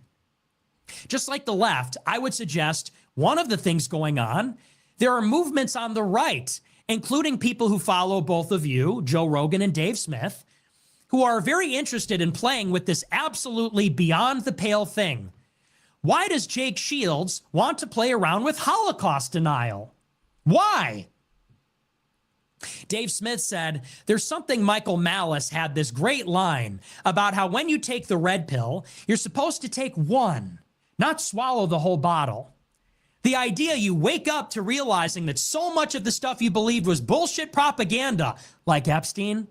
Just like the left, I would suggest one of the things going on, there are movements on the right, including people who follow both of you, Joe Rogan and Dave Smith, who are very interested in playing with this absolutely beyond the pale thing. Why does Jake Shields want to play around with Holocaust denial? Why? Dave Smith said, there's something Michael Malice had this great line about how when you take the red pill, you're supposed to take one, not swallow the whole bottle. The idea you wake up to realizing that so much of the stuff you believed was bullshit propaganda, like Epstein,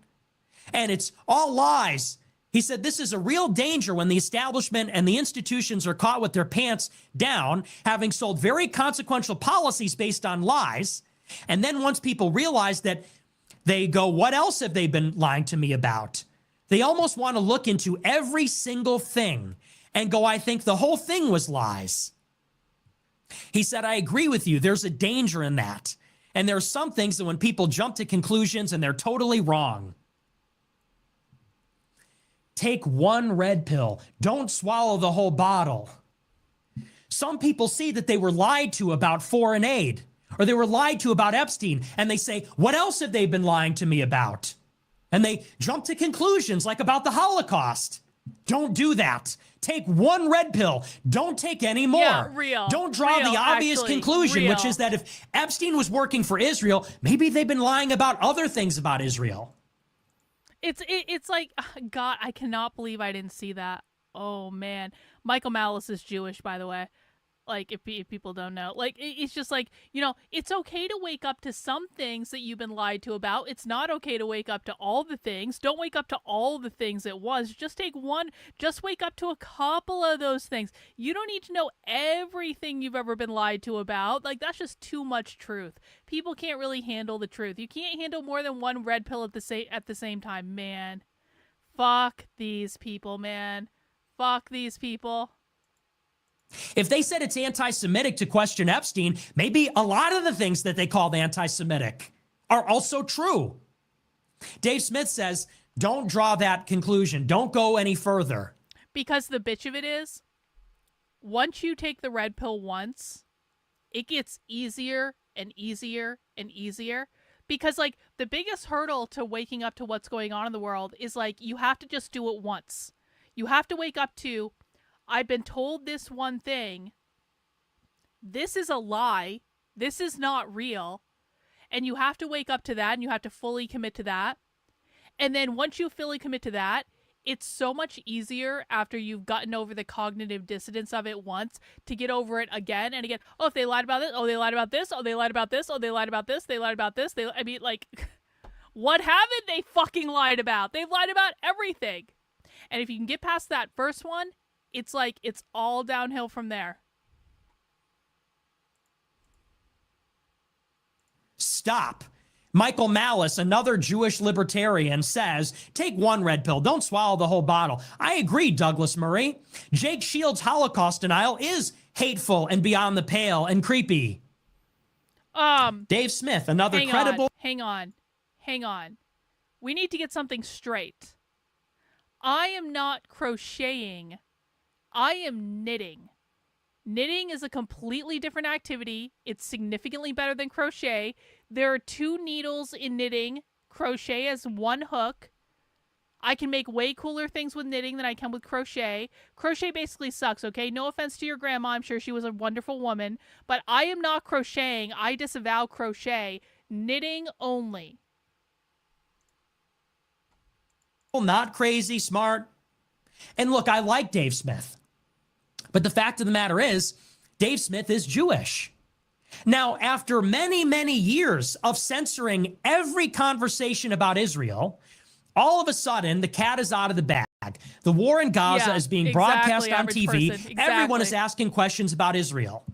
and it's all lies. He said this is a real danger when the establishment and the institutions are caught with their pants down, having sold very consequential policies based on lies. And then once people realize that, they go, what else have they been lying to me about? They almost want to look into every single thing and go, I think the whole thing was lies. He said, I agree with you. There's a danger in that. And there's some things that when people jump to conclusions and they're totally wrong. Take one red pill. Don't swallow the whole bottle. Some people see that they were lied to about foreign aid, or they were lied to about Epstein, and they say, what else have they been lying to me about? And they jump to conclusions like about the Holocaust. Don't do that. Take one red pill. Don't take any more. Yeah, real. Don't draw Real, the obvious actually, conclusion, real. which is that if Epstein was working for Israel, maybe they've been lying about other things about Israel. It's like, God, I cannot believe I didn't see that. Oh, man. Michael Malice is Jewish, by the way. Like, if people don't know. Like, it's just like, you know, it's okay to wake up to some things that you've been lied to about. It's not okay to wake up to all the things. Don't wake up to all the things at once. Just take one. Just wake up to a couple of those things. You don't need to know everything you've ever been lied to about. Like, that's just too much truth. People can't really handle the truth. You can't handle more than one red pill at the same time, man. Fuck these people, man. Fuck these people. If they said it's anti-Semitic to question Epstein, maybe a lot of the things that they called anti-Semitic are also true. Dave Smith says, don't draw that conclusion. Don't go any further. Because the bitch of it is, once you take the red pill once, it gets easier and easier and easier. Because, like, the biggest hurdle to waking up to what's going on in the world is, like, you have to just do it once. You have to wake up to, I've been told this one thing. This is a lie. This is not real. And you have to wake up to that, and you have to fully commit to that. And then once you fully commit to that, it's so much easier after you've gotten over the cognitive dissonance of it once to get over it again and again. Oh, if they lied about this. Oh, they lied about this. Oh, they lied about this. Oh, they lied about this. They lied about this. I mean, like, what haven't they fucking lied about? They've lied about everything. And if you can get past that first one, it's like it's all downhill from there. Stop. Michael Malice, another Jewish libertarian, says, take one red pill. Don't swallow the whole bottle. I agree, Douglas Murray. Jake Shields' Holocaust denial is hateful and beyond the pale and creepy. Dave Smith, another credible... Hang on. We need to get something straight. I am not crocheting. I am knitting. Knitting is a completely different activity. It's significantly better than crochet. There are 2 needles in knitting. Crochet has 1 hook. I can make way cooler things with knitting than I can with crochet. Crochet basically sucks, okay? No offense to your grandma. I'm sure she was a wonderful woman. But I am not crocheting. I disavow crochet. Knitting only. Not crazy, smart. And look, I like Dave Smith. But the fact of the matter is, Dave Smith is Jewish. Now, after many, many years of censoring every conversation about Israel, all of a sudden, the cat is out of the bag. The war in Gaza is being broadcast on TV. Exactly. Everyone is asking questions about Israel.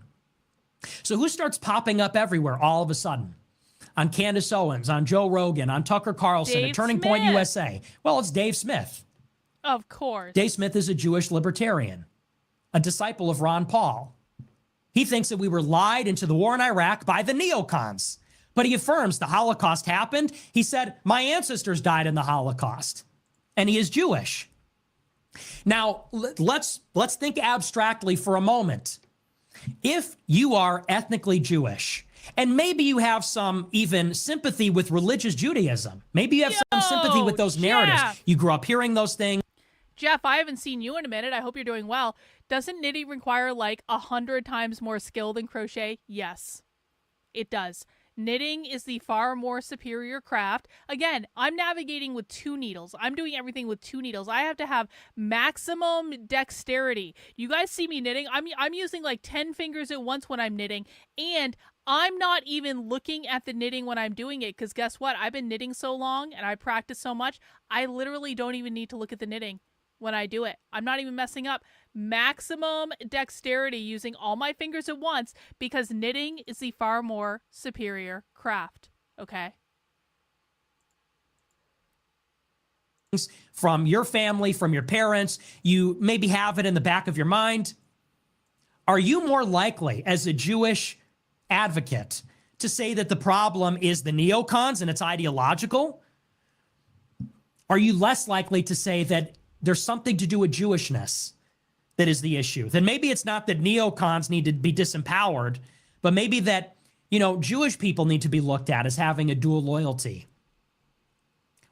So who starts popping up everywhere all of a sudden? On Candace Owens, on Joe Rogan, on Tucker Carlson, at Turning Point USA. Well, it's Dave Smith. Of course. Dave Smith is a Jewish libertarian, a disciple of Ron Paul. He thinks that we were lied into the war in Iraq by the neocons, but he affirms the Holocaust happened. He said, my ancestors died in the Holocaust, and he is Jewish. Now, let's think abstractly for a moment. If you are ethnically Jewish, and maybe you have some even sympathy with religious Judaism, maybe you have some sympathy with those narratives. You grew up hearing those things. Jeff, I haven't seen you in a minute. I hope you're doing well. Doesn't knitting require like 100 times more skill than crochet? Yes, it does. Knitting is the far more superior craft. Again, I'm navigating with 2 needles. I'm doing everything with 2 needles. I have to have maximum dexterity. You guys see me knitting? I'm using like 10 fingers at once when I'm knitting, and I'm not even looking at the knitting when I'm doing it, because guess what? I've been knitting so long and I practice so much, I literally don't even need to look at the knitting when I do it. I'm not even messing up. Maximum dexterity using all my fingers at once, because knitting is the far more superior craft. Okay? From your family, from your parents, you maybe have it in the back of your mind. Are you more likely as a Jewish advocate to say that the problem is the neocons and it's ideological? Are you less likely to say that there's something to do with Jewishness that is the issue? Then maybe it's not that neocons need to be disempowered, but maybe that, you know, Jewish people need to be looked at as having a dual loyalty.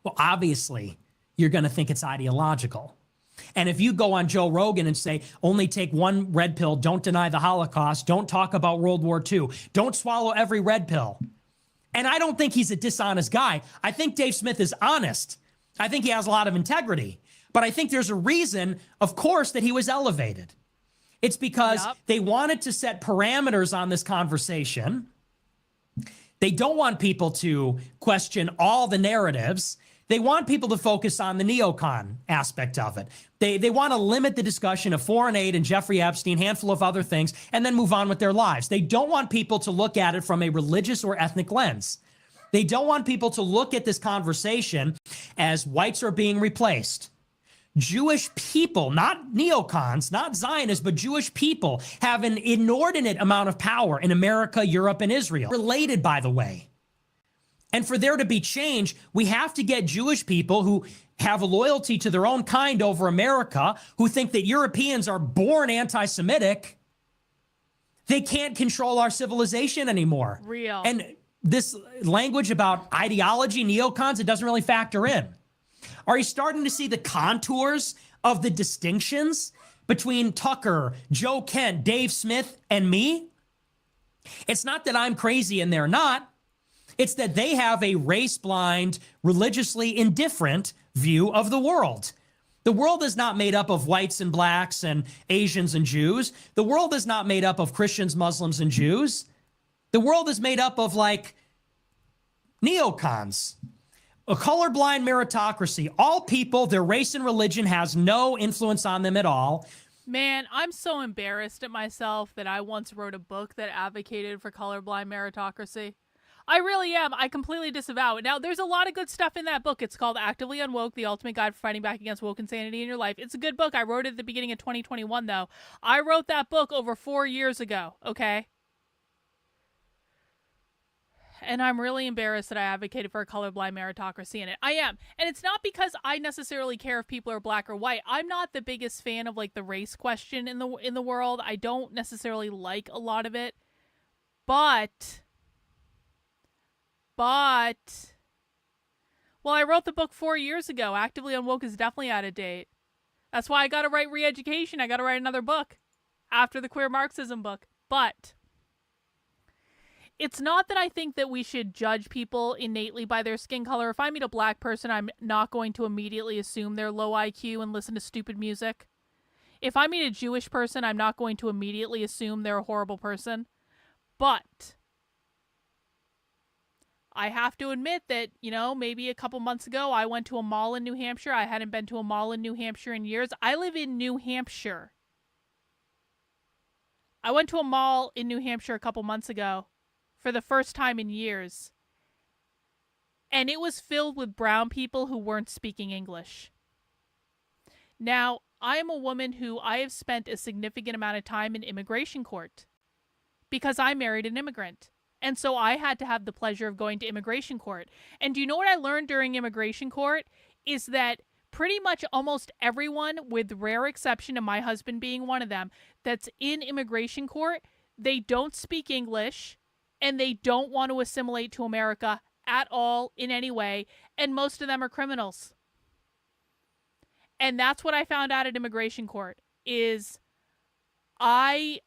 Well, obviously, you're going to think it's ideological. And if you go on Joe Rogan and say, only take 1 red pill, don't deny the Holocaust, don't talk about World War II, don't swallow every red pill. And I don't think he's a dishonest guy. I think Dave Smith is honest. I think he has a lot of integrity. But I think there's a reason, of course, that he was elevated. It's because they wanted to set parameters on this conversation. They don't want people to question all the narratives. They want people to focus on the neocon aspect of it. They want to limit the discussion of foreign aid and Jeffrey Epstein, handful of other things, and then move on with their lives. They don't want people to look at it from a religious or ethnic lens. They don't want people to look at this conversation as whites are being replaced, Jewish people, not neocons, not Zionists, but Jewish people have an inordinate amount of power in America, Europe, and Israel. Related, by the way. And for there to be change, we have to get Jewish people who have a loyalty to their own kind over America, who think that Europeans are born anti-Semitic. They can't control our civilization anymore. Real. And this language about ideology, neocons, it doesn't really factor in. Are you starting to see the contours of the distinctions between Tucker, Joe Kent, Dave Smith, and me? It's not that I'm crazy and they're not. It's that they have a race-blind, religiously indifferent view of the world. The world is not made up of whites and blacks and Asians and Jews. The world is not made up of Christians, Muslims, and Jews. The world is made up of, like, neocons. A colorblind meritocracy. All people, their race and religion has no influence on them at all. Man, I'm so embarrassed at myself that I once wrote a book that advocated for colorblind meritocracy. I really am. I completely disavow it. Now, there's a lot of good stuff in that book. It's called Actively Unwoke, The Ultimate Guide for Fighting Back Against Woke Insanity in Your Life. It's a good book. I wrote it at the beginning of 2021, though. I wrote that book over 4 years ago, okay? And I'm really embarrassed that I advocated for a colorblind meritocracy in it. I am. And it's not because I necessarily care if people are black or white. I'm not the biggest fan of, like, the race question in the world. I don't necessarily like a lot of it. But, well, I wrote the book 4 years ago. Actively Unwoke is definitely out of date. That's why I got to write Re-Education. I got to write another book after the Queer Marxism book. But it's not that I think that we should judge people innately by their skin color. If I meet a black person, I'm not going to immediately assume they're low IQ and listen to stupid music. If I meet a Jewish person, I'm not going to immediately assume they're a horrible person. But I have to admit that, you know, maybe a couple months ago, I went to a mall in New Hampshire. I hadn't been to a mall in New Hampshire in years. I live in New Hampshire. I went to a mall in New Hampshire a couple months ago for the first time in years. And it was filled with brown people who weren't speaking English. Now, I am a woman who I have spent a significant amount of time in immigration court because I married an immigrant. And so I had to have the pleasure of going to immigration court. And do you know what I learned during immigration court? Is that pretty much almost everyone, with rare exception of my husband being one of them, that's in immigration court, they don't speak English and they don't want to assimilate to America at all in any way. And most of them are criminals. And that's what I found out at immigration court is I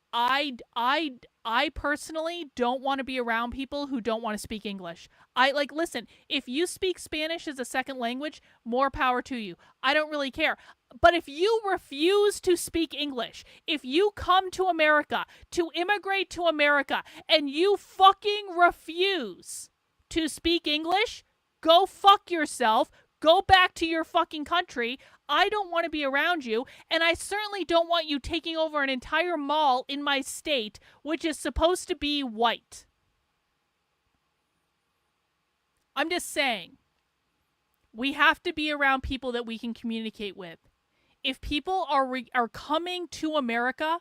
personally don't want to be around people who don't want to speak English. Listen, if you speak Spanish as a second language, more power to you. I don't really care. But if you refuse to speak English, if you come to America to immigrate to America and you fucking refuse to speak English, go fuck yourself. Go back to your fucking country. I don't want to be around you, and I certainly don't want you taking over an entire mall in my state, which is supposed to be white. I'm just saying, we have to be around people that we can communicate with. If people are coming to America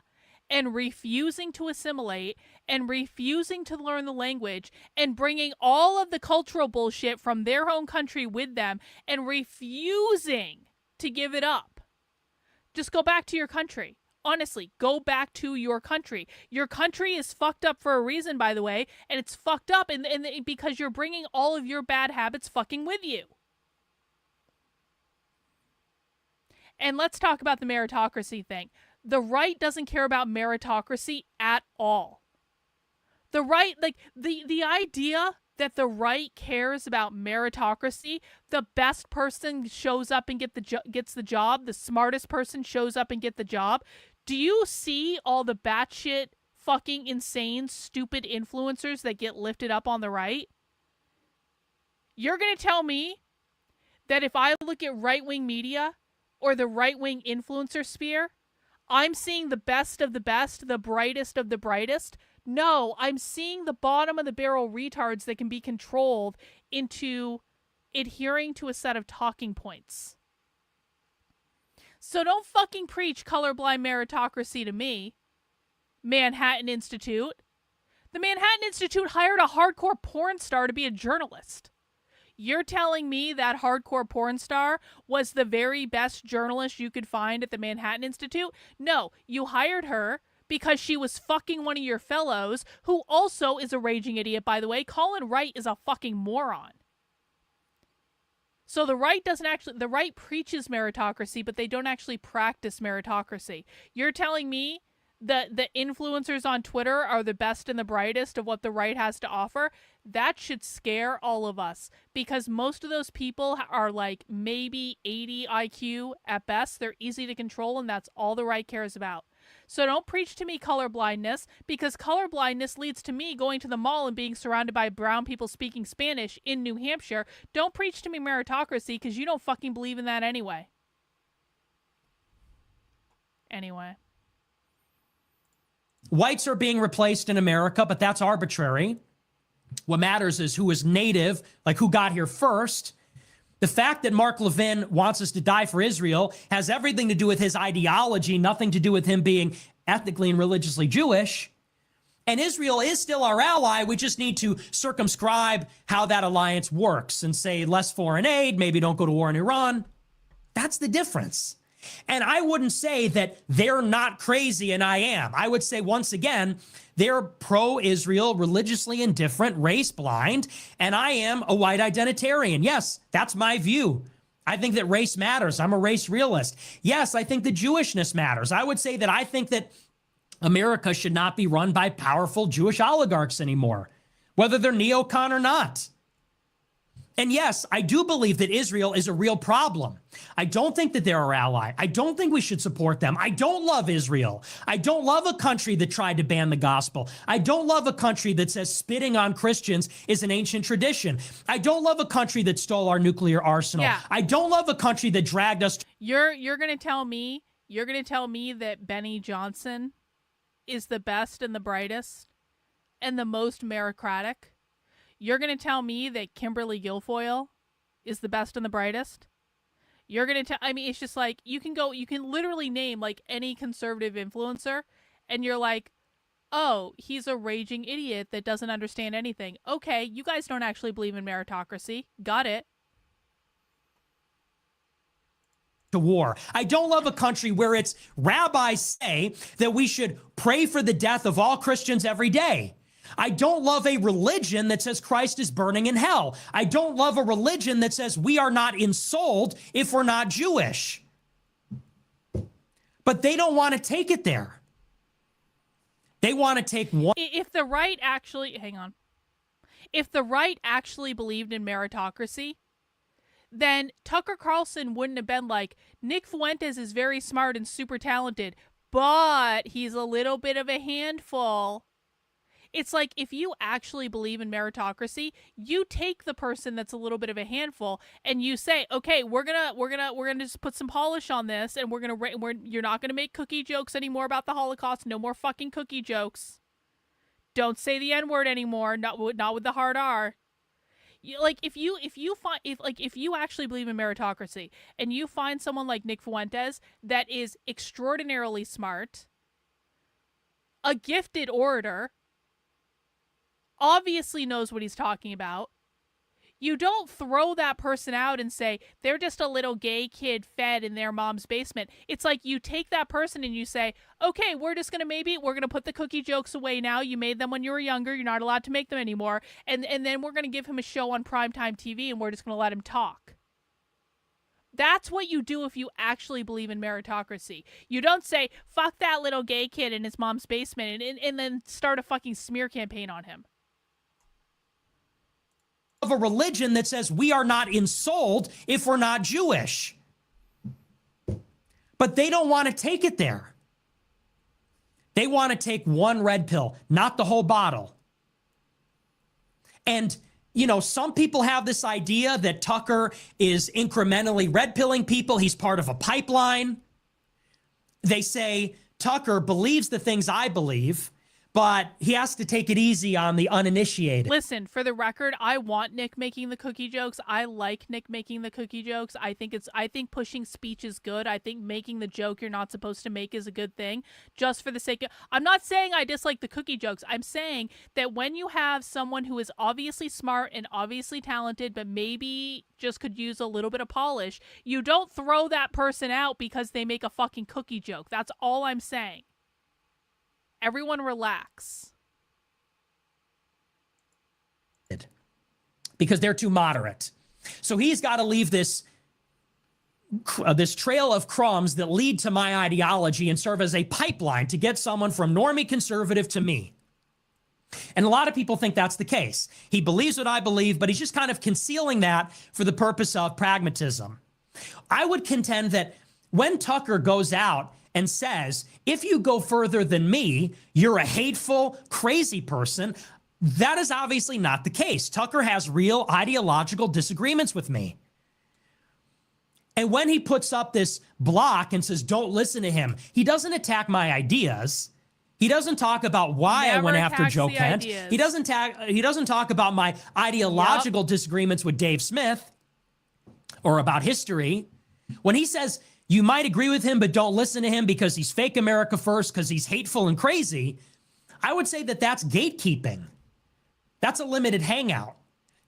and refusing to assimilate and refusing to learn the language and bringing all of the cultural bullshit from their own country with them and refusing to give it up, just go back to your country. Honestly, go back to your country. Your country is fucked up for a reason, by the way, and it's fucked up because you're bringing all of your bad habits fucking with you. And let's talk about the meritocracy thing. The right doesn't care about meritocracy at all. The right, like, the idea that the right cares about meritocracy, the best person shows up and gets the job, the smartest person shows up and get the job. Do you see all the batshit fucking insane, stupid influencers that get lifted up on the right? You're going to tell me that if I look at right-wing media or the right-wing influencer sphere, I'm seeing the best of the best, the brightest of the brightest? No, I'm seeing the bottom of the barrel retards that can be controlled into adhering to a set of talking points. So don't fucking preach colorblind meritocracy to me. Manhattan Institute. The Manhattan Institute hired a hardcore porn star to be a journalist. You're telling me that hardcore porn star was the very best journalist you could find at the Manhattan Institute? No, you hired her because she was fucking one of your fellows, who also is a raging idiot, by the way. Colin Wright is a fucking moron. So the right preaches meritocracy, but they don't actually practice meritocracy. You're telling me that the influencers on Twitter are the best and the brightest of what the right has to offer? That should scare all of us, because most of those people are like maybe 80 IQ at best. They're easy to control, and that's all the right cares about. So don't preach to me colorblindness, because colorblindness leads to me going to the mall and being surrounded by brown people speaking Spanish in New Hampshire. Don't preach to me meritocracy, because you don't fucking believe in that anyway. Anyway. Whites are being replaced in America, but that's arbitrary. What matters is who is native, like who got here first. The fact that Mark Levin wants us to die for Israel has everything to do with his ideology, nothing to do with him being ethnically and religiously Jewish. And Israel is still our ally. We just need to circumscribe how that alliance works and say less foreign aid, maybe don't go to war in Iran. That's the difference. And I wouldn't say that they're not crazy and I am. I would say, once again, they're pro-Israel, religiously indifferent, race blind, and I am a white identitarian. Yes, that's my view. I think that race matters. I'm a race realist. Yes, I think that Jewishness matters. I would say that I think that America should not be run by powerful Jewish oligarchs anymore, whether they're neocon or not. And yes, I do believe that Israel is a real problem. I don't think that they're our ally. I don't think we should support them. I don't love Israel. I don't love a country that tried to ban the gospel. I don't love a country that says spitting on Christians is an ancient tradition. I don't love a country that stole our nuclear arsenal. Yeah. I don't love a country that dragged us. You're going to tell me that Benny Johnson is the best and the brightest and the most meritocratic? You're going to tell me that Kimberly Guilfoyle is the best and the brightest? You're going to tell, I mean, it's just like, you can literally name like any conservative influencer and you're like, oh, he's a raging idiot that doesn't understand anything. Okay, you guys don't actually believe in meritocracy. Got it. To war. I don't love a country where its rabbis say that we should pray for the death of all Christians every day. I don't love a religion that says Christ is burning in hell. I don't love a religion that says we are not ensouled if we're not Jewish. But they don't want to take it there. They want to take one. If the right actually, hang on. If the right actually believed in meritocracy, then Tucker Carlson wouldn't have been like, Nick Fuentes is very smart and super talented, but he's a little bit of a handful. It's like, if you actually believe in meritocracy, you take the person that's a little bit of a handful and you say, okay, we're gonna just put some polish on this, and you're not gonna make cookie jokes anymore about the Holocaust. No more fucking cookie jokes. Don't say the N-word anymore. Not with the hard R. If you actually believe in meritocracy and you find someone like Nick Fuentes that is extraordinarily smart, a gifted orator, obviously knows what he's talking about, you don't throw that person out and say they're just a little gay kid fed in their mom's basement. It's like, you take that person and you say, okay, we're gonna put the cookie jokes away now. You made them when you were younger. You're not allowed to make them anymore. And then we're gonna give him a show on primetime TV and we're just gonna let him talk. That's what you do if you actually believe in meritocracy. You don't say, fuck that little gay kid in his mom's basement and then start a fucking smear campaign on him. Of a religion that says we are not ensouled if we're not Jewish. But they don't want to take it there. They want to take one red pill, not the whole bottle. And, you know, some people have this idea that Tucker is incrementally red pilling people. He's part of a pipeline. They say Tucker believes the things I believe, but he has to take it easy on the uninitiated. Listen, for the record, I want Nick making the cookie jokes. I like Nick making the cookie jokes. I think pushing speech is good. I think making the joke you're not supposed to make is a good thing. Just for the sake of, I'm not saying I dislike the cookie jokes. I'm saying that when you have someone who is obviously smart and obviously talented, but maybe just could use a little bit of polish, you don't throw that person out because they make a fucking cookie joke. That's all I'm saying. Everyone relax. Because they're too moderate. So he's got to leave this trail of crumbs that lead to my ideology and serve as a pipeline to get someone from normie conservative to me. And a lot of people think that's the case. He believes what I believe, but he's just kind of concealing that for the purpose of pragmatism. I would contend that when Tucker goes out and says, if you go further than me, you're a hateful, crazy person, that is obviously not the case. Tucker has real ideological disagreements with me. And when he puts up this block and says, don't listen to him, he doesn't attack my ideas. He doesn't talk about why I went after Joe Kent. He doesn't talk about my ideological disagreements with Dave Smith or about history. When he says, you might agree with him, but don't listen to him because he's fake America first, because he's hateful and crazy, I would say that that's gatekeeping. That's a limited hangout.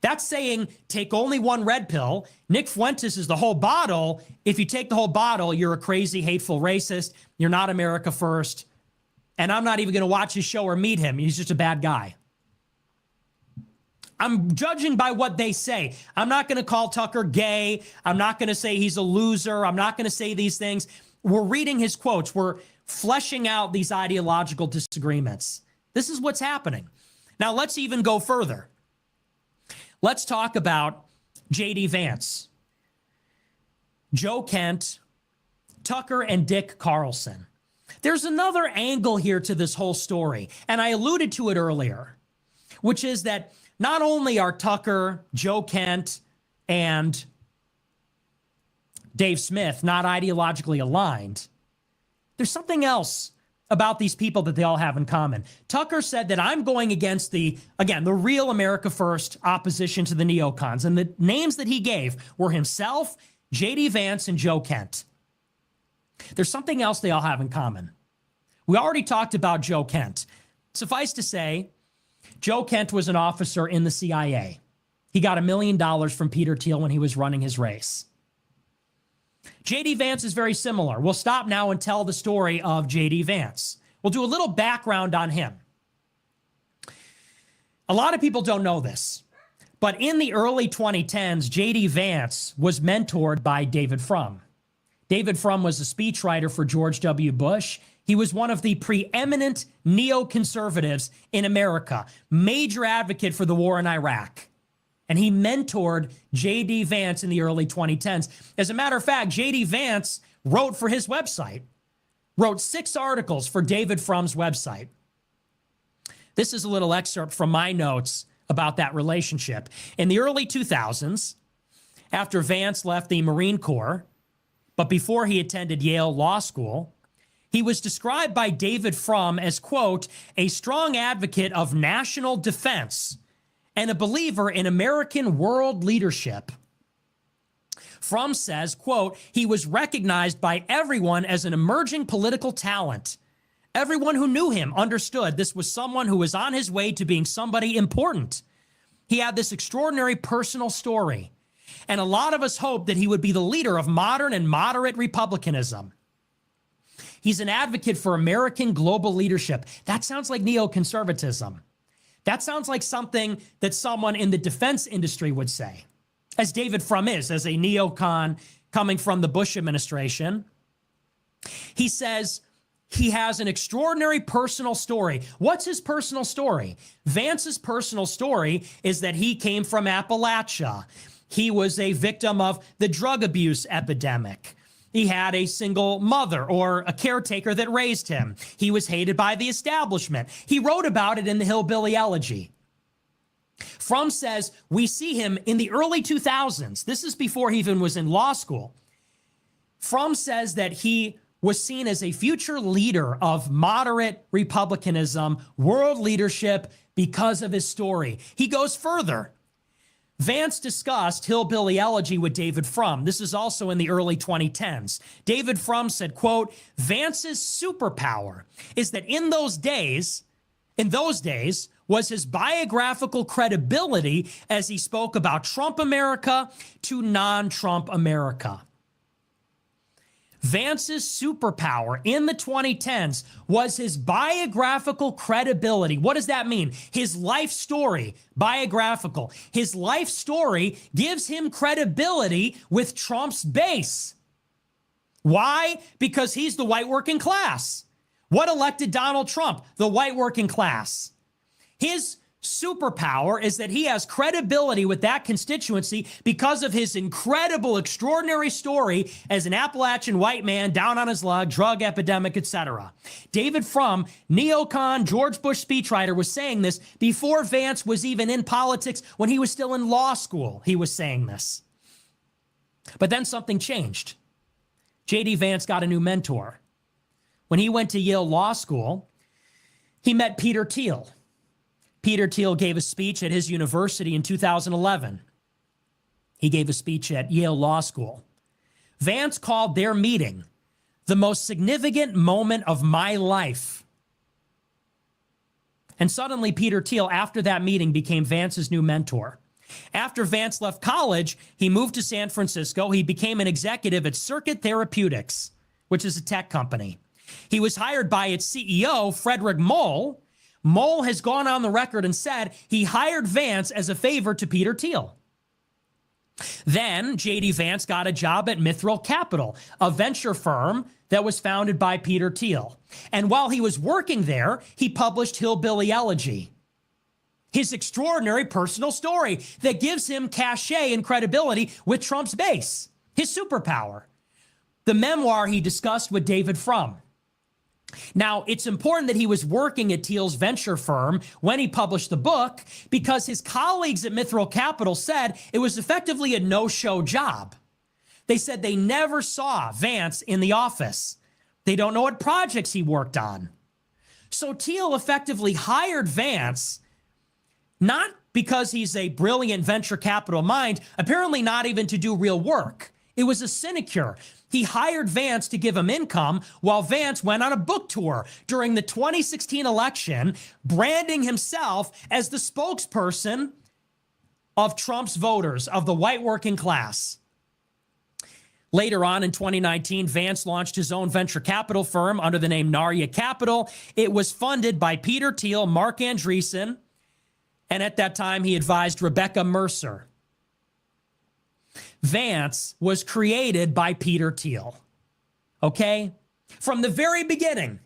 That's saying take only one red pill. Nick Fuentes is the whole bottle. If you take the whole bottle, you're a crazy, hateful racist. You're not America first. And I'm not even going to watch his show or meet him. He's just a bad guy. I'm judging by what they say. I'm not going to call Tucker gay. I'm not going to say he's a loser. I'm not going to say these things. We're reading his quotes. We're fleshing out these ideological disagreements. This is what's happening. Now, let's even go further. Let's talk about J.D. Vance, Joe Kent, Tucker, and Dick Carlson. There's another angle here to this whole story, and I alluded to it earlier, which is that not only are Tucker, Joe Kent, and Dave Smith not ideologically aligned, there's something else about these people that they all have in common. Tucker said that I'm going against the real America First opposition to the neocons. And the names that he gave were himself, J.D. Vance, and Joe Kent. There's something else they all have in common. We already talked about Joe Kent. Suffice to say, Joe Kent was an officer in the CIA. He got $1 million from Peter Thiel when he was running his race. J.D. Vance is very similar. We'll stop now and tell the story of J.D. Vance. We'll do a little background on him. A lot of people don't know this, but in the early 2010s, J.D. Vance was mentored by David Frum. David Frum was a speechwriter for George W. Bush. He was one of the preeminent neoconservatives in America, major advocate for the war in Iraq. And he mentored J.D. Vance in the early 2010s. As a matter of fact, J.D. Vance wrote for his website, wrote 6 articles for David Frum's website. This is a little excerpt from my notes about that relationship. In the early 2000s, after Vance left the Marine Corps, but before he attended Yale Law School, he was described by David Frum as, quote, a strong advocate of national defense and a believer in American world leadership. Frum says, quote, he was recognized by everyone as an emerging political talent. Everyone who knew him understood this was someone who was on his way to being somebody important. He had this extraordinary personal story, and a lot of us hoped that he would be the leader of modern and moderate republicanism. He's an advocate for American global leadership. That sounds like neoconservatism. That sounds like something that someone in the defense industry would say, as David Frum is, as a neocon coming from the Bush administration. He says he has an extraordinary personal story. What's his personal story? Vance's personal story is that he came from Appalachia. He was a victim of the drug abuse epidemic. He had a single mother or a caretaker that raised him. He was hated by the establishment. He wrote about it in the Hillbilly Elegy. Frum says we see him in the early 2000s. This is before he even was in law school. Frum says that he was seen as a future leader of moderate republicanism, world leadership, because of his story. He goes further. Vance discussed hillbilly elegy with David Frum. This is also in the early 2010s. David Frum said, quote, Vance's superpower is that in those days, was his biographical credibility as he spoke about Trump America to non-Trump America. Vance's superpower in the 2010s was his biographical credibility. What does that mean? His life story, biographical. His life story gives him credibility with Trump's base. Why? Because he's the white working class. What elected Donald Trump? The white working class. His superpower is that he has credibility with that constituency because of his incredible, extraordinary story as an Appalachian white man down on his luck, drug epidemic, etc. David Frum, neocon, George Bush speechwriter, was saying this before Vance was even in politics. When he was still in law school, he was saying this. But then something changed. J.D. Vance got a new mentor. When he went to Yale Law School, he met Peter Thiel. Peter Thiel gave a speech at his university in 2011. He gave a speech at Yale Law School. Vance called their meeting the most significant moment of my life. And suddenly Peter Thiel, after that meeting, became Vance's new mentor. After Vance left college, he moved to San Francisco. He became an executive at Circuit Therapeutics, which is a tech company. He was hired by its CEO, Frederick Moll. Moll has gone on the record and said he hired Vance as a favor to Peter Thiel. Then J.D. Vance got a job at Mithril Capital, a venture firm that was founded by Peter Thiel. And while he was working there, he published Hillbilly Elegy, his extraordinary personal story that gives him cachet and credibility with Trump's base, his superpower. The memoir he discussed with David Frum. Now, it's important that he was working at Thiel's venture firm when he published the book because his colleagues at Mithril Capital said it was effectively a no-show job. They said they never saw Vance in the office. They don't know what projects he worked on. So Thiel effectively hired Vance, not because he's a brilliant venture capital mind, apparently not even to do real work. It was a sinecure. He hired Vance to give him income while Vance went on a book tour during the 2016 election, branding himself as the spokesperson of Trump's voters, of the white working class. Later on in 2019, Vance launched his own venture capital firm under the name Narya Capital. It was funded by Peter Thiel, Mark Andreessen, and at that time he advised Rebecca Mercer. Vance was created by Peter Thiel, okay? From the very beginning,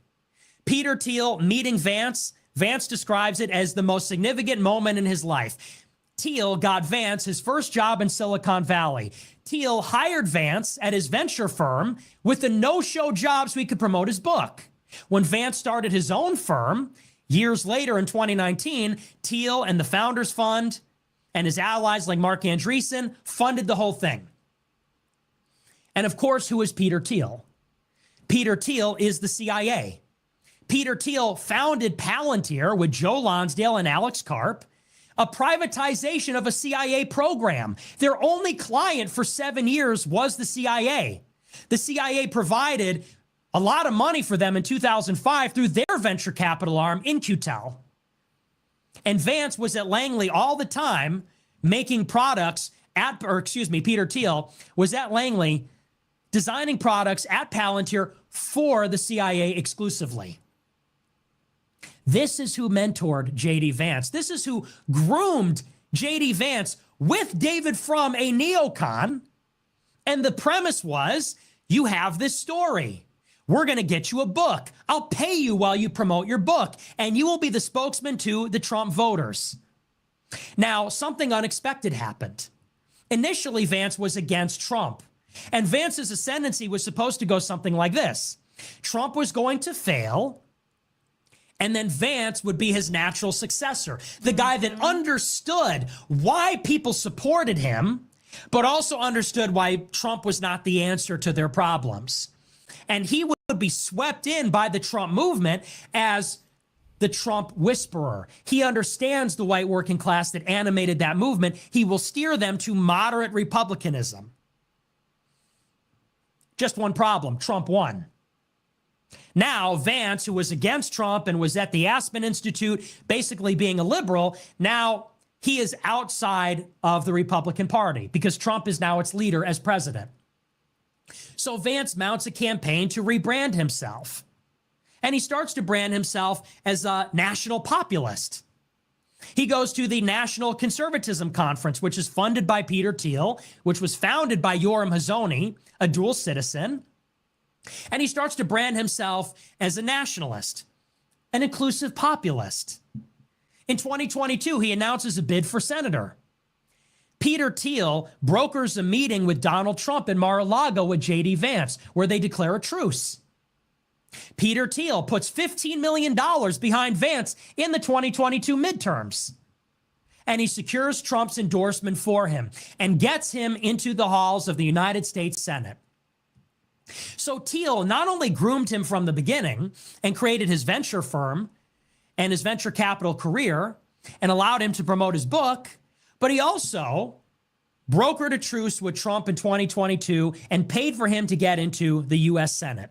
Peter Thiel meeting Vance, Vance describes it as the most significant moment in his life. Thiel got Vance his first job in Silicon Valley. Thiel hired Vance at his venture firm with a no-show job so he could promote his book. When Vance started his own firm, years later in 2019, Thiel and the Founders Fund and his allies like Mark Andreessen funded the whole thing. And of course, who is Peter Thiel? Peter Thiel is the CIA. Peter Thiel founded Palantir with Joe Lonsdale and Alex Karp, a privatization of a CIA program. Their only client for 7 years was the CIA. The CIA provided a lot of money for them in 2005 through their venture capital arm, In-Q-Tel. And Vance was at Langley all the time making products Peter Thiel was at Langley designing products at Palantir for the CIA exclusively. This is who mentored J.D. Vance. This is who groomed J.D. Vance with David Frum, a neocon. And the premise was, you have this story. We're going to get you a book. I'll pay you while you promote your book, and you will be the spokesman to the Trump voters. Now, something unexpected happened. Initially, Vance was against Trump, and Vance's ascendancy was supposed to go something like this. Trump was going to fail, and then Vance would be his natural successor, the guy that understood why people supported him, but also understood why Trump was not the answer to their problems. And he would would be swept in by the Trump movement as the Trump whisperer. He understands the white working class that animated that movement. He will steer them to moderate republicanism. Just one problem, Trump won. Now, Vance, who was against Trump and was at the Aspen Institute, basically being a liberal, now he is outside of the Republican Party because Trump is now its leader as president. So Vance mounts a campaign to rebrand himself. And he starts to brand himself as a national populist. He goes to the National Conservatism Conference, which is funded by Peter Thiel, which was founded by Yoram Hazony, a dual citizen. And he starts to brand himself as a nationalist, an inclusive populist. In 2022, he announces a bid for senator. Peter Thiel brokers a meeting with Donald Trump in Mar-a-Lago with J.D. Vance, where they declare a truce. Peter Thiel puts $15 million behind Vance in the 2022 midterms. And he secures Trump's endorsement for him and gets him into the halls of the United States Senate. So Thiel not only groomed him from the beginning and created his venture firm and his venture capital career and allowed him to promote his book, but he also brokered a truce with Trump in 2022 and paid for him to get into the U.S. Senate.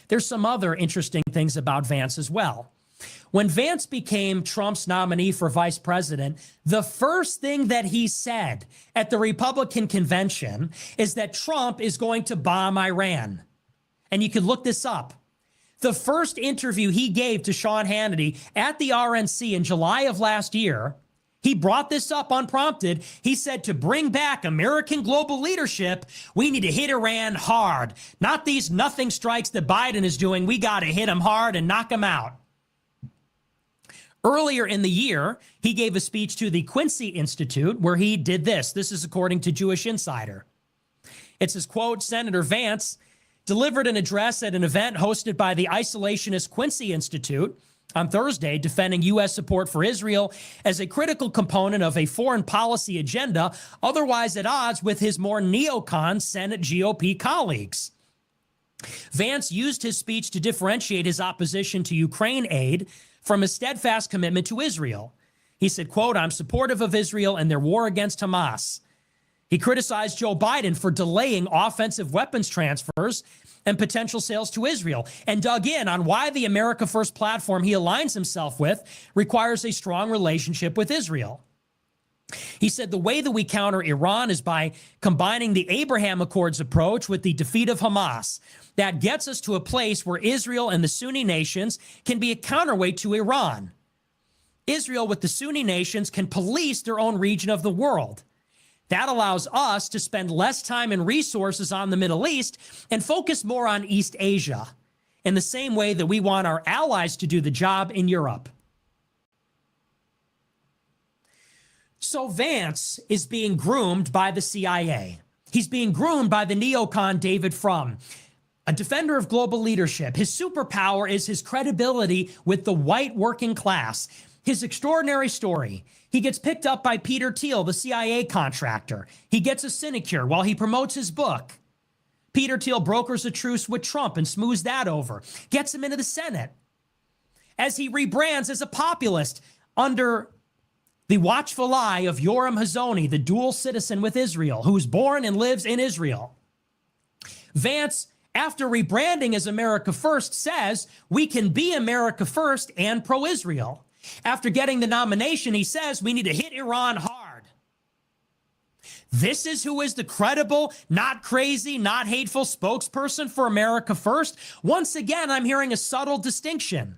There's some other interesting things about Vance as well. When Vance became Trump's nominee for vice president, the first thing that he said at the Republican convention is that Trump is going to bomb Iran. And you can look this up. The first interview he gave to Sean Hannity at the RNC in July of last year, he brought this up unprompted. He said, to bring back American global leadership, we need to hit Iran hard. Not these nothing strikes that Biden is doing. We got to hit him hard and knock him out. Earlier in the year, he gave a speech to the Quincy Institute where he did this. This is according to Jewish Insider. It says, quote, Senator Vance delivered an address at an event hosted by the isolationist Quincy Institute on Thursday, defending U.S. support for Israel as a critical component of a foreign policy agenda, otherwise at odds with his more neocon Senate GOP colleagues. Vance used his speech to differentiate his opposition to Ukraine aid from his steadfast commitment to Israel. He said, quote, I'm supportive of Israel and their war against Hamas. He criticized Joe Biden for delaying offensive weapons transfers and potential sales to Israel, and dug in on why the America First platform he aligns himself with requires a strong relationship with Israel. He said the way that we counter Iran is by combining the Abraham Accords approach with the defeat of Hamas. That gets us to a place where Israel and the Sunni nations can be a counterweight to Iran. Israel with the Sunni nations can police their own region of the world. That allows us to spend less time and resources on the Middle East and focus more on East Asia, in the same way that we want our allies to do the job in Europe. So Vance is being groomed by the CIA. He's being groomed by the neocon David Frum, a defender of global leadership. His superpower is his credibility with the white working class. His extraordinary story. He gets picked up by Peter Thiel, the CIA contractor. He gets a sinecure while he promotes his book. Peter Thiel brokers a truce with Trump and smooths that over. Gets him into the Senate. As he rebrands as a populist under the watchful eye of Yoram Hazony, the dual citizen with Israel, who's born and lives in Israel. Vance, after rebranding as America First, says we can be America First and pro-Israel. After getting the nomination, he says we need to hit Iran hard. This is who is the credible, not crazy, not hateful spokesperson for America First. Once again, I'm hearing a subtle distinction.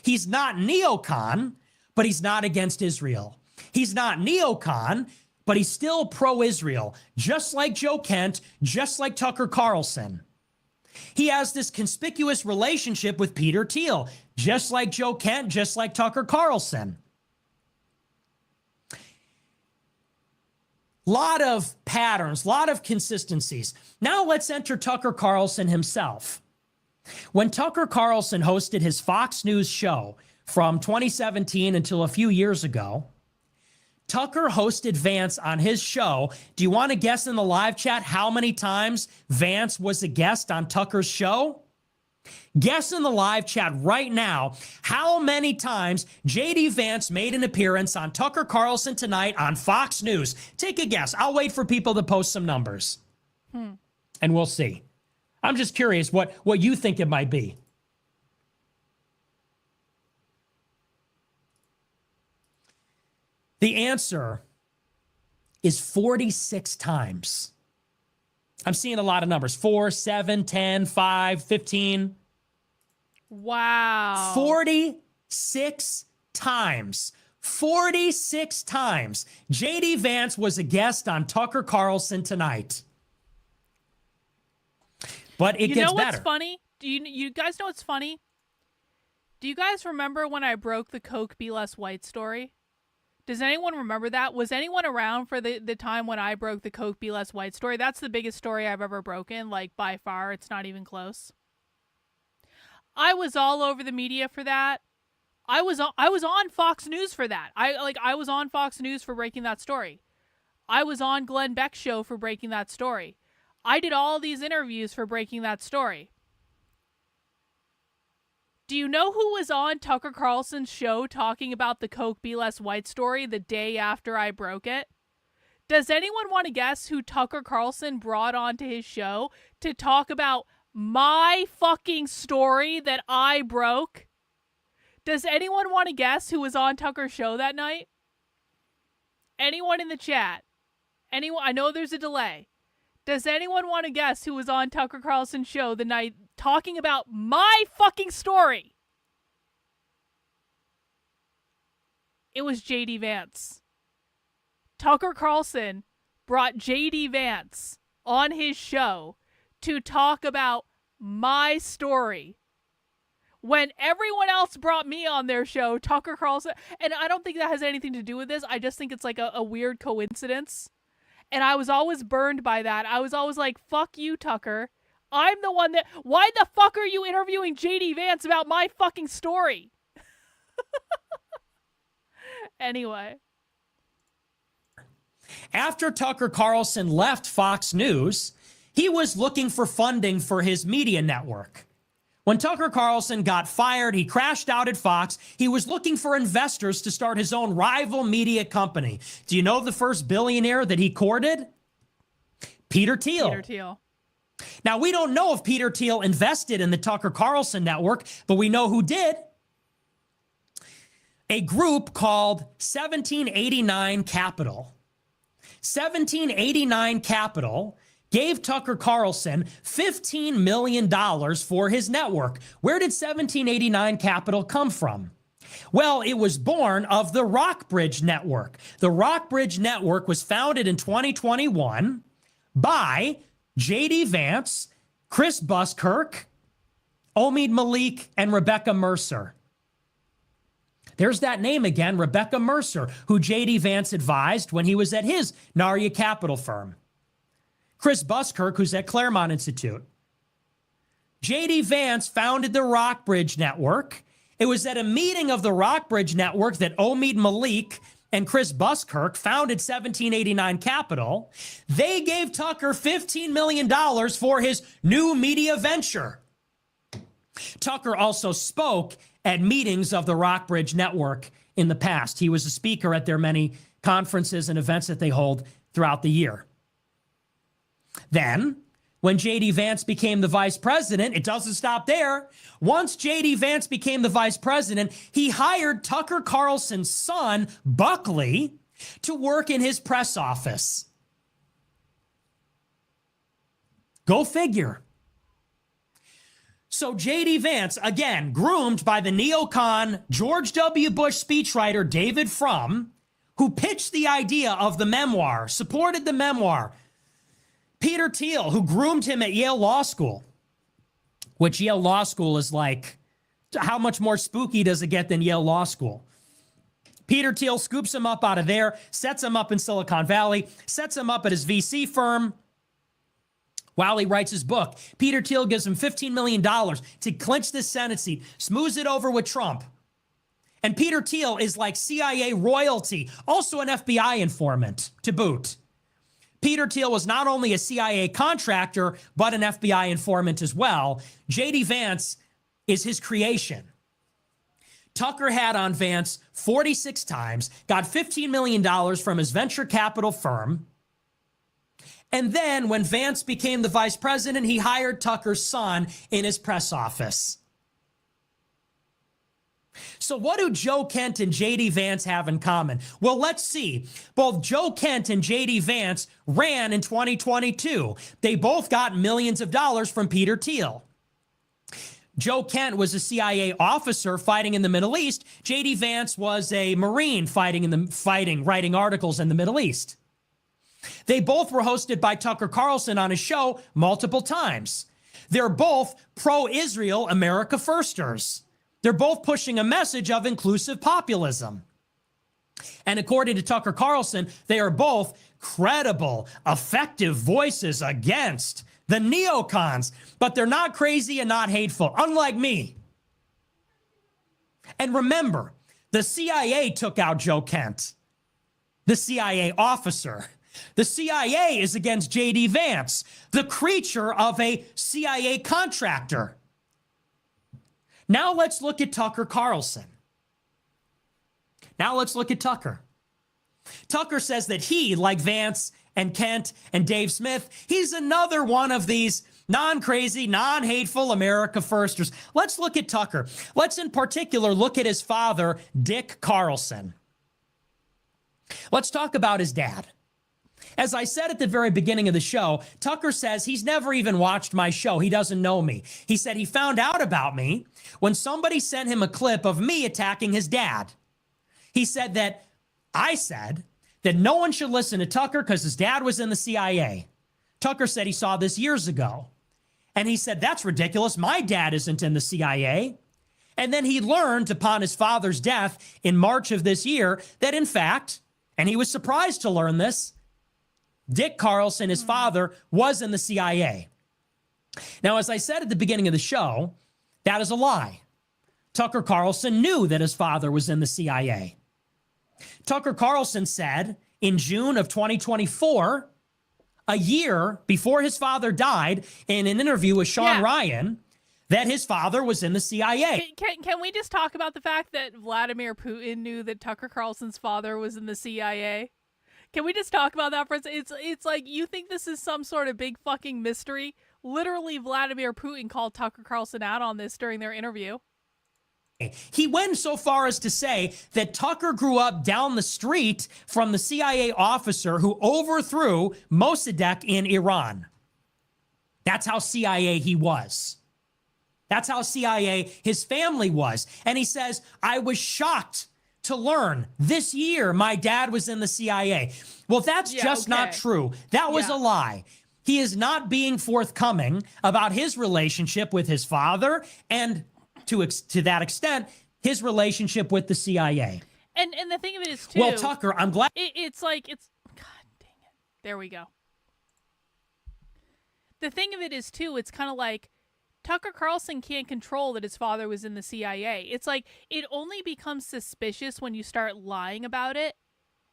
He's not neocon, but he's not against Israel. He's not neocon, but he's still pro-Israel, just like Joe Kent, just like Tucker Carlson. He has this conspicuous relationship with Peter Thiel, just like Joe Kent, just like Tucker Carlson. Lot of patterns, lot of consistencies. Now let's enter Tucker Carlson himself. When Tucker Carlson hosted his Fox News show from 2017 until a few years ago, Tucker hosted Vance on his show. Do you want to guess in the live chat how many times Vance was a guest on Tucker's show? Guess in the live chat right now how many times JD Vance made an appearance on Tucker Carlson Tonight on Fox News. Take a guess. I'll wait for people to post some numbers. And we'll see. I'm just curious what you think it might be. The answer is 46 times. I'm seeing a lot of numbers. 4, 7, 10, 5, 15. Wow. 46 times. 46 times. JD Vance was a guest on Tucker Carlson Tonight. But it gets better. You know what's funny? Do you guys know what's funny? Do you guys remember when I broke the Coke Be Less White story? Does anyone remember that? Was anyone around for the time when I broke the Coke Be Less White story? That's the biggest story I've ever broken, like by far. It's not even close. I was all over the media for that. I was on Fox News for that. I was on Fox News for breaking that story. I was on Glenn Beck's show for breaking that story. I did all these interviews for breaking that story. Do you know who was on Tucker Carlson's show talking about the Coke Be Less White story the day after I broke it? Does anyone want to guess who Tucker Carlson brought onto his show to talk about my fucking story that I broke? Does anyone want to guess who was on Tucker's show that night? Anyone in the chat? Anyone? I know there's a delay. Does anyone want to guess who was on Tucker Carlson's show the night talking about my fucking story? It was JD Vance. Tucker Carlson brought JD Vance on his show to talk about my story. When everyone else brought me on their show, Tucker Carlson, and I don't think that has anything to do with this. I just think it's like a weird coincidence. And I was always burned by that. I was always like, fuck you, Tucker. I'm the one that... Why the fuck are you interviewing JD Vance about my fucking story? Anyway. After Tucker Carlson left Fox News, he was looking for funding for his media network. When Tucker Carlson got fired, he crashed out at Fox. He was looking for investors to start his own rival media company. Do you know the first billionaire that he courted? Peter Thiel. Peter Thiel. Now, we don't know if Peter Thiel invested in the Tucker Carlson network, but we know who did. A group called 1789 Capital. 1789 Capital gave Tucker Carlson $15 million for his network. Where did 1789 Capital come from? Well, it was born of the Rockbridge Network. The Rockbridge Network was founded in 2021 by JD Vance, Chris Buskirk, Omid Malik, and Rebecca Mercer. There's that name again, Rebecca Mercer, who JD Vance advised when he was at his Narya Capital firm. Chris Buskirk, who's at Claremont Institute. JD Vance founded the Rockbridge Network. It was at a meeting of the Rockbridge Network that Omid Malik and Chris Buskirk founded 1789 Capital. They gave Tucker $15 million for his new media venture. Tucker also spoke at meetings of the Rockbridge Network in the past. He was a speaker at their many conferences and events that they hold throughout the year. Then, when JD Vance became the vice president, it doesn't stop there. Once JD Vance became the vice president, he hired Tucker Carlson's son, Buckley, to work in his press office. Go figure. So JD Vance, again, groomed by the neocon George W. Bush speechwriter David Frum, who pitched the idea of the memoir, supported the memoir. Peter Thiel, who groomed him at Yale Law School, which Yale Law School is like, how much more spooky does it get than Yale Law School? Peter Thiel scoops him up out of there, sets him up in Silicon Valley, sets him up at his VC firm while he writes his book. Peter Thiel gives him $15 million to clinch this Senate seat, smooths it over with Trump. And Peter Thiel is like CIA royalty, also an FBI informant to boot. Peter Thiel was not only a CIA contractor, but an FBI informant as well. J.D. Vance is his creation. Tucker had on Vance 46 times, got $15 million from his venture capital firm. And then when Vance became the vice president, he hired Tucker's son in his press office. So what do Joe Kent and J.D. Vance have in common? Well, let's see. Both Joe Kent and J.D. Vance ran in 2022. They both got millions of dollars from Peter Thiel. Joe Kent was a CIA officer fighting in the Middle East. J.D. Vance was a Marine writing articles in the Middle East. They both were hosted by Tucker Carlson on his show multiple times. They're both pro-Israel America firsters. They're both pushing a message of inclusive populism. And according to Tucker Carlson, they are both credible, effective voices against the neocons, but they're not crazy and not hateful, unlike me. And remember, the CIA took out Joe Kent, the CIA officer. The CIA is against J.D. Vance, the creature of a CIA contractor. Now let's look at Tucker Carlson. Now let's look at Tucker. Tucker says that he, like Vance and Kent and Dave Smith, he's another one of these non-crazy, non-hateful America firsters. Let's look at Tucker. Let's in particular look at his father, Dick Carlson. Let's talk about his dad. As I said at the very beginning of the show, Tucker says he's never even watched my show. He doesn't know me. He said he found out about me when somebody sent him a clip of me attacking his dad. He said that I said that no one should listen to Tucker because his dad was in the CIA. Tucker said he saw this years ago. And he said, that's ridiculous. My dad isn't in the CIA. And then he learned upon his father's death in March of this year that in fact, and he was surprised to learn this, Dick Carlson, his father, was in the CIA. Now, as I said at the beginning of the show, that is a lie. Tucker Carlson knew that his father was in the CIA. Tucker Carlson said in June of 2024, a year before his father died, in an interview with Sean Ryan, that his father was in the CIA. Can we just talk about the fact that Vladimir Putin knew that Tucker Carlson's father was in the CIA? Can we just talk about that for a second? It's like, you think this is some sort of big fucking mystery? Literally, Vladimir Putin called Tucker Carlson out on this during their interview. He went so far as to say that Tucker grew up down the street from the CIA officer who overthrew Mossadegh in Iran. That's how CIA he was. That's how CIA his family was. And he says, I was shocked to learn this year my dad was in the CIA. Well, that's just not true. That was a lie. He is not being forthcoming about his relationship with his father and to that extent, his relationship with the CIA. And the thing of it is, too... Well, Tucker, I'm glad... It's like, God dang it. There we go. The thing of it is, too, it's kind of like Tucker Carlson can't control that his father was in the CIA. It's like, it only becomes suspicious when you start lying about it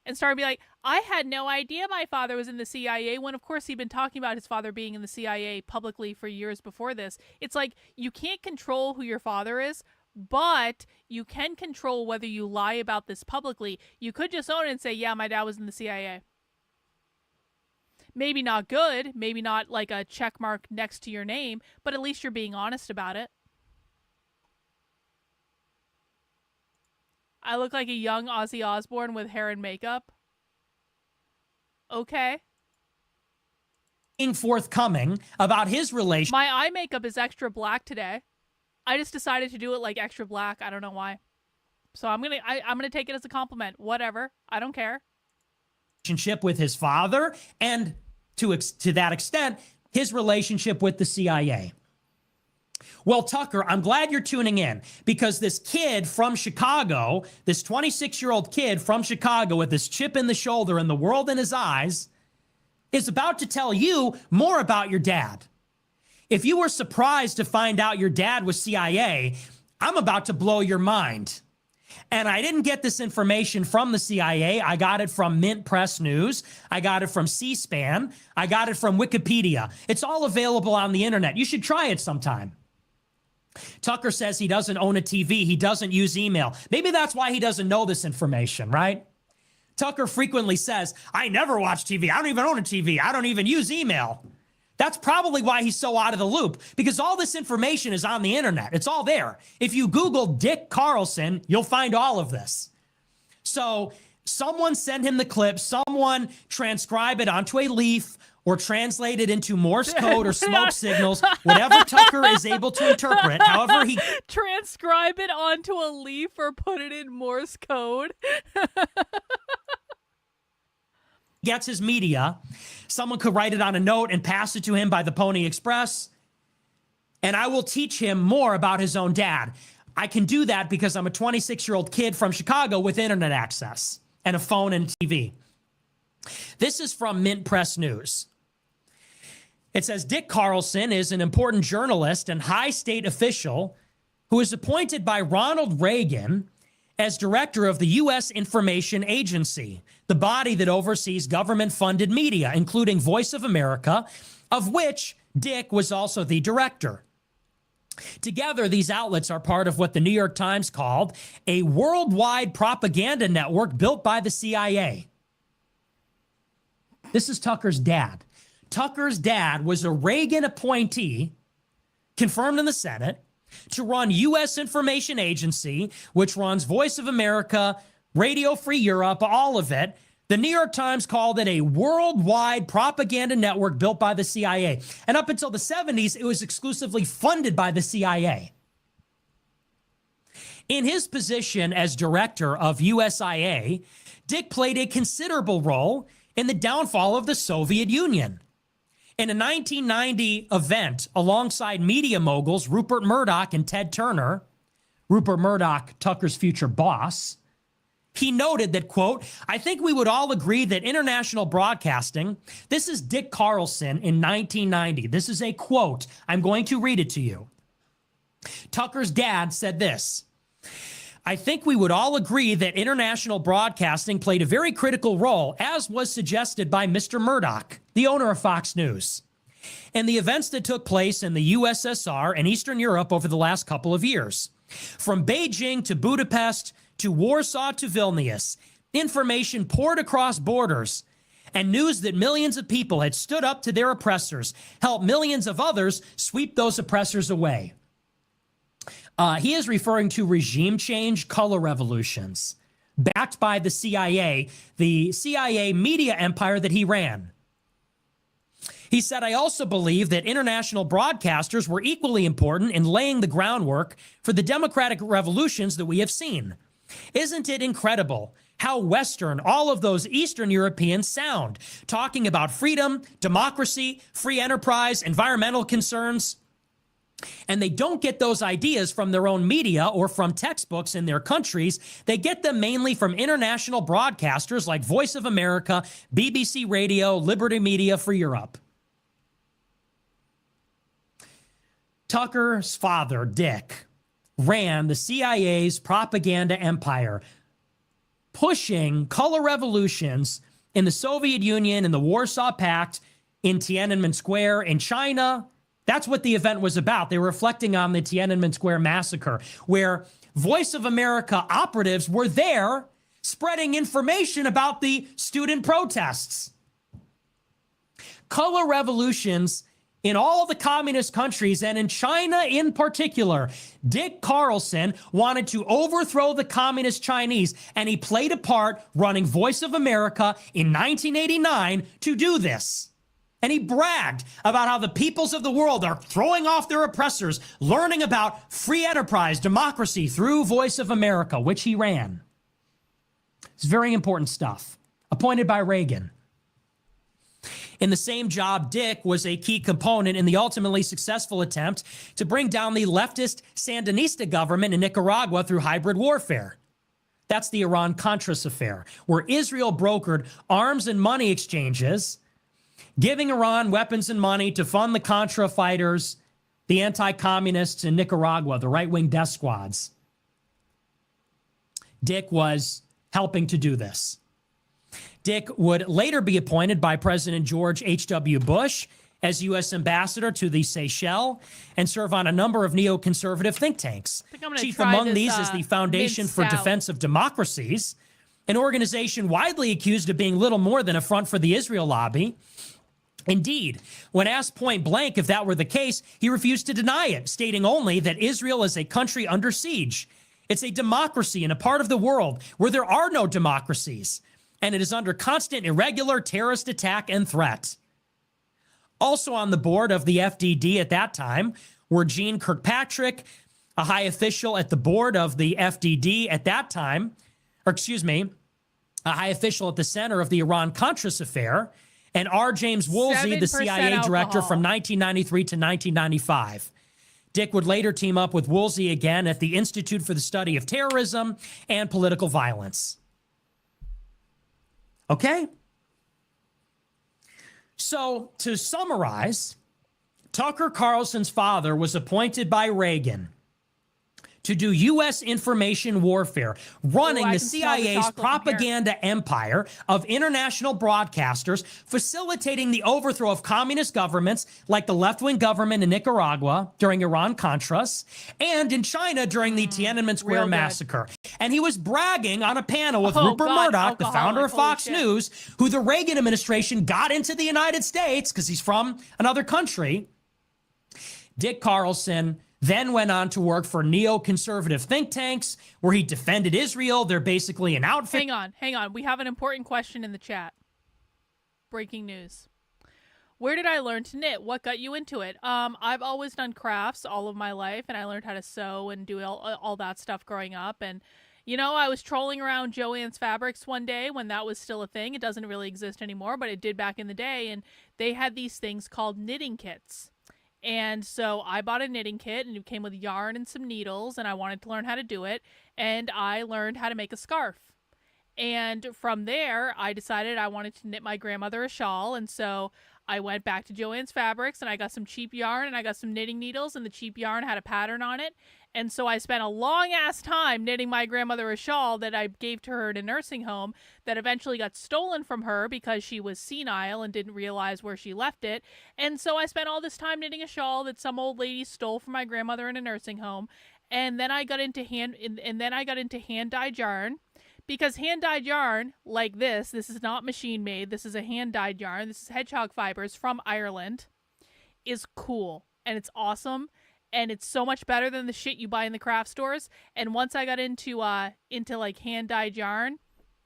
and start being like, I had no idea my father was in the CIA, when of course he'd been talking about his father being in the CIA publicly for years before this. It's like, you can't control who your father is, but you can control whether you lie about this publicly. You could just own it and say, yeah, my dad was in the CIA. Maybe not good, maybe not like a check mark next to your name, but at least you're being honest about it. I look like a young Ozzy Osbourne with hair and makeup. Okay. Being forthcoming about his relationship. My eye makeup is extra black today. I just decided to do it like extra black. I don't know why. So I'm gonna take it as a compliment. Whatever. I don't care. Relationship with his father, and to that extent, his relationship with the CIA. Well, Tucker, I'm glad you're tuning in, because this kid from Chicago, this 26-year-old kid from Chicago with this chip in the shoulder and the world in his eyes, is about to tell you more about your dad. If you were surprised to find out your dad was CIA, I'm about to blow your mind. And I didn't get this information from the CIA. I got it from Mint Press News. I got it from C-SPAN. I got it from Wikipedia. It's all available on the internet. You should try it sometime. Tucker says he doesn't own a TV. He doesn't use email. Maybe that's why he doesn't know this information, right? Tucker frequently says, I never watch TV. I don't even own a TV. I don't even use email. That's probably why he's so out of the loop, because all this information is on the internet. It's all there. If you Google Dick Carlson, you'll find all of this. So someone send him the clip, someone transcribe it onto a leaf or translate it into Morse code or smoke signals, whatever Tucker is able to interpret, however he transcribe it onto a leaf or put it in Morse code. gets his media. Someone could write it on a note and pass it to him by the Pony Express. And I will teach him more about his own dad. I can do that because I'm a 26-year-old kid from Chicago with internet access and a phone and TV. This is from Mint Press News. It says, Dick Carlson is an important journalist and high state official who was appointed by Ronald Reagan as director of the U.S. Information Agency, the body that oversees government-funded media, including Voice of America, of which Dick was also the director. Together, these outlets are part of what the New York Times called a worldwide propaganda network built by the CIA. This is Tucker's dad. Tucker's dad was a Reagan appointee, confirmed in the Senate, to run U.S. Information Agency, which runs Voice of America, Radio Free Europe, all of it. The New York Times called it a worldwide propaganda network built by the CIA. And up until the 70s, it was exclusively funded by the CIA. In his position as director of USIA, Dick played a considerable role in the downfall of the Soviet Union. In a 1990 event alongside media moguls Rupert Murdoch and Ted Turner, Rupert Murdoch, Tucker's future boss, he noted that, quote, I think we would all agree that international broadcasting, this is Dick Carlson in 1990. This is a quote. I'm going to read it to you. Tucker's dad said this. I think we would all agree that international broadcasting played a very critical role, as was suggested by Mr. Murdoch, the owner of Fox News, and the events that took place in the USSR and Eastern Europe over the last couple of years. From Beijing to Budapest to Warsaw to Vilnius, information poured across borders, and news that millions of people had stood up to their oppressors helped millions of others sweep those oppressors away. He is referring to regime change color revolutions backed by the CIA media empire that he ran. He said, I also believe that international broadcasters were equally important in laying the groundwork for the democratic revolutions that we have seen. Isn't it incredible how Western all of those Eastern Europeans sound, talking about freedom, democracy, free enterprise, environmental concerns? And they don't get those ideas from their own media or from textbooks in their countries. They get them mainly from international broadcasters like Voice of America, BBC Radio, Liberty Media for Europe. Tucker's father, Dick, ran the CIA's propaganda empire, pushing color revolutions in the Soviet Union, in the Warsaw Pact, in Tiananmen Square, in China. That's what the event was about. They were reflecting on the Tiananmen Square massacre, where Voice of America operatives were there spreading information about the student protests. Color revolutions in all of the communist countries, and in China in particular. Dick Carlson wanted to overthrow the communist Chinese, and he played a part running Voice of America in 1989 to do this. And he bragged about how the peoples of the world are throwing off their oppressors, learning about free enterprise, democracy through Voice of America, which he ran. It's very important stuff. Appointed by Reagan. In the same job, Dick was a key component in the ultimately successful attempt to bring down the leftist Sandinista government in Nicaragua through hybrid warfare. That's the Iran-Contras affair, where Israel brokered arms and money exchanges, giving Iran weapons and money to fund the Contra fighters, the anti-communists in Nicaragua, the right-wing death squads. Dick was helping to do this. Dick would later be appointed by President George H.W. Bush as U.S. ambassador to the Seychelles and serve on a number of neoconservative think tanks. Chief among these is the Foundation for Defense of Democracies, an organization widely accused of being little more than a front for the Israel lobby. Indeed, when asked point blank if that were the case, he refused to deny it, stating only that Israel is a country under siege. It's a democracy in a part of the world where there are no democracies, and it is under constant irregular terrorist attack and threat. Also on the board of the FDD at that time were Jeane Kirkpatrick, a high official at the board of the FDD at that time, a high official at the center of the Iran-Contras affair, and R. James Woolsey, the CIA director from 1993 to 1995. Dick would later team up with Woolsey again at the Institute for the Study of Terrorism and Political Violence. Okay? So, to summarize, Tucker Carlson's father was appointed by Reagan to do U.S. information warfare, running the CIA's propaganda empire of international broadcasters, facilitating the overthrow of communist governments like the left-wing government in Nicaragua during Iran-Contras, and in China during the Tiananmen Square massacre. And he was bragging on a panel with Rupert Murdoch, the founder of Fox News, who the Reagan administration got into the United States because he's from another country. Dick Carlson then went on to work for neoconservative think tanks where he defended Israel. They're basically an outfit. Hang on. We have an important question in the chat. Breaking news. Where did I learn to knit? What got you into it? I've always done crafts all of my life, and I learned how to sew and do all that stuff growing up. And, you know, I was trolling around Joann's Fabrics one day when that was still a thing. It doesn't really exist anymore, but it did back in the day. And they had these things called knitting kits. And so I bought a knitting kit, and it came with yarn and some needles, and I wanted to learn how to do it. And I learned how to make a scarf. And from there, I decided I wanted to knit my grandmother a shawl. And so I went back to Joann's Fabrics, and I got some cheap yarn, and I got some knitting needles, and the cheap yarn had a pattern on it. And so I spent a long-ass time knitting my grandmother a shawl that I gave to her in a nursing home that eventually got stolen from her because she was senile and didn't realize where she left it. And so I spent all this time knitting a shawl that some old lady stole from my grandmother in a nursing home. And then I got into hand-dyed yarn. Because hand-dyed yarn, like this is not machine-made, this is a hand-dyed yarn, this is hedgehog fibers from Ireland, is cool, and it's awesome, and it's so much better than the shit you buy in the craft stores. And once I got into like hand-dyed yarn,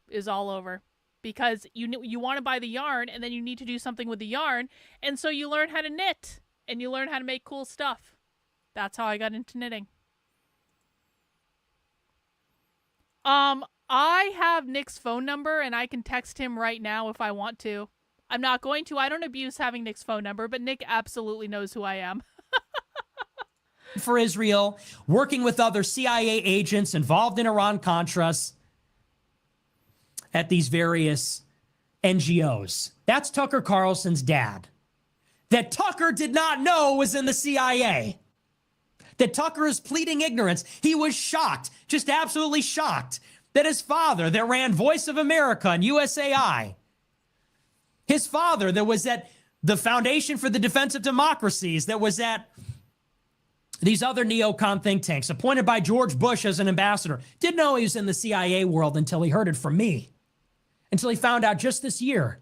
is all over. Because you want to buy the yarn, and then you need to do something with the yarn, and so you learn how to knit, and you learn how to make cool stuff. That's how I got into knitting. I have Nick's phone number, and I can text him right now if I want to. I'm not going to. I don't abuse having Nick's phone number, but Nick absolutely knows who I am. For Israel, working with other CIA agents involved in Iran-Contras at these various NGOs. That's Tucker Carlson's dad. That Tucker did not know was in the CIA. That Tucker is pleading ignorance. He was shocked, just absolutely shocked, that his father that ran Voice of America and USAI, his father that was at the Foundation for the Defense of Democracies, that was at these other neocon think tanks, appointed by George Bush as an ambassador, didn't know he was in the CIA world until he heard it from me, until he found out just this year.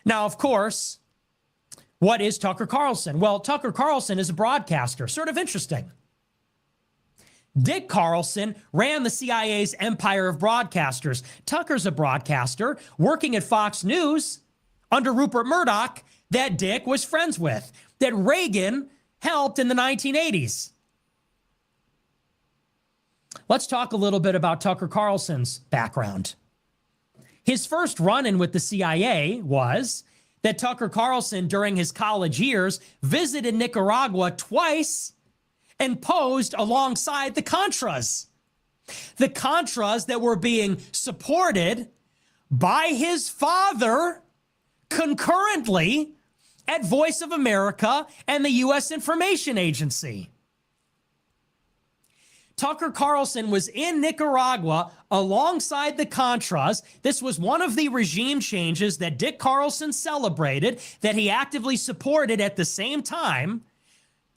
Now, of course, what is Tucker Carlson? Well, Tucker Carlson is a broadcaster. Sort of interesting. Dick Carlson ran the CIA's empire of broadcasters. Tucker's a broadcaster working at Fox News under Rupert Murdoch that Dick was friends with, that Reagan helped in the 1980s. Let's talk a little bit about Tucker Carlson's background. His first run-in with the CIA was that Tucker Carlson, during his college years, visited Nicaragua twice and posed alongside the Contras. The Contras that were being supported by his father concurrently at Voice of America and the U.S. Information Agency. Tucker Carlson was in Nicaragua alongside the Contras. This was one of the regime changes that Dick Carlson celebrated, that he actively supported at the same time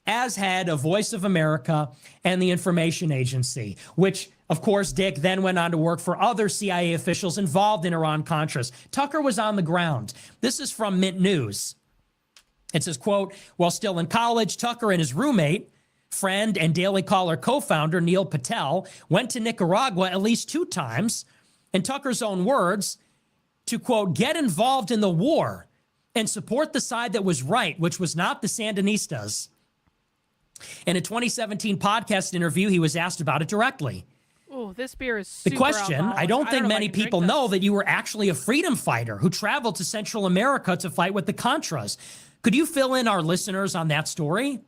as head of Voice of America and the Information Agency, which, of course, Dick then went on to work for other CIA officials involved in Iran-Contras. Tucker was on the ground. This is from Mint News. It says, quote, while still in college, Tucker and his roommate, friend and Daily Caller co-founder Neil Patel went to Nicaragua at least 2 times, in Tucker's own words, to, quote, get involved in the war and support the side that was right, which was not the Sandinistas. In a 2017 podcast interview, he was asked about it directly. Oh, this beer is The super question, alcoholic. I don't think know if many can drink people this. know that you were actually a freedom fighter who traveled to Central America to fight with the Contras. Could you fill in our listeners on that story?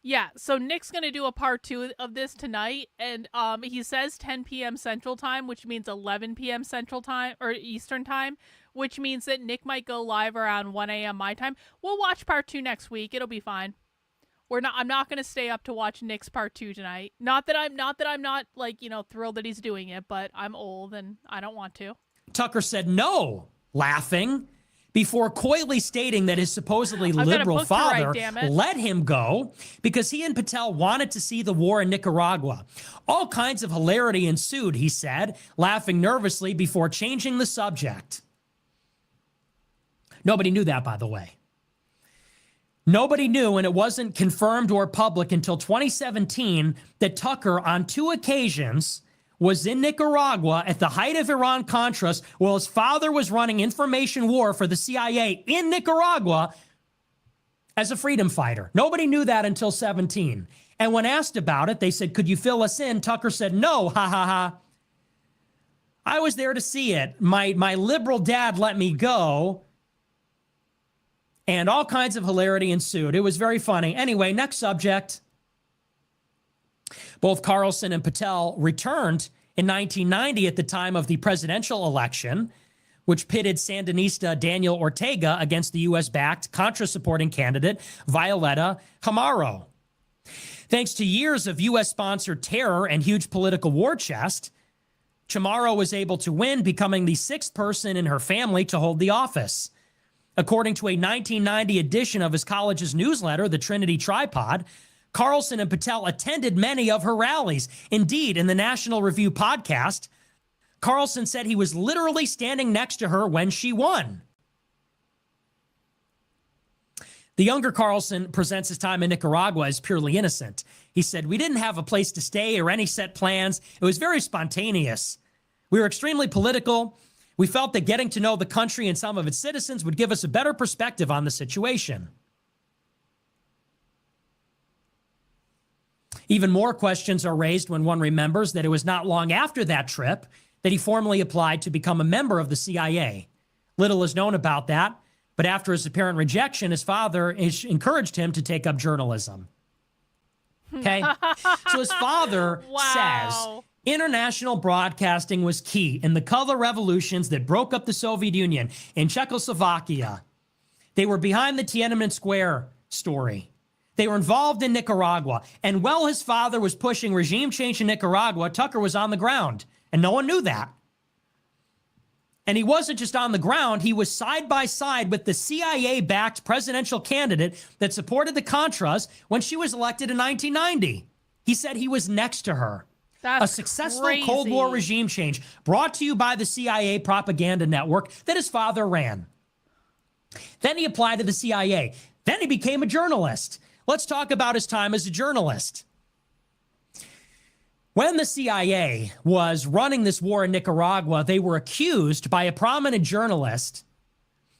Yeah, so Nick's going to do a part 2 of this tonight, and he says 10 p.m. Central Time, which means 11 p.m. Central Time, or Eastern Time, which means that Nick might go live around 1 a.m. my time. We'll watch part 2 next week. It'll be fine. I'm not going to stay up to watch Nick's part 2 tonight. Not that I'm not like, thrilled that he's doing it, but I'm old and I don't want to. Tucker said no, laughing, before coyly stating that his supposedly liberal father let him go because he and Patel wanted to see the war in Nicaragua. All kinds of hilarity ensued, he said, laughing nervously before changing the subject. Nobody knew that, by the way. Nobody knew, and it wasn't confirmed or public until 2017, that Tucker, on 2 occasions, was in Nicaragua at the height of Iran-Contras while his father was running information war for the CIA in Nicaragua as a freedom fighter. Nobody knew that until 17. And when asked about it, they said, could you fill us in? Tucker said, no, ha, ha, ha. I was there to see it. My liberal dad let me go. And all kinds of hilarity ensued. It was very funny. Anyway, next subject. Both Carlson and Patel returned in 1990 at the time of the presidential election, which pitted Sandinista Daniel Ortega against the U.S.-backed Contra-supporting candidate Violeta Chamorro. Thanks to years of U.S.-sponsored terror and huge political war chest, Chamorro was able to win, becoming the 6th person in her family to hold the office. According to a 1990 edition of his college's newsletter, the Trinity Tripod, Carlson and Patel attended many of her rallies. Indeed, in the National Review podcast, Carlson said he was literally standing next to her when she won. The younger Carlson presents his time in Nicaragua as purely innocent. He said, we didn't have a place to stay or any set plans. It was very spontaneous. We were extremely political. We felt that getting to know the country and some of its citizens would give us a better perspective on the situation. Even more questions are raised when one remembers that it was not long after that trip that he formally applied to become a member of the CIA. Little is known about that, but after his apparent rejection, his father encouraged him to take up journalism. Okay? So his father says international broadcasting was key in the color revolutions that broke up the Soviet Union in Czechoslovakia. They were behind the Tiananmen Square story. They were involved in Nicaragua. And while his father was pushing regime change in Nicaragua, Tucker was on the ground. And no one knew that. And he wasn't just on the ground. He was side by side with the CIA-backed presidential candidate that supported the Contras when she was elected in 1990. He said he was next to her. That's a successful crazy. Cold War regime change brought to you by the CIA propaganda network that his father ran. Then he applied to the CIA. Then he became a journalist. Let's talk about his time as a journalist. When the CIA was running this war in Nicaragua, they were accused by a prominent journalist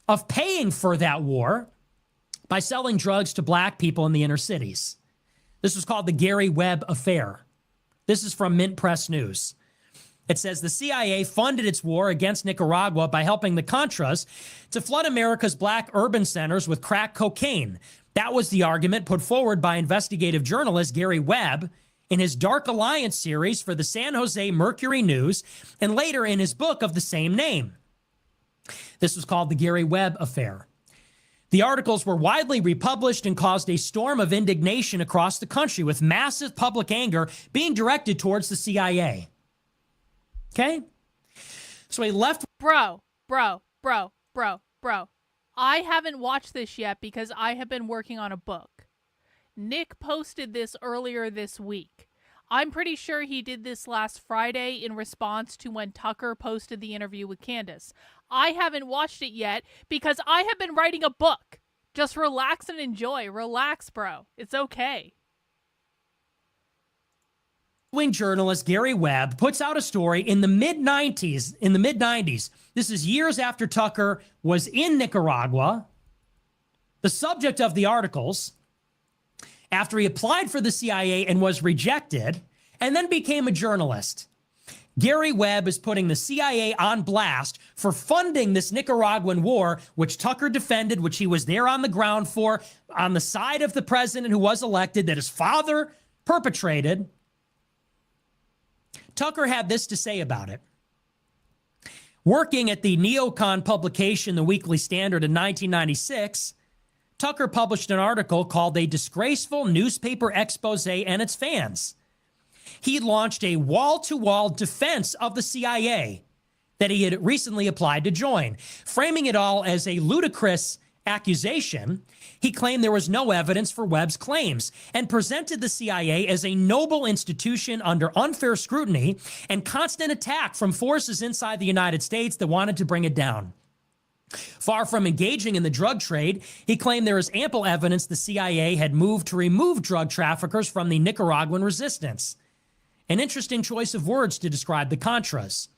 of paying for that war by selling drugs to black people in the inner cities. This was called the Gary Webb Affair. This is from Mint Press News. It says the CIA funded its war against Nicaragua by helping the Contras to flood America's black urban centers with crack cocaine. That was the argument put forward by investigative journalist Gary Webb in his Dark Alliance series for the San Jose Mercury News and later in his book of the same name. This was called the Gary Webb Affair. The articles were widely republished and caused a storm of indignation across the country, with massive public anger being directed towards the CIA. Okay? So a left... Bro. I haven't watched this yet because I have been working on a book. Nick posted this earlier this week. I'm pretty sure he did this last Friday in response to when Tucker posted the interview with Candace. I haven't watched it yet because I have been writing a book. Just relax and enjoy. Relax, bro. It's okay. Wing journalist Gary Webb puts out a story in the mid-90s. This is years after Tucker was in Nicaragua. The subject of the articles, after he applied for the CIA and was rejected, and then became a journalist. Gary Webb is putting the CIA on blast for funding this Nicaraguan war, which Tucker defended, which he was there on the ground for, on the side of the president who was elected, that his father perpetrated. Tucker had this to say about it. Working at the neocon publication, The Weekly Standard, in 1996, Tucker published an article called A Disgraceful Newspaper Expose and Its Fans. He launched a wall-to-wall defense of the CIA that he had recently applied to join. Framing it all as a ludicrous accusation, he claimed there was no evidence for Webb's claims and presented the CIA as a noble institution under unfair scrutiny and constant attack from forces inside the United States that wanted to bring it down. Far from engaging in the drug trade, he claimed there is ample evidence the CIA had moved to remove drug traffickers from the Nicaraguan resistance. An interesting choice of words to describe the Contras.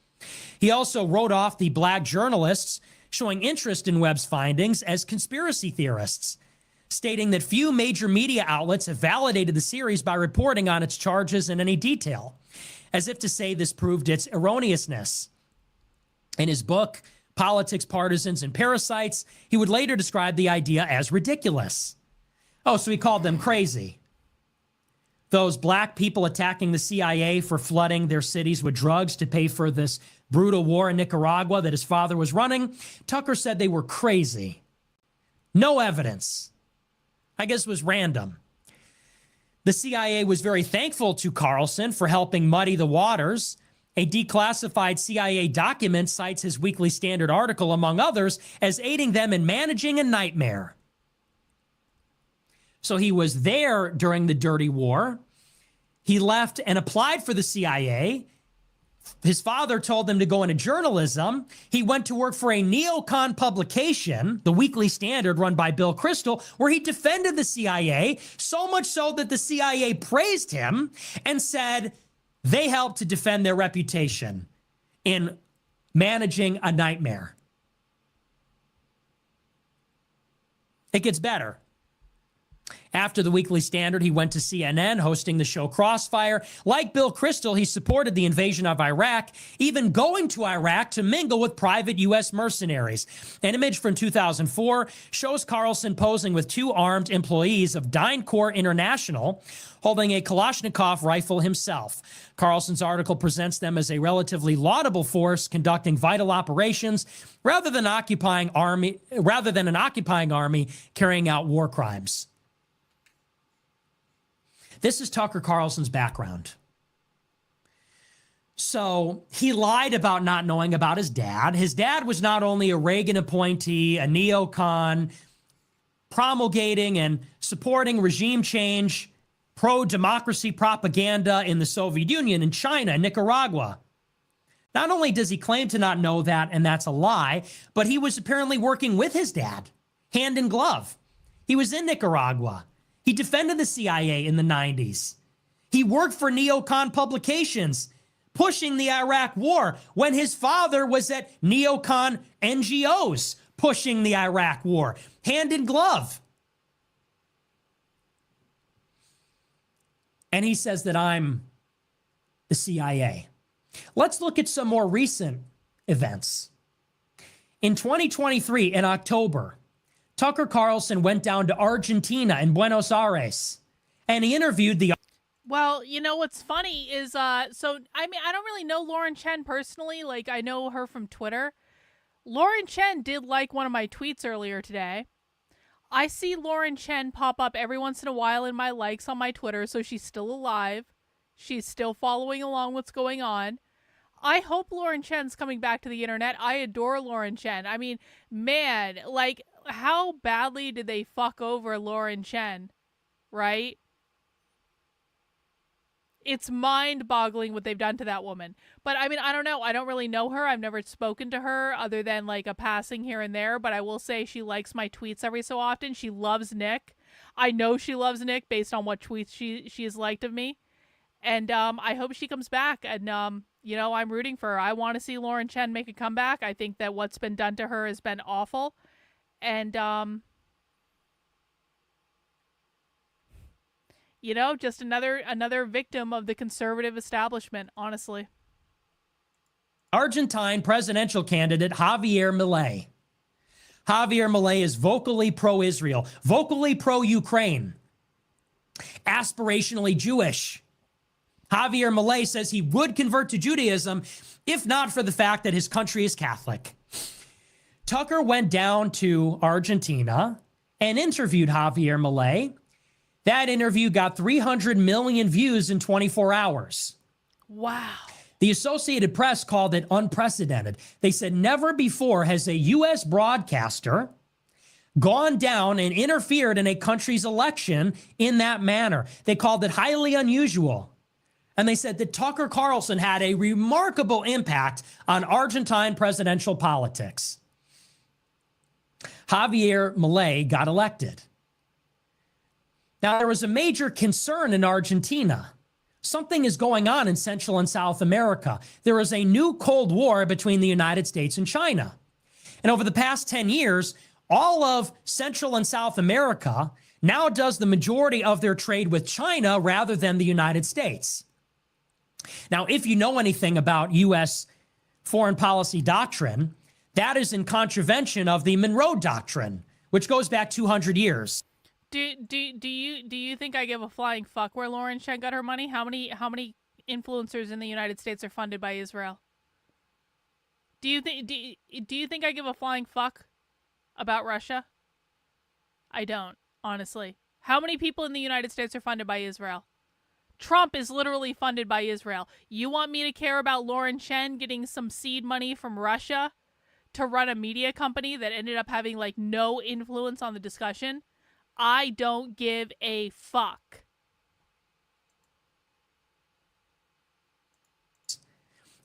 He also wrote off the black journalists showing interest in Webb's findings as conspiracy theorists, stating that few major media outlets have validated the series by reporting on its charges in any detail, as if to say this proved its erroneousness. In his book, Politics, Partisans, and Parasites, he would later describe the idea as ridiculous. Oh, so he called them crazy. Those black people attacking the CIA for flooding their cities with drugs to pay for this brutal war in Nicaragua that his father was running, Tucker said they were crazy. No evidence. I guess it was random. The CIA was very thankful to Carlson for helping muddy the waters. A declassified CIA document cites his Weekly Standard article, among others, as aiding them in managing a nightmare. So he was there during the dirty war. He left and applied for the CIA. His father told him to go into journalism. He went to work for a neocon publication, The Weekly Standard, run by Bill Kristol, where he defended the CIA, so much so that the CIA praised him and said they helped to defend their reputation in managing a nightmare. It gets better. After the Weekly Standard, he went to CNN, hosting the show Crossfire. Like Bill Kristol, he supported the invasion of Iraq, even going to Iraq to mingle with private U.S. mercenaries. An image from 2004 shows Carlson posing with two armed employees of DynCorp International, holding a Kalashnikov rifle himself. Carlson's article presents them as a relatively laudable force conducting vital operations rather than an occupying army carrying out war crimes. This is Tucker Carlson's background. So he lied about not knowing about his dad. His dad was not only a Reagan appointee, a neocon, promulgating and supporting regime change, pro-democracy propaganda in the Soviet Union, in China, in Nicaragua. Not only does he claim to not know that, and that's a lie, but he was apparently working with his dad, hand in glove. He was in Nicaragua. He defended the CIA in the 90s. He worked for neocon publications, pushing the Iraq war when his father was at neocon NGOs, pushing the Iraq war, hand in glove. And he says that I'm the CIA. Let's look at some more recent events. In 2023, in October, Tucker Carlson went down to Argentina in Buenos Aires, and he interviewed the... Well, you know what's funny is, I don't really know Lauren Chen personally. Like, I know her from Twitter. Lauren Chen did like one of my tweets earlier today. I see Lauren Chen pop up every once in a while in my likes on my Twitter, so she's still alive. She's still following along what's going on. I hope Lauren Chen's coming back to the internet. I adore Lauren Chen. I mean, man, like, how badly did they fuck over Lauren Chen, right? It's mind-boggling what they've done to that woman. But, I mean, I don't know. I don't really know her. I've never spoken to her other than, like, a passing here and there. But I will say she likes my tweets every so often. She loves Nick. I know she loves Nick based on what tweets she has liked of me. And I hope she comes back. And, you know, I'm rooting for her. I want to see Lauren Chen make a comeback. I think that what's been done to her has been awful. And, you know, just another victim of the conservative establishment, honestly. Argentine presidential candidate Javier Milei. Javier Milei is vocally pro-Israel, vocally pro-Ukraine, aspirationally Jewish. Javier Milei says he would convert to Judaism if not for the fact that his country is Catholic. Tucker went down to Argentina and interviewed Javier Milei. That interview got 300 million views in 24 hours. Wow. The Associated Press called it unprecedented. They said never before has a U.S. broadcaster gone down and interfered in a country's election in that manner. They called it highly unusual. And they said that Tucker Carlson had a remarkable impact on Argentine presidential politics. Javier Milei got elected. Now, there was a major concern in Argentina. Something is going on in Central and South America. There is a new Cold War between the United States and China. And over the past 10 years, all of Central and South America now does the majority of their trade with China rather than the United States. Now, if you know anything about U.S. foreign policy doctrine, that is in contravention of the Monroe Doctrine, which goes back 200 years. Do you think I give a flying fuck where Lauren Chen got her money? How many influencers in the United States are funded by Israel? Do you think I give a flying fuck about Russia? I don't, honestly. How many people in the United States are funded by Israel? Trump is literally funded by Israel. You want me to care about Lauren Chen getting some seed money from Russia to run a media company that ended up having like no influence on the discussion? I don't give a fuck.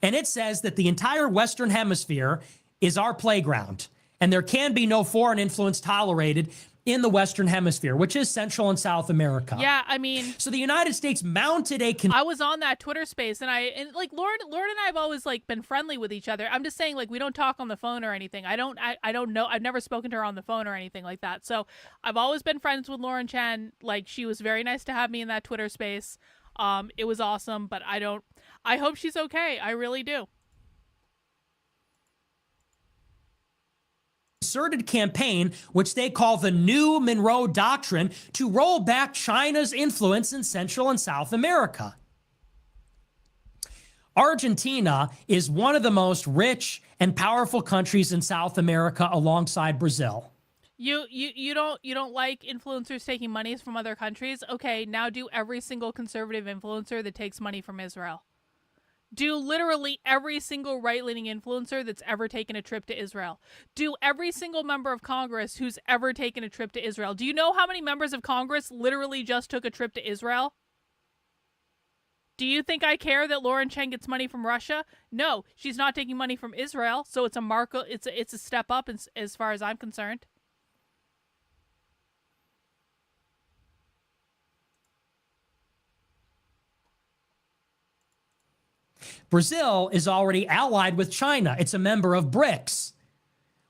And it says that the entire Western Hemisphere is our playground, and there can be no foreign influence tolerated in the Western Hemisphere, which is Central and South America. Yeah, I mean, so the United States mounted a... I was on that Twitter space, and like Lauren and I have always like been friendly with each other. I'm just saying, like, we don't talk on the phone or anything. I don't know. I've never spoken to her on the phone or anything like that. So I've always been friends with Lauren Chen. Like, she was very nice to have me in that Twitter space. It was awesome, but I hope she's okay. I really do. Concerted campaign, which they call the New Monroe Doctrine, to roll back China's influence in Central and South America. Argentina is one of the most rich and powerful countries in South America alongside Brazil. You don't like influencers taking monies from other countries? Okay, now do every single conservative influencer that takes money from Israel. Do literally every single right-leaning influencer that's ever taken a trip to Israel. Do every single member of Congress who's ever taken a trip to Israel. Do you know how many members of Congress literally just took a trip to Israel? Do you think I care that Lauren Chen gets money from Russia? No, she's not taking money from Israel, so it's a step up as far as I'm concerned. Brazil is already allied with China. It's a member of BRICS,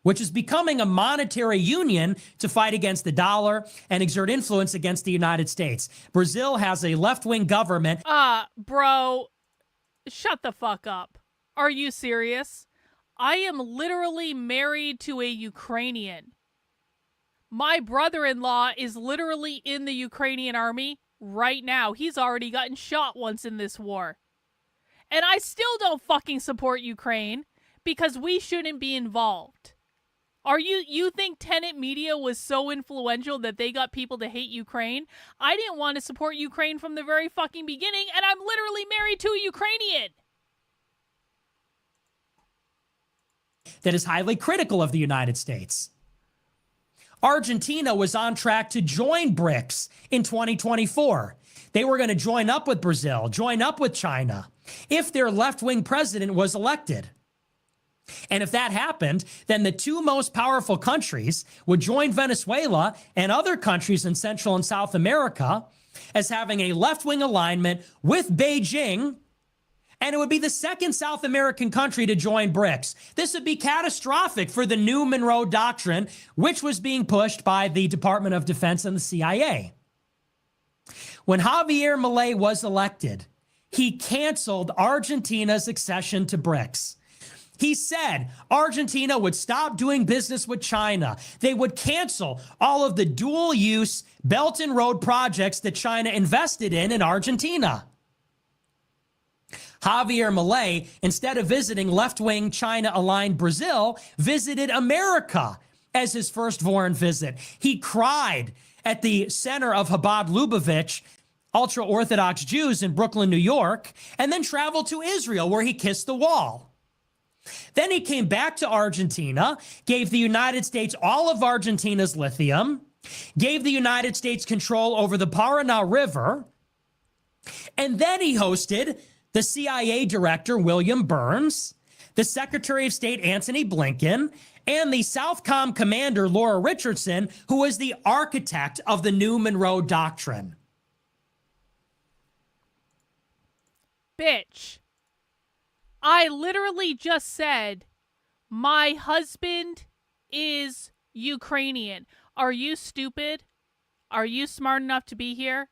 which is becoming a monetary union to fight against the dollar and exert influence against the United States. Brazil has a left-wing government. Bro, shut the fuck up. Are you serious? I am literally married to a Ukrainian. My brother-in-law is literally in the Ukrainian army right now. He's already gotten shot once in this war. And I still don't fucking support Ukraine because we shouldn't be involved. You think Tenet Media was so influential that they got people to hate Ukraine? I didn't want to support Ukraine from the very fucking beginning, and I'm literally married to a Ukrainian. That is highly critical of the United States. Argentina was on track to join BRICS in 2024. They were going to join up with Brazil, join up with China, if their left-wing president was elected. And if that happened, then the two most powerful countries would join Venezuela and other countries in Central and South America as having a left-wing alignment with Beijing, and it would be the second South American country to join BRICS. This would be catastrophic for the new Monroe Doctrine, which was being pushed by the Department of Defense and the CIA. When Javier Milei was elected, he canceled Argentina's accession to BRICS. He said Argentina would stop doing business with China. They would cancel all of the dual-use Belt and Road projects that China invested in Argentina. Javier Milei, instead of visiting left-wing China-aligned Brazil, visited America as his first foreign visit. He cried at the center of Chabad Lubavitch, ultra-Orthodox Jews in Brooklyn, New York, and then traveled to Israel, where he kissed the wall. Then he came back to Argentina, gave the United States all of Argentina's lithium, gave the United States control over the Paraná River, and then he hosted the CIA director, William Burns, the Secretary of State, Antony Blinken, and the Southcom commander, Laura Richardson, who was the architect of the new Monroe Doctrine. Bitch. I literally just said, my husband is Ukrainian. Are you stupid? Are you smart enough to be here?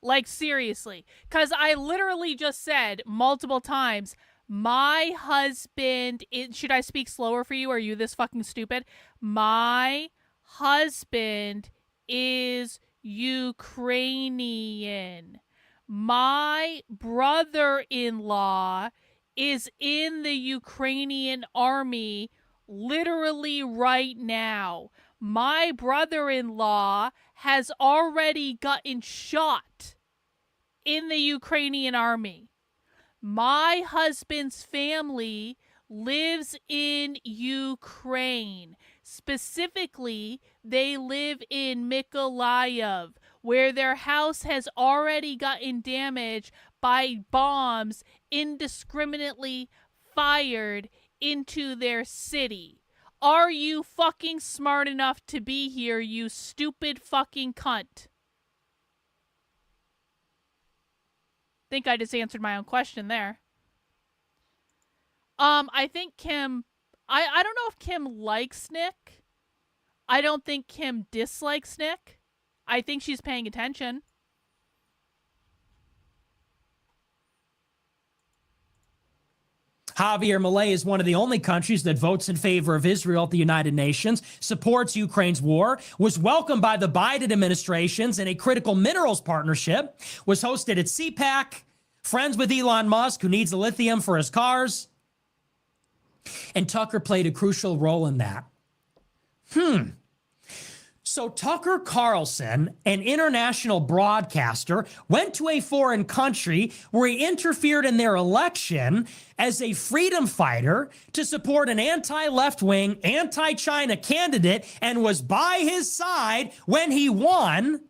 Like, seriously. Because I literally just said multiple times, my husband is... Should I speak slower for you? Are you this fucking stupid? My husband is Ukrainian. My brother-in-law is in the Ukrainian army literally right now. My brother-in-law has already gotten shot in the Ukrainian army. My husband's family lives in Ukraine. Specifically, they live in Mykolaiv, where their house has already gotten damaged by bombs indiscriminately fired into their city. Are you fucking smart enough to be here, you stupid fucking cunt? Think I just answered my own question there. I think Kim... I don't know if Kim likes Nick. I don't think Kim dislikes Nick. I think she's paying attention. Javier Milei is one of the only countries that votes in favor of Israel at the United Nations, supports Ukraine's war, was welcomed by the Biden administrations in a critical minerals partnership, was hosted at CPAC, friends with Elon Musk, who needs the lithium for his cars. And Tucker played a crucial role in that. So Tucker Carlson, an international broadcaster, went to a foreign country where he interfered in their election as a freedom fighter to support an anti-left-wing, anti-China candidate, and was by his side when he won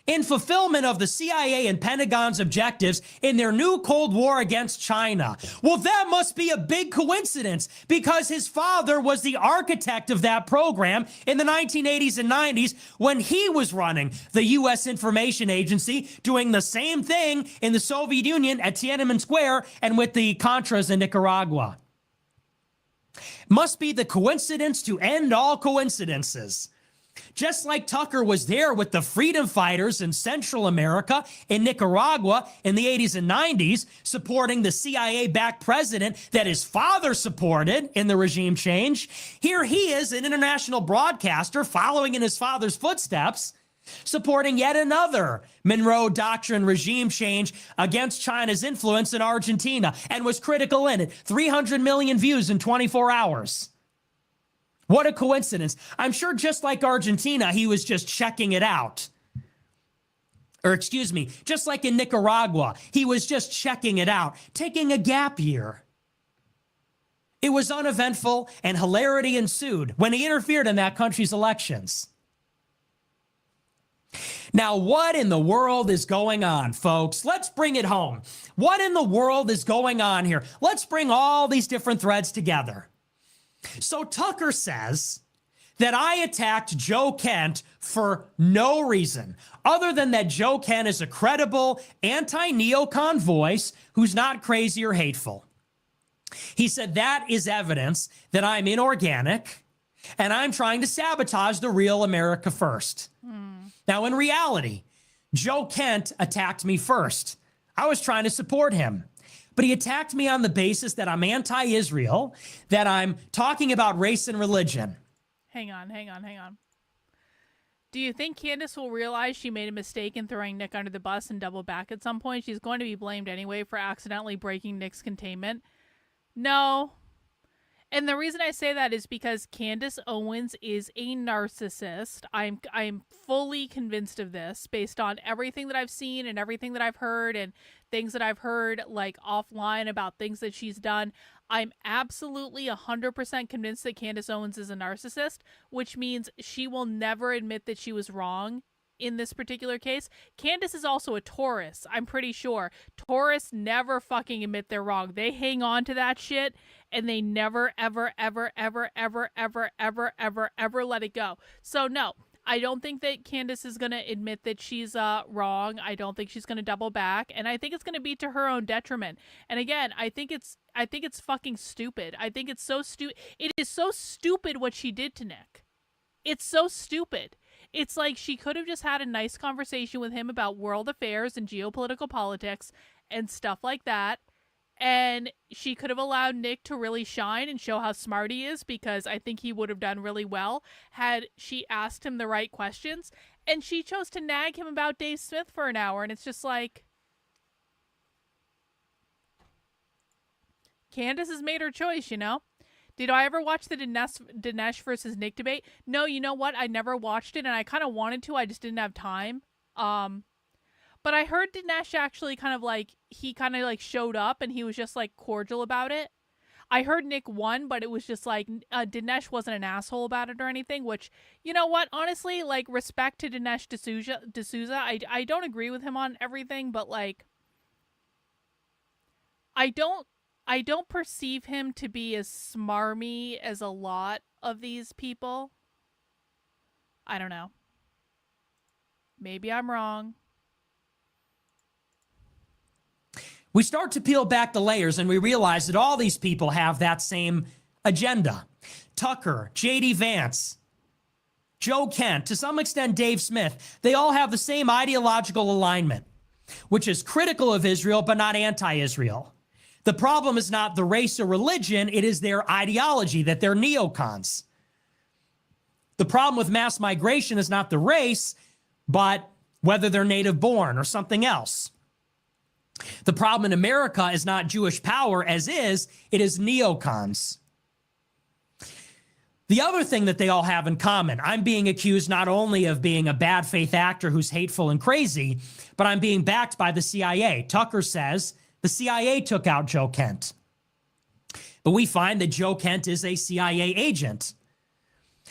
in fulfillment of the CIA and Pentagon's objectives in their new Cold War against China. Well, that must be a big coincidence, because his father was the architect of that program in the 1980s and 90s when he was running the U.S. Information Agency, doing the same thing in the Soviet Union at Tiananmen Square and with the Contras in Nicaragua. Must be the coincidence to end all coincidences. Just like Tucker was there with the freedom fighters in Central America, in Nicaragua in the 80s and 90s, supporting the CIA-backed president that his father supported in the regime change, here he is, an international broadcaster following in his father's footsteps, supporting yet another Monroe Doctrine regime change against China's influence in Argentina, and was critical in it. 300 million views in 24 hours. What a coincidence. I'm sure just like Argentina, he was just checking it out. Or excuse me, just like in Nicaragua, he was just checking it out, taking a gap year. It was uneventful and hilarity ensued when he interfered in that country's elections. Now, what in the world is going on, folks? Let's bring it home. What in the world is going on here? Let's bring all these different threads together. So Tucker says that I attacked Joe Kent for no reason other than that Joe Kent is a credible anti-neocon voice who's not crazy or hateful. He said that is evidence that I'm inorganic and I'm trying to sabotage the real America first. Now, in reality, Joe Kent attacked me first. I was trying to support him. But he attacked me on the basis that I'm anti-Israel, that I'm talking about race and religion. Hang on. Do you think Candace will realize she made a mistake in throwing Nick under the bus and double back at some point? She's going to be blamed anyway for accidentally breaking Nick's containment. No. And the reason I say that is because Candace Owens is a narcissist. I'm fully convinced of this based on everything that I've seen and everything that I've heard and things that I've heard like offline about things that she's done. I'm absolutely 100% convinced that Candace Owens is a narcissist, which means she will never admit that she was wrong in this particular case. Candace is also a Taurus, I'm pretty sure. Taurus never fucking admit they're wrong. They hang on to that shit and they never, ever, ever, ever, ever, ever, ever, ever, ever let it go. So no, I don't think that Candace is going to admit that she's wrong. I don't think she's going to double back. And I think it's going to be to her own detriment. And again, I think it's fucking stupid. I think it's so stupid. It is so stupid what she did to Nick. It's so stupid. It's like she could have just had a nice conversation with him about world affairs and geopolitical politics and stuff like that. And she could have allowed Nick to really shine and show how smart he is, because I think he would have done really well had she asked him the right questions. And she chose to nag him about Dave Smith for an hour. And it's just like, Candace has made her choice, you know? Did I ever watch the Dinesh versus Nick debate? No, you know what? I never watched it, and I kind of wanted to. I just didn't have time. But I heard Dinesh actually he kind of showed up, and he was just like cordial about it. I heard Nick won, but it was just like Dinesh wasn't an asshole about it or anything, which, you know what? Honestly, like, respect to Dinesh D'Souza. I don't agree with him on everything, but like, I don't perceive him to be as smarmy as a lot of these people. I don't know. Maybe I'm wrong. We start to peel back the layers and we realize that all these people have that same agenda. Tucker, J.D. Vance, Joe Kent, to some extent Dave Smith, they all have the same ideological alignment, which is critical of Israel but not anti-Israel. The problem is not the race or religion, it is their ideology, that they're neocons. The problem with mass migration is not the race, but whether they're native born or something else. The problem in America is not Jewish power as is, it is neocons. The other thing that they all have in common, I'm being accused not only of being a bad faith actor who's hateful and crazy, but I'm being backed by the CIA. Tucker says the CIA took out Joe Kent. But we find that Joe Kent is a CIA agent.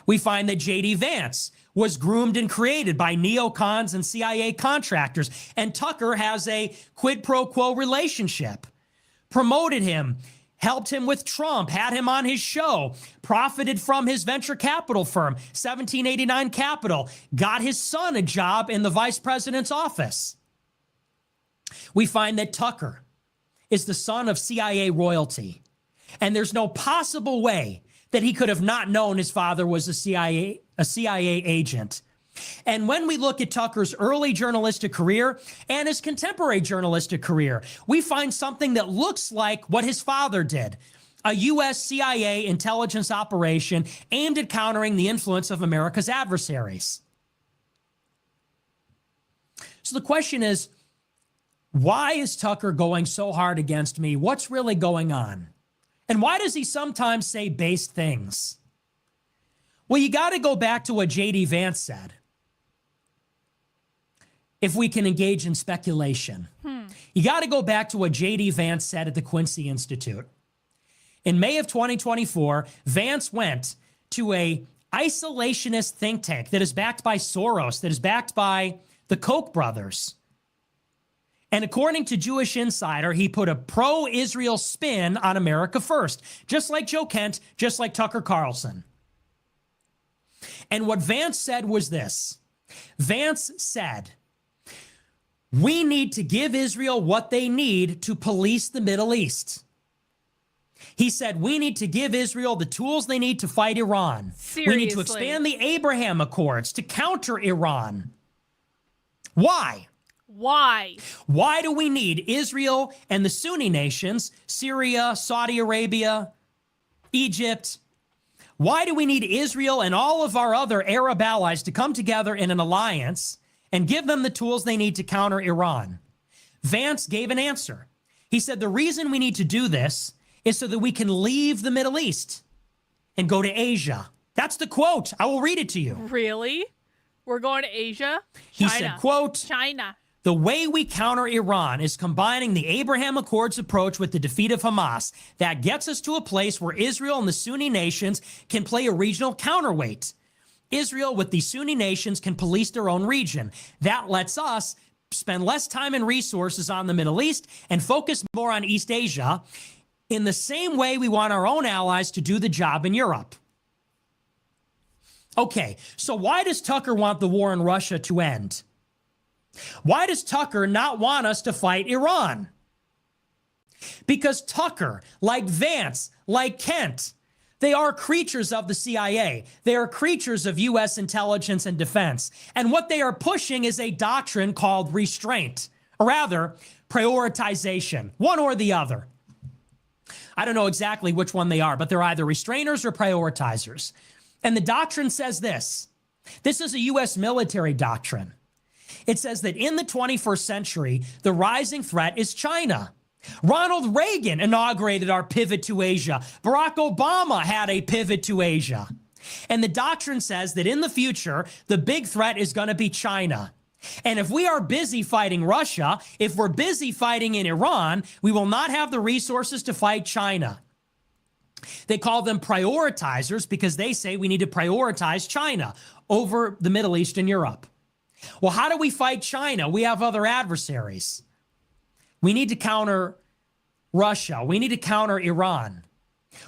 We find that J.D. Vance was groomed and created by neocons and CIA contractors. And Tucker has a quid pro quo relationship, promoted him, helped him with Trump, had him on his show, profited from his venture capital firm, 1789 Capital, got his son a job in the vice president's office. We find that Tucker is the son of CIA royalty. And there's no possible way that he could have not known his father was a CIA agent. And when we look at Tucker's early journalistic career and his contemporary journalistic career, we find something that looks like what his father did, a U.S. CIA intelligence operation aimed at countering the influence of America's adversaries. So the question is, why is Tucker going so hard against me? What's really going on? And why does he sometimes say base things? Well, you got to go back to what J.D. Vance said. If we can engage in speculation, you got to go back to what J.D. Vance said at the Quincy Institute. In May of 2024, Vance went to a isolationist think tank that is backed by Soros, that is backed by the Koch brothers. And according to Jewish Insider, he put a pro-Israel spin on America First, just like Joe Kent, just like Tucker Carlson. And what Vance said was this. Vance said, we need to give Israel what they need to police the Middle East. He said, we need to give Israel the tools they need to fight Iran. Seriously. We need to expand the Abraham Accords to counter Iran. Why? Why? Why do we need Israel and the Sunni nations, Syria, Saudi Arabia, Egypt? Why do we need Israel and all of our other Arab allies to come together in an alliance and give them the tools they need to counter Iran? Vance gave an answer. He said, the reason we need to do this is so that we can leave the Middle East and go to Asia. That's the quote. I will read it to you. Really? We're going to Asia? He China. said, quote, China. the way we counter Iran is combining the Abraham Accords approach with the defeat of Hamas. That gets us to a place where Israel and the Sunni nations can play a regional counterweight. Israel with the Sunni nations can police their own region. That lets us spend less time and resources on the Middle East and focus more on East Asia. In the same way, we want our own allies to do the job in Europe. Okay, so why does Tucker want the war in Russia to end? Why does Tucker not want us to fight Iran? Because Tucker, like Vance, like Kent, they are creatures of the CIA. They are creatures of U.S. intelligence and defense. And what they are pushing is a doctrine called restraint, or rather, prioritization, one or the other. I don't know exactly which one they are, but they're either restrainers or prioritizers. And the doctrine says this. This is a U.S. military doctrine. It says that in the 21st century, the rising threat is China. Ronald Reagan inaugurated our pivot to Asia. Barack Obama had a pivot to Asia. And the doctrine says that in the future, the big threat is going to be China. And if we are busy fighting Russia, if we're busy fighting in Iran, we will not have the resources to fight China. They call them prioritizers because they say we need to prioritize China over the Middle East and Europe. Well, how do we fight China? We have other adversaries. We need to counter Russia. We need to counter Iran.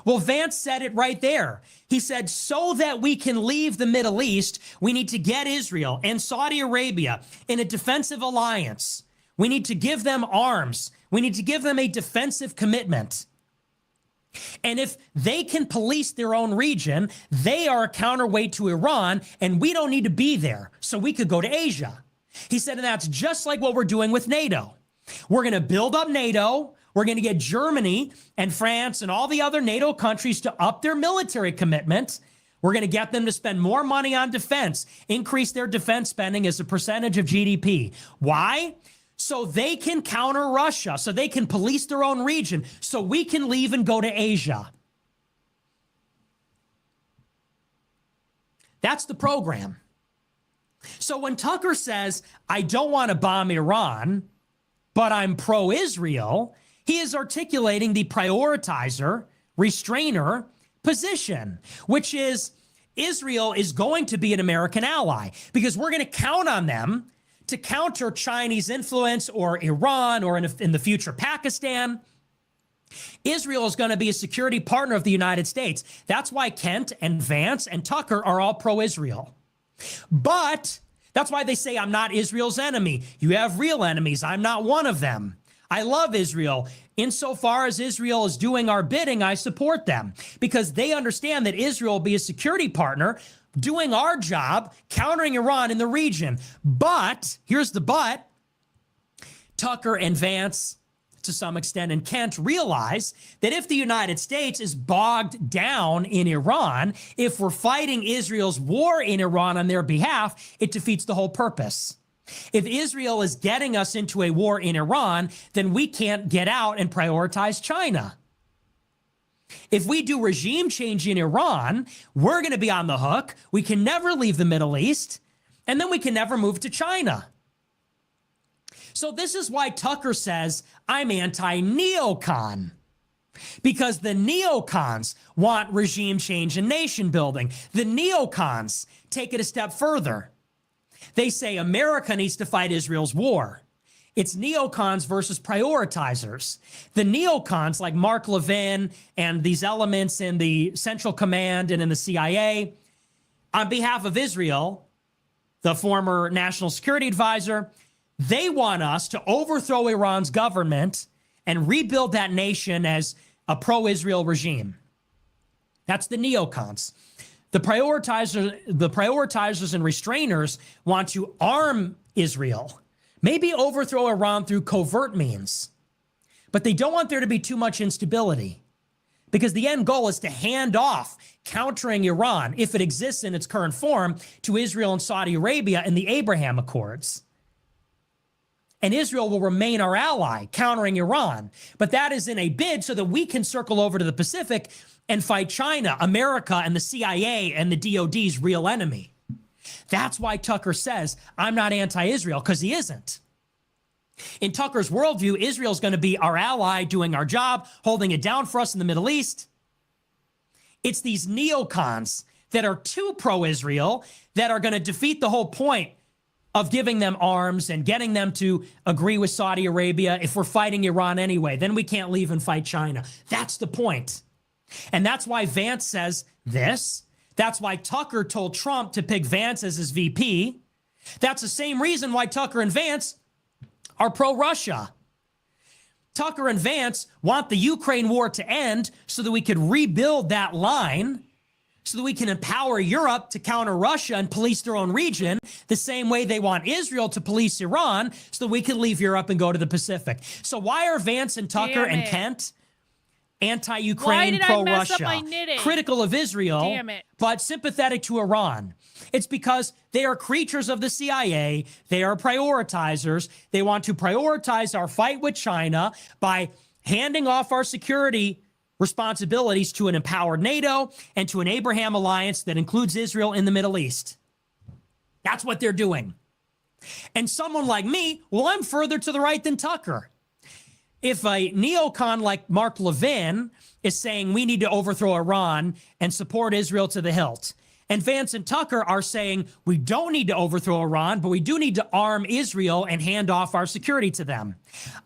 Well, Vance said it right there. He said, so that we can leave the Middle East, we need to get Israel and Saudi Arabia in a defensive alliance. We need to give them arms. We need to give them a defensive commitment. And if they can police their own region, they are a counterweight to Iran, and we don't need to be there, so we could go to Asia. He said, and that's just like what we're doing with NATO. We're going to build up NATO. We're going to get Germany and France and all the other NATO countries to up their military commitment. We're going to get them to spend more money on defense, increase their defense spending as a percentage of GDP. Why? So they can counter Russia, so they can police their own region, so we can leave and go to Asia. That's the program. So when Tucker says, I don't want to bomb Iran, but I'm pro-Israel, he is articulating the prioritizer, restrainer position, which is Israel is going to be an American ally because we're going to count on them to counter Chinese influence or Iran or in the future Pakistan. Israel is going to be a security partner of the United States. That's why Kent and Vance and Tucker are all pro-Israel. But that's why they say I'm not Israel's enemy. You have real enemies. I'm not one of them. I love Israel. Insofar as Israel is doing our bidding, I support them because they understand that Israel will be a security partner doing our job, countering Iran in the region. But, here's the but, Tucker and Vance, to some extent, and Kent realize that if the United States is bogged down in Iran, if we're fighting Israel's war in Iran on their behalf, it defeats the whole purpose. If Israel is getting us into a war in Iran, then we can't get out and prioritize China. If we do regime change in Iran, we're going to be on the hook. We can never leave the Middle East, and then we can never move to China. So this is why Tucker says, I'm anti-neocon. Because the neocons want regime change and nation building. The neocons take it a step further. They say America needs to fight Israel's war. It's neocons versus prioritizers. The neocons, like Mark Levin and these elements in the Central Command and in the CIA, on behalf of Israel, the former national security advisor, they want us to overthrow Iran's government and rebuild that nation as a pro-Israel regime. That's the neocons. The prioritizers and restrainers want to arm Israel, maybe overthrow Iran through covert means, but they don't want there to be too much instability because the end goal is to hand off countering Iran, if it exists in its current form, to Israel and Saudi Arabia in the Abraham Accords. And Israel will remain our ally, countering Iran. But that is in a bid so that we can circle over to the Pacific and fight China, America, and the CIA and the DOD's real enemy. That's why Tucker says, I'm not anti-Israel, because he isn't. In Tucker's worldview, Israel's going to be our ally, doing our job, holding it down for us in the Middle East. It's these neocons that are too pro-Israel that are going to defeat the whole point of giving them arms and getting them to agree with Saudi Arabia. If we're fighting Iran anyway, then we can't leave and fight China. That's the point. And that's why Vance says this. That's why Tucker told Trump to pick Vance as his VP. That's the same reason why Tucker and Vance are pro-Russia. Tucker and Vance want the Ukraine war to end so that we could rebuild that line, so that we can empower Europe to counter Russia and police their own region, the same way they want Israel to police Iran, so that we can leave Europe and go to the Pacific. So why are Vance and Tucker and Kent anti-Ukraine, pro-Russia, critical of Israel, but sympathetic to Iran? It's because they are creatures of the CIA. They are prioritizers. They want to prioritize our fight with China by handing off our security responsibilities to an empowered NATO and to an Abraham alliance that includes Israel in the Middle East. That's what they're doing. And someone like me, well, I'm further to the right than Tucker. If a neocon like Mark Levin is saying we need to overthrow Iran and support Israel to the hilt, and Vance and Tucker are saying we don't need to overthrow Iran, but we do need to arm Israel and hand off our security to them.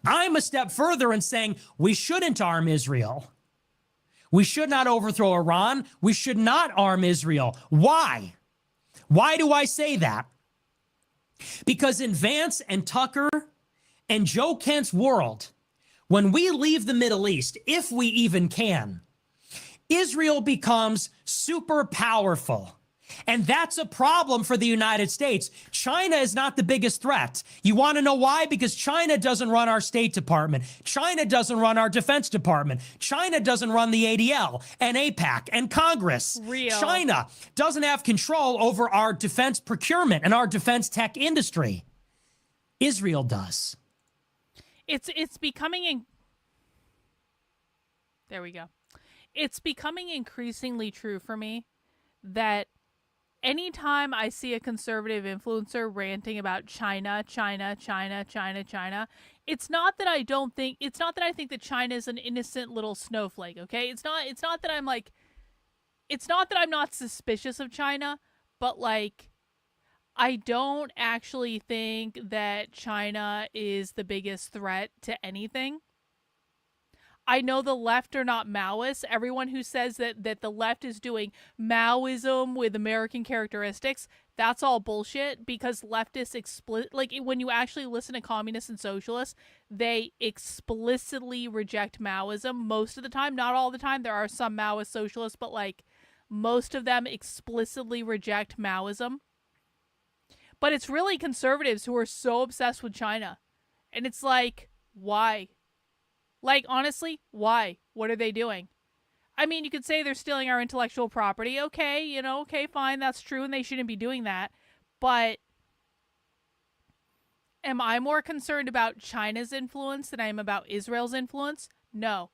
I'm a step further in saying we shouldn't arm Israel. We should not overthrow Iran. We should not arm Israel. Why? Why do I say that? Because in Vance and Tucker and Joe Kent's world, when we leave the Middle East, if we even can, Israel becomes super powerful. And that's a problem for the United States. China is not the biggest threat. You want to know why? Because China doesn't run our State Department. China doesn't run our Defense Department. China doesn't run the ADL and APAC and Congress. China doesn't have control over our defense procurement and our defense tech industry. Israel does. It's becoming there we go. It's becoming increasingly true for me that anytime I see a conservative influencer ranting about China, it's not that I think that China is an innocent little snowflake, okay? It's not that I'm not suspicious of China, but like I don't actually think that China is the biggest threat to anything. I know the left are not Maoists. Everyone who says that the left is doing Maoism with American characteristics, that's all bullshit, because leftists when you actually listen to communists and socialists, they explicitly reject Maoism most of the time. Not all the time. There are some Maoist socialists, but like most of them explicitly reject Maoism. But it's really conservatives who are so obsessed with China. And it's like, why? Like, honestly, why? What are they doing? I mean, you could say they're stealing our intellectual property. Okay, okay, fine, that's true, and they shouldn't be doing that. But am I more concerned about China's influence than I am about Israel's influence? No.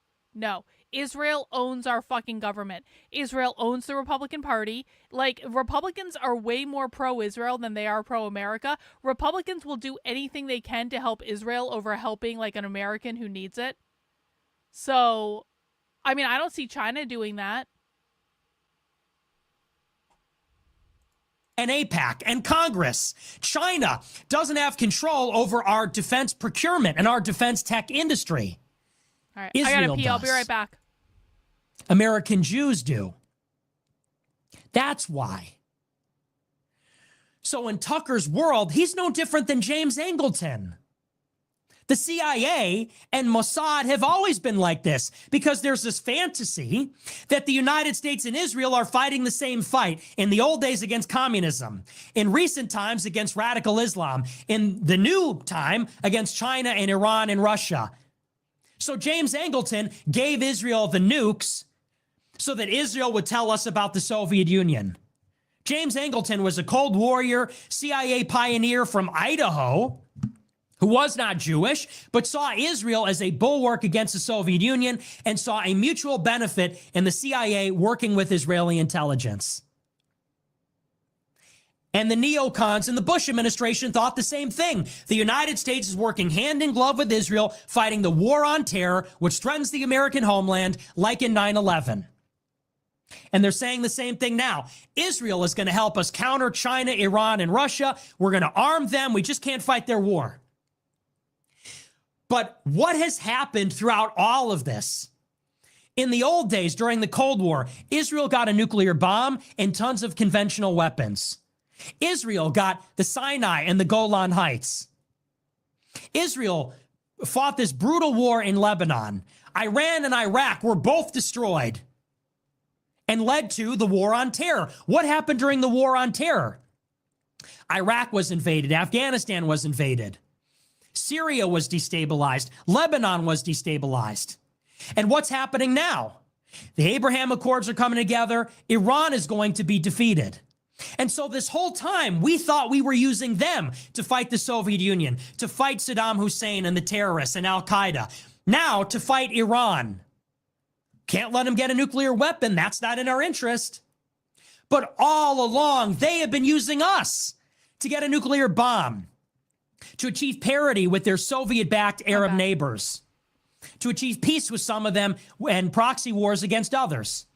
Israel owns our fucking government. Israel owns the Republican Party. Like, Republicans are way more pro-Israel than they are pro-America. Republicans will do anything they can to help Israel over helping, like, an American who needs it. So, I mean, I don't see China doing that. And AIPAC and Congress. China doesn't have control over our defense procurement and our defense tech industry. All right, Israel I gotta pee. I'll be does. right back. American Jews do. That's why. So in Tucker's world, he's no different than James Angleton. The CIA and Mossad have always been like this because there's this fantasy that the United States and Israel are fighting the same fight. In the old days against communism, in recent times against radical Islam, in the new time against China and Iran and Russia. So James Angleton gave Israel the nukes so that Israel would tell us about the Soviet Union. James Angleton was a Cold Warrior CIA pioneer from Idaho who was not Jewish, but saw Israel as a bulwark against the Soviet Union and saw a mutual benefit in the CIA working with Israeli intelligence. And the neocons in the Bush administration thought the same thing. The United States is working hand in glove with Israel, fighting the war on terror, which threatens the American homeland, like in 9/11. And they're saying the same thing now. Israel is going to help us counter China, Iran, and Russia. We're going to arm them. We just can't fight their war. But what has happened throughout all of this? In the old days, during the Cold War, Israel got a nuclear bomb and tons of conventional weapons. Israel got the Sinai and the Golan Heights. Israel fought this brutal war in Lebanon. Iran and Iraq were both destroyed and led to the war on terror. What happened during the war on terror? Iraq was invaded. Afghanistan was invaded. Syria was destabilized. Lebanon was destabilized. And what's happening now? The Abraham Accords are coming together. Iran is going to be defeated. And so this whole time, we thought we were using them to fight the Soviet Union, to fight Saddam Hussein and the terrorists and Al-Qaeda. Now to fight Iran. Can't let them get a nuclear weapon. That's not in our interest. But all along, they have been using us to get a nuclear bomb, to achieve parity with their Soviet-backed Arab neighbors, to achieve peace with some of them and proxy wars against others,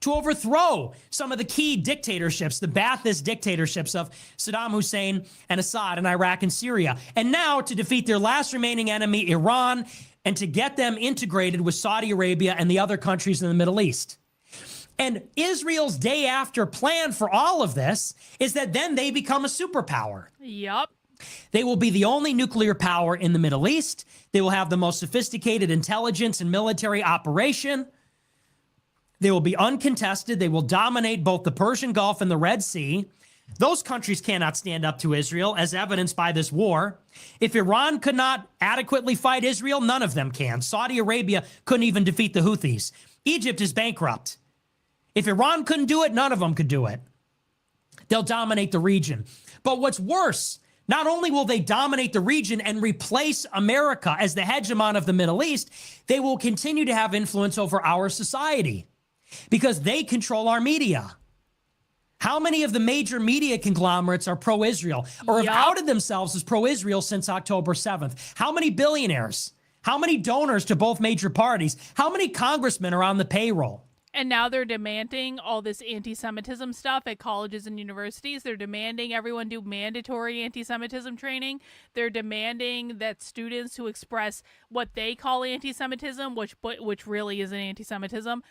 to overthrow some of the key dictatorships, the Ba'athist dictatorships of Saddam Hussein and Assad in Iraq and Syria, and now to defeat their last remaining enemy, Iran, and to get them integrated with Saudi Arabia and the other countries in the Middle East. And Israel's day after plan for all of this is that then they become a superpower. Yup. They will be the only nuclear power in the Middle East. They will have the most sophisticated intelligence and military operation. They will be uncontested. They will dominate both the Persian Gulf and the Red Sea. Those countries cannot stand up to Israel, as evidenced by this war. If Iran could not adequately fight Israel, none of them can. Saudi Arabia couldn't even defeat the Houthis. Egypt is bankrupt. If Iran couldn't do it, none of them could do it. They'll dominate the region. But what's worse, not only will they dominate the region and replace America as the hegemon of the Middle East, they will continue to have influence over our society because they control our media. How many of the major media conglomerates are pro-Israel or have outed themselves as pro-Israel since October 7th? How many billionaires? How many donors to both major parties? How many congressmen are on the payroll? And now they're demanding all this anti-Semitism stuff at colleges and universities. They're demanding everyone do mandatory anti-Semitism training. They're demanding that students who express what they call anti-Semitism, which really isn't anti-Semitism,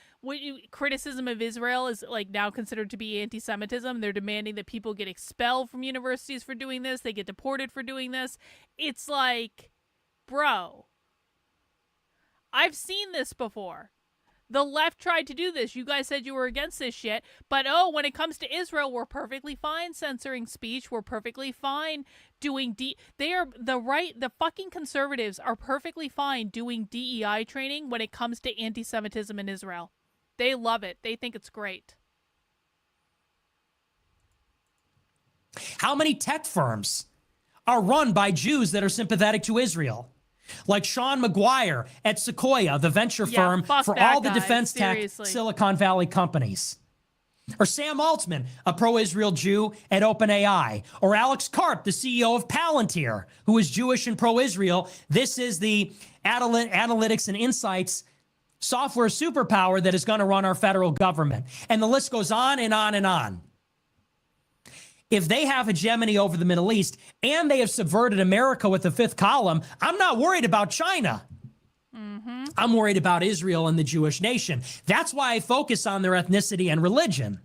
criticism of Israel is like now considered to be anti-Semitism. They're demanding that people get expelled from universities for doing this. They get deported for doing this. It's like, bro, I've seen this before. The left tried to do this. You guys said you were against this shit. But, when it comes to Israel, we're perfectly fine censoring speech. We're perfectly fine doing the fucking conservatives are perfectly fine doing DEI training when it comes to anti-Semitism in Israel. They love it. They think it's great. How many tech firms are run by Jews that are sympathetic to Israel? like Sean McGuire at Sequoia, the venture firm fuck for that all the guy, defense seriously. tech Silicon Valley companies. Or Sam Altman, a pro-Israel Jew at OpenAI. Or Alex Karp, the CEO of Palantir, who is Jewish and pro-Israel. This is the analytics and insights software superpower that is going to run our federal government. And the list goes on and on and on. If they have hegemony over the Middle East and they have subverted America with the fifth column, I'm not worried about China. I'm worried about Israel and the Jewish nation. That's why I focus on their ethnicity and religion.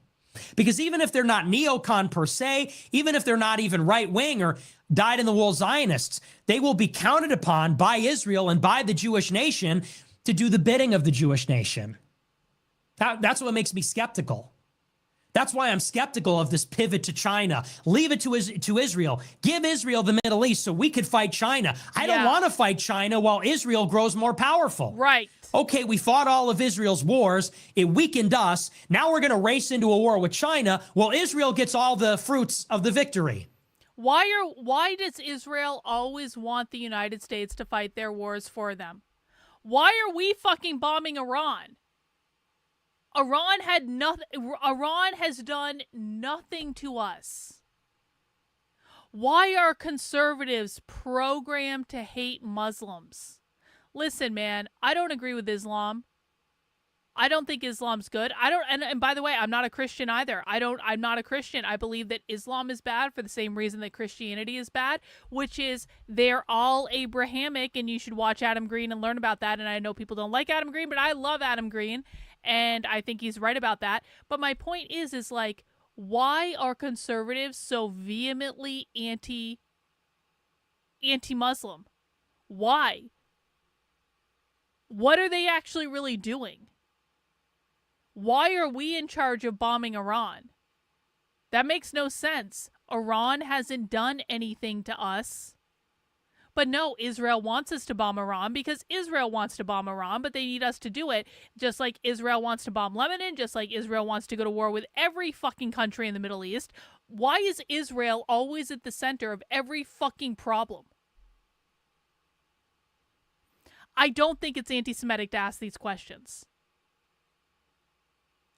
Because even if they're not neocon per se, even if they're not even right-wing or dyed-in-the-wool Zionists, they will be counted upon by Israel and by the Jewish nation to do the bidding of the Jewish nation. That's what makes me skeptical. That's why I'm skeptical of this pivot to China. Leave it to Israel. Give Israel the Middle East so we could fight China. I don't want to fight China while Israel grows more powerful. Right. Okay, we fought all of Israel's wars. It weakened us. Now we're going to race into a war with China while Israel gets all the fruits of the victory. Why does Israel always want the United States to fight their wars for them? Why are we fucking bombing Iran? Iran has done nothing to us. Why are conservatives programmed to hate Muslims? Listen, man, I don't agree with Islam. I don't think Islam's good. And by the way, I'm not a Christian either. I'm not a Christian. I believe that Islam is bad for the same reason that Christianity is bad, which is they're all Abrahamic, and you should watch Adam Green and learn about that. And I know people don't like Adam Green, but I love Adam Green. And I think he's right about that. But my point is like, why are conservatives so vehemently anti-Muslim? Why? What are they actually really doing? Why are we in charge of bombing Iran? That makes no sense. Iran hasn't done anything to us. But no, Israel wants us to bomb Iran because Israel wants to bomb Iran, but they need us to do it just like Israel wants to bomb Lebanon, just like Israel wants to go to war with every fucking country in the Middle East. Why is Israel always at the center of every fucking problem? I don't think it's anti-Semitic to ask these questions.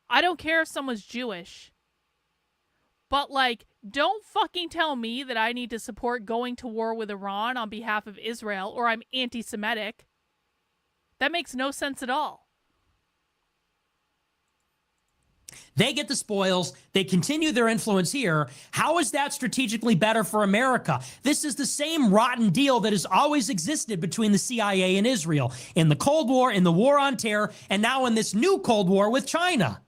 I don't care if someone's Jewish. But, like, don't fucking tell me that I need to support going to war with Iran on behalf of Israel or I'm anti-Semitic. That makes no sense at all. They get the spoils. They continue their influence here. How is that strategically better for America? This is the same rotten deal that has always existed between the CIA and Israel in the Cold War, in the War on Terror, and now in this new Cold War with China.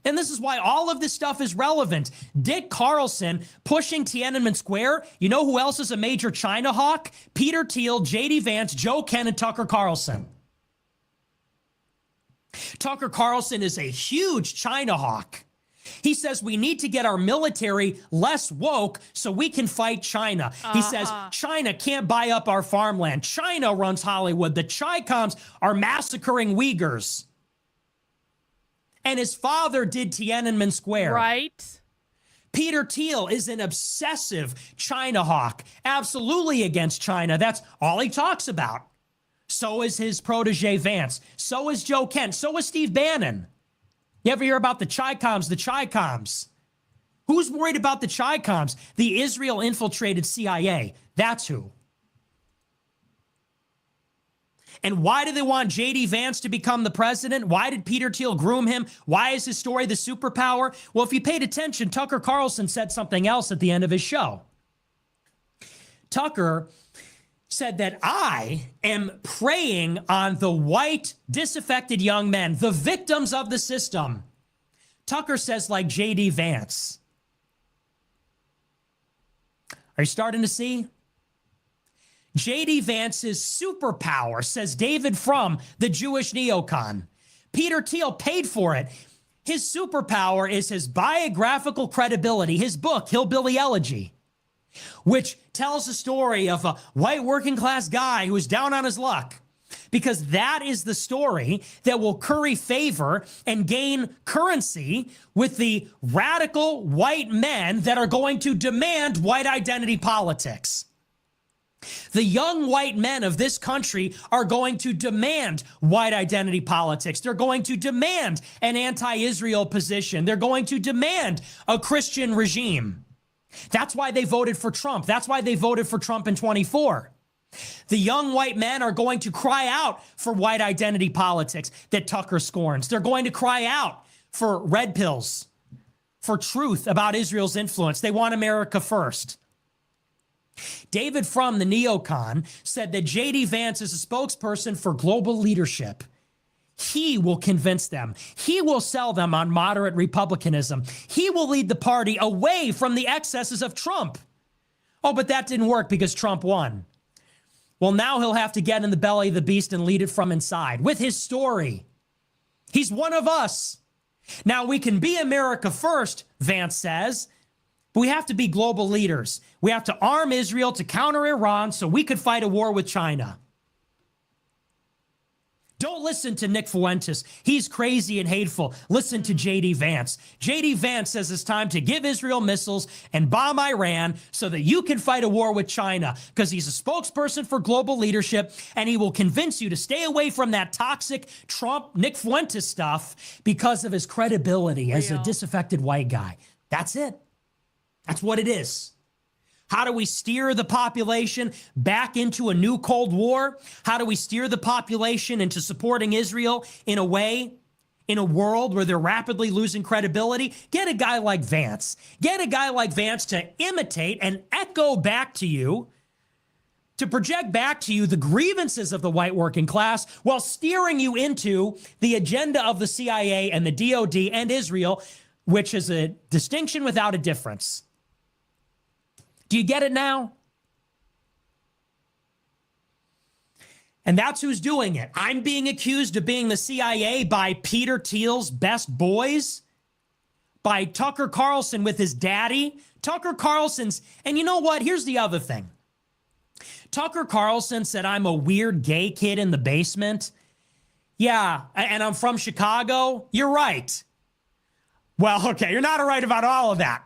And this is why all of this stuff is relevant. Dick Carlson pushing Tiananmen Square. You know who else is a major China hawk? Peter Thiel, J.D. Vance, Joe Ken, and Tucker Carlson. Tucker Carlson is a huge China hawk. He says we need to get our military less woke so we can fight China. He says China can't buy up our farmland. China runs Hollywood. The Chi-Coms are massacring Uyghurs. And his father did Tiananmen Square. Right. Peter Thiel is an obsessive China hawk, absolutely against China. That's all he talks about. So is his protege Vance. So is Joe Kent. So is Steve Bannon. You ever hear about the Chi-Coms? The Chi-Coms. Who's worried about the Chi-Coms? The Israel-infiltrated CIA. That's who. And why do they want J.D. Vance to become the president? Why did Peter Thiel groom him? Why is his story the superpower? Well, if you paid attention, Tucker Carlson said something else at the end of his show. Tucker said that I am preying on the white, disaffected young men, the victims of the system. Tucker says like J.D. Vance. Are you starting to see? J.D. Vance's superpower, says David Frum, the Jewish neocon. Peter Thiel paid for it. His superpower is his biographical credibility, his book, Hillbilly Elegy, which tells the story of a white working class guy who is down on his luck. Because that is the story that will curry favor and gain currency with the radical white men that are going to demand white identity politics. The young white men of this country are going to demand white identity politics. They're going to demand an anti-Israel position. They're going to demand a Christian regime. That's why they voted for Trump. That's why they voted for Trump in 24. The young white men are going to cry out for white identity politics that Tucker scorns. They're going to cry out for red pills, for truth about Israel's influence. They want America first. David Frum, the neocon, said that J.D. Vance is a spokesperson for global leadership. He will convince them. He will sell them on moderate republicanism. He will lead the party away from the excesses of Trump. Oh, but that didn't work because Trump won. Well, now he'll have to get in the belly of the beast and lead it from inside with his story. He's one of us. Now, we can be America first, Vance says, but we have to be global leaders. We have to arm Israel to counter Iran so we could fight a war with China. Don't listen to Nick Fuentes. He's crazy and hateful. Listen to J.D. Vance. J.D. Vance says it's time to give Israel missiles and bomb Iran so that you can fight a war with China, because he's a spokesperson for global leadership, and he will convince you to stay away from that toxic Trump, Nick Fuentes stuff because of his credibility as a disaffected white guy. That's it. That's what it is. How do we steer the population back into a new Cold War? How do we steer the population into supporting Israel in a way, in a world where they're rapidly losing credibility? Get a guy like Vance. Get a guy like Vance to imitate and echo back to you, to project back to you the grievances of the white working class while steering you into the agenda of the CIA and the DOD and Israel, which is a distinction without a difference. Do you get it now? And that's who's doing it. I'm being accused of being the CIA by Peter Thiel's best boys, by Tucker Carlson with his daddy. Tucker Carlson's, and you know what? Here's the other thing. Tucker Carlson said I'm a weird gay kid in the basement. Yeah, and I'm from Chicago. You're right. Well, okay, you're not right about all of that.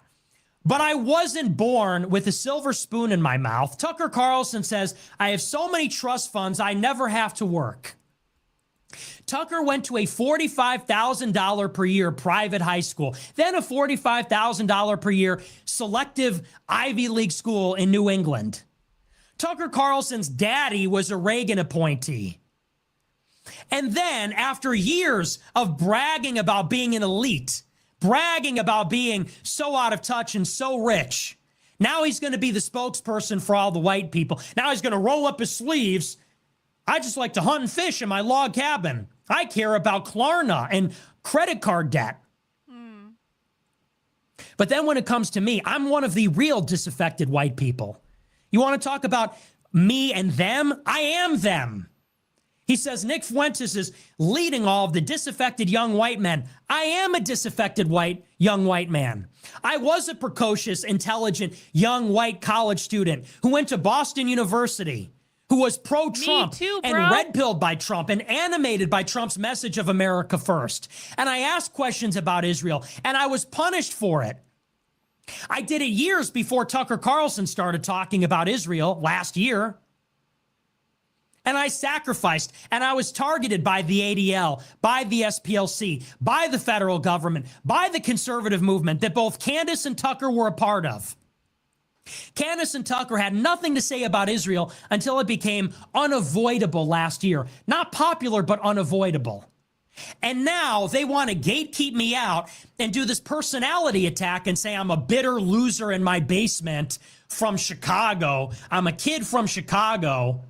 But I wasn't born with a silver spoon in my mouth. Tucker Carlson says, I have so many trust funds, I never have to work. Tucker went to a $45,000 per year private high school, then a $45,000 per year selective Ivy League school in New England. Tucker Carlson's daddy was a Reagan appointee. And then, after years of bragging about being an elite, bragging about being so out of touch and so rich, now he's going to be the spokesperson for all the white people. Now he's going to roll up his sleeves. I just like to hunt and fish in my log cabin. I care about Klarna and credit card debt. But then when it comes to me, I'm one of the real disaffected white people. You want to talk about me and them? I am them. He says Nick Fuentes is leading all of the disaffected young white men. I am a disaffected young white man. I was a precocious, intelligent, young white college student who went to Boston University, who was pro-Trump and red-pilled by Trump and animated by Trump's message of America first. And I asked questions about Israel, and I was punished for it. I did it years before Tucker Carlson started talking about Israel last year. And I sacrificed, and I was targeted by the ADL, by the SPLC, by the federal government, by the conservative movement that both Candace and Tucker were a part of. Candace and Tucker had nothing to say about Israel until it became unavoidable last year. Not popular, but unavoidable. And now they want to gatekeep me out and do this personality attack and say I'm a bitter loser in my basement from Chicago. I'm a kid from Chicago.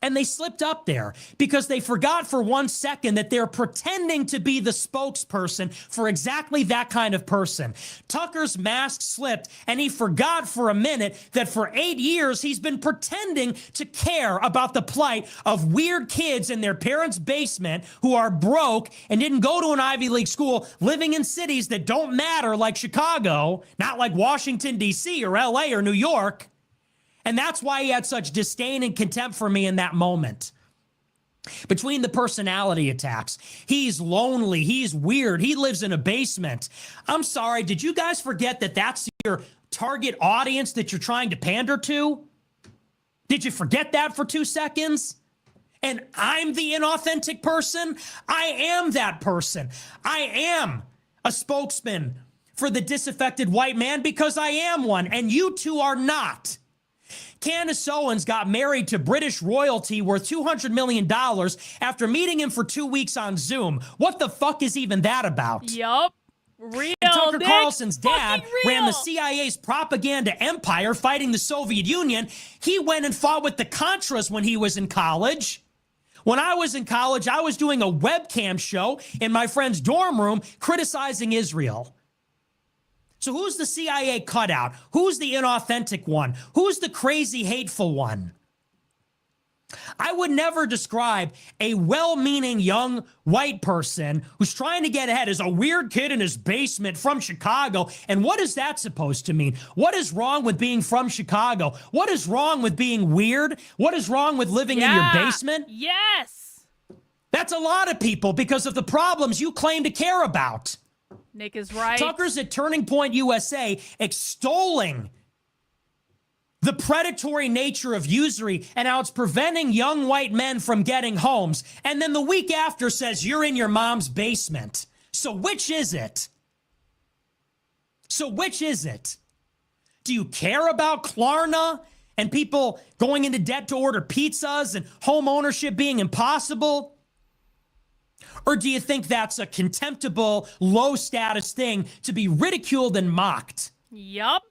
And they slipped up there because they forgot for 1 second that they're pretending to be the spokesperson for exactly that kind of person. Tucker's mask slipped, and he forgot for a minute that for 8 years he's been pretending to care about the plight of weird kids in their parents' basement who are broke and didn't go to an Ivy League school, living in cities that don't matter like Chicago, not like Washington, D.C. or L.A. or New York. And that's why he had such disdain and contempt for me in that moment. Between the personality attacks, he's lonely, he's weird, he lives in a basement. I'm sorry, did you guys forget that that's your target audience that you're trying to pander to? Did you forget that for 2 seconds? And I'm the inauthentic person? I am that person. I am a spokesman for the disaffected white man because I am one, and you two are not. Candace Owens got married to British royalty worth $200 million after meeting him for 2 weeks on Zoom. What the fuck is even that about? Yup. Real. And Tucker Nick, Carlson's dad fucking real. ran the CIA's propaganda empire fighting the Soviet Union. He went and fought with the Contras when he was in college. When I was in college, I was doing a webcam show in my friend's dorm room criticizing Israel. So who's the CIA cutout? Who's the inauthentic one? Who's the crazy, hateful one? I would never describe a well-meaning young white person who's trying to get ahead as a weird kid in his basement from Chicago. And what is that supposed to mean? What is wrong with being from Chicago? What is wrong with being weird? What is wrong with living in your basement? Yes. That's a lot of people because of the problems you claim to care about. Nick is right. Tucker's at Turning Point USA extolling the predatory nature of usury and how it's preventing young white men from getting homes. And then the week after says, you're in your mom's basement. So which is it? Do you care about Klarna and people going into debt to order pizzas and home ownership being impossible? Or do you think that's a contemptible, low-status thing to be ridiculed and mocked? Yup.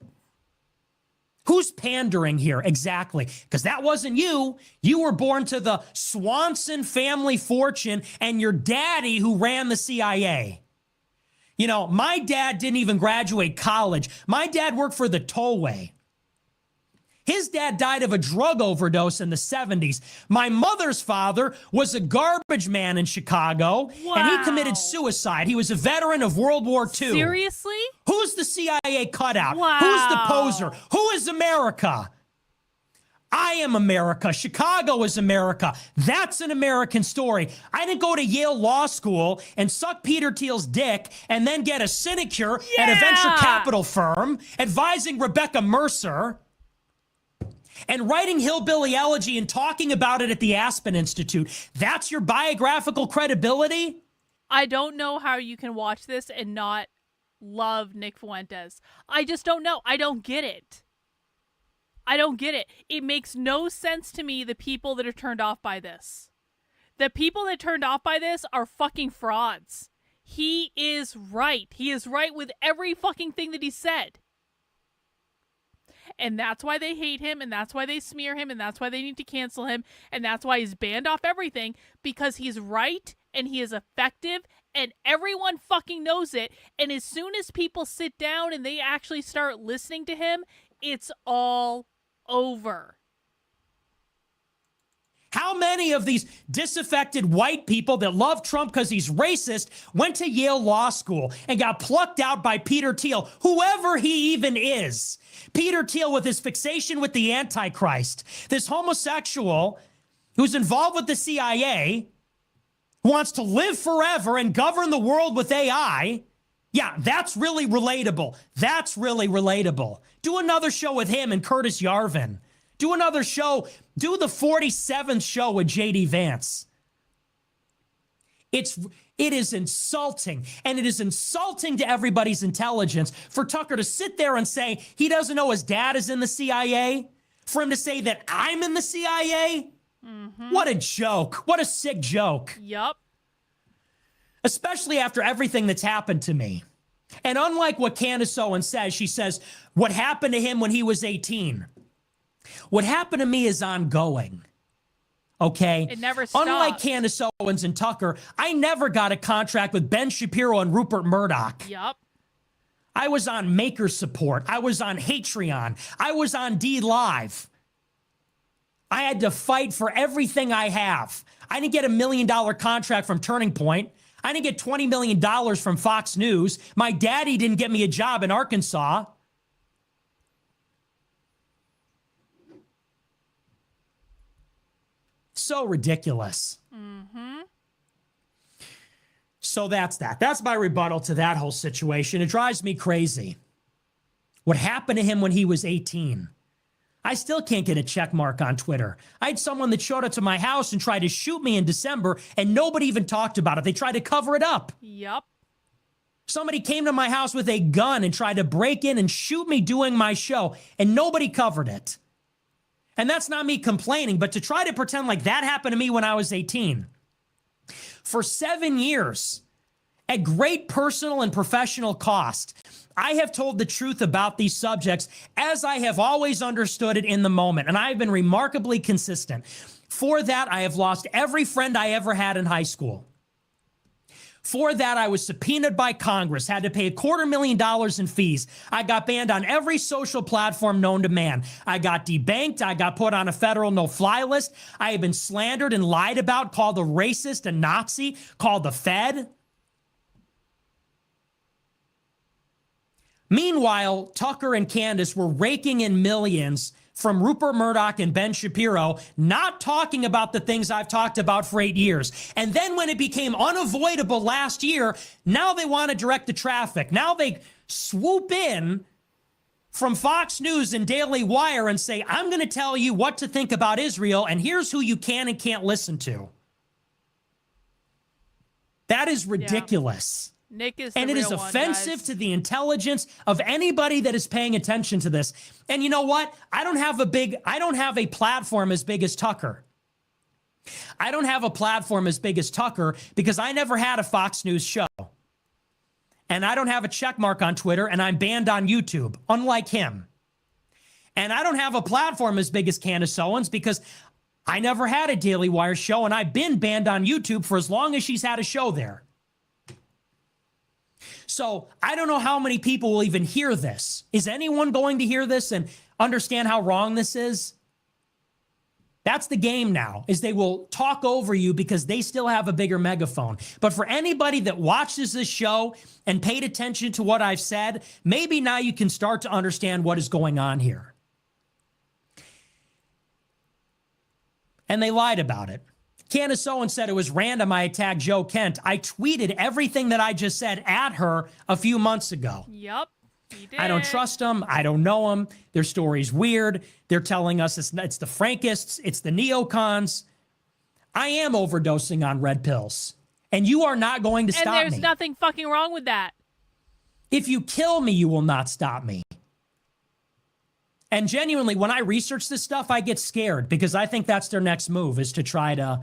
Who's pandering here? Exactly. Because that wasn't you. You were born to the Swanson family fortune and your daddy who ran the CIA. You know, my dad didn't even graduate college. My dad worked for the tollway. His dad died of a drug overdose in the 70s. My mother's father was a garbage man in Chicago, and he committed suicide. He was a veteran of World War II. Seriously? Who's the CIA cutout? Wow. Who's the poser? Who is America? I am America. Chicago is America. That's an American story. I didn't go to Yale Law School and suck Peter Thiel's dick and then get a sinecure at a venture capital firm advising Rebecca Mercer and writing hillbilly elegy and talking about it at the Aspen Institute. That's your biographical credibility? I don't know how you can watch this and not love Nick Fuentes. I just don't know. I don't get it. It makes no sense to me, the people that are turned off by this. The people that turned off by this are fucking frauds. He is right. He is right with every fucking thing that he said. And that's why they hate him, and that's why they smear him, and that's why they need to cancel him, and that's why he's banned off everything, because he's right, and he is effective, and everyone fucking knows it. And as soon as people sit down and they actually start listening to him, it's all over. How many of these disaffected white people that love Trump because he's racist went to Yale Law School and got plucked out by Peter Thiel, whoever he even is? Peter Thiel with his fixation with the Antichrist, this homosexual who's involved with the CIA, who wants to live forever and govern the world with AI. Yeah, that's really relatable. Do another show with him and Curtis Yarvin. Do another show. Do the 47th show with J.D. Vance. It is insulting, and it is insulting to everybody's intelligence for Tucker to sit there and say he doesn't know his dad is in the CIA, for him to say that I'm in the CIA. Mm-hmm. What a joke. What a sick joke. Yup. Especially after everything that's happened to me. And unlike what Candace Owens says, she says, what happened to him when he was 18. What happened to me is ongoing. Okay? It never stops. Unlike Candace Owens and Tucker, I never got a contract with Ben Shapiro and Rupert Murdoch. Yup. I was on Maker Support. I was on Patreon. I was on D Live. I had to fight for everything I have. I didn't get $1 million contract from Turning Point. I didn't get $20 million from Fox News. My daddy didn't get me a job in Arkansas. So ridiculous. Mm-hmm. So that's that. That's my rebuttal to that whole situation. It drives me crazy. What happened to him when he was 18? I still can't get a check mark on Twitter. I had someone that showed up to my house and tried to shoot me in December, and nobody even talked about it. They tried to cover it up. Yep. Somebody came to my house with a gun and tried to break in and shoot me doing my show, and nobody covered it. And that's not me complaining, but to try to pretend like that happened to me when I was 18. For 7 years, at great personal and professional cost, I have told the truth about these subjects as I have always understood it in the moment, and I have been remarkably consistent. For that, I have lost every friend I ever had in high school. For that, I was subpoenaed by Congress, had to pay $250,000 in fees. I got banned on every social platform known to man. I got debanked. I got put on a federal no-fly list. I have been slandered and lied about, called a racist, a Nazi, called the Fed. Meanwhile, Tucker and Candace were raking in millions from Rupert Murdoch and Ben Shapiro, not talking about the things I've talked about for 8 years. And then when it became unavoidable last year, now they want to direct the traffic. Now they swoop in from Fox News and Daily Wire and say, I'm going to tell you what to think about Israel, and here's who you can and can't listen to. That is ridiculous. Yeah. Nick is the and it is real one, offensive guys. to the intelligence of anybody that is paying attention to this. And you know what? I don't have a platform as big as Tucker. I don't have a platform as big as Tucker because I never had a Fox News show. And I don't have a check mark on Twitter, and I'm banned on YouTube, unlike him. And I don't have a platform as big as Candace Owens because I never had a Daily Wire show, and I've been banned on YouTube for as long as she's had a show there. So I don't know how many people will even hear this. Is anyone going to hear this and understand how wrong this is? That's the game now, is they will talk over you because they still have a bigger megaphone. But for anybody that watches this show and paid attention to what I've said, maybe now you can start to understand what is going on here. And they lied about it. Candace Owens said it was random I attacked Joe Kent. I tweeted everything that I just said at her a few months ago. Yep, he did. I don't trust them. I don't know them. Their story's weird. They're telling us it's the Frankists. It's the neocons. I am overdosing on red pills. And you are not going to stop me. And there's nothing fucking wrong with that. If you kill me, you will not stop me. And genuinely, when I research this stuff, I get scared because I think that's their next move, is to try to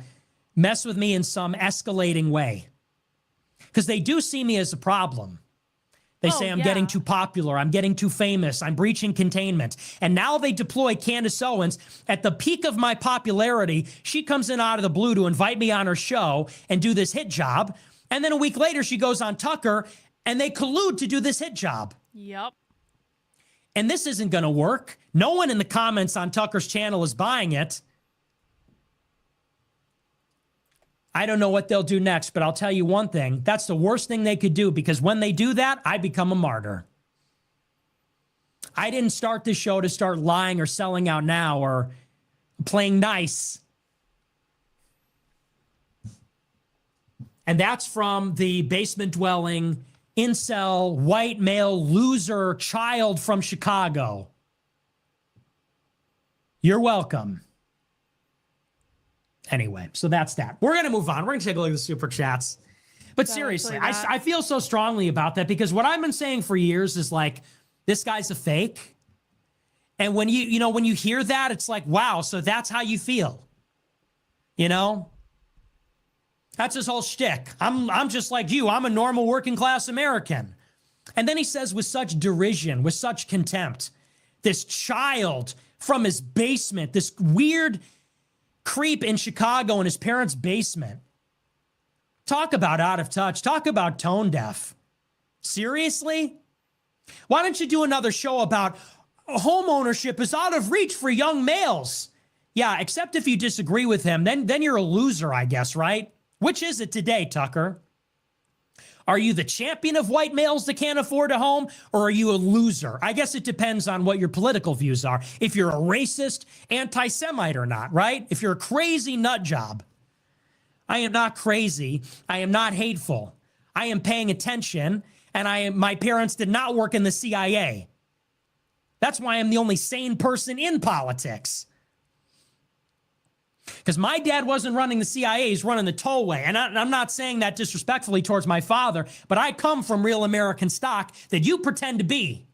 mess with me in some escalating way. Because they do see me as a problem. They say I'm getting too popular, I'm getting too famous, I'm breaching containment. And now they deploy Candace Owens. At the peak of my popularity, she comes in out of the blue to invite me on her show and do this hit job. And then a week later, she goes on Tucker, and they collude to do this hit job. Yep. And this isn't going to work. No one in the comments on Tucker's channel is buying it. I don't know what they'll do next, but I'll tell you one thing. That's the worst thing they could do, because when they do that, I become a martyr. I didn't start this show to start lying or selling out now or playing nice. And that's from the basement-dwelling, incel, white male, loser child from Chicago. You're welcome. Anyway, so that's that. We're going to move on. We're going to take a look at the super chats. But seriously, I feel so strongly about that, because what I've been saying for years is like, this guy's a fake. And when when you hear that, it's like, wow, so that's how you feel. You know? That's his whole shtick. I'm just like you. I'm a normal working class American. And then he says with such derision, with such contempt, this child from his basement, this weird creep in Chicago in his parents' basement. Talk about out of touch. Talk about tone deaf. Seriously? Why don't you do another show about home ownership is out of reach for young males? Yeah, except if you disagree with him, then you're a loser, I guess, right? Which is it today, Tucker? Are you the champion of white males that can't afford a home, or are you a loser? I guess it depends on what your political views are. If you're a racist, anti-Semite or not, right? If you're a crazy nut job. I am not crazy. I am not hateful. I am paying attention, and my parents did not work in the CIA. That's why I'm the only sane person in politics. Because my dad wasn't running the CIA, he's running the tollway. And I'm not saying that disrespectfully towards my father, but I come from real American stock that you pretend to be.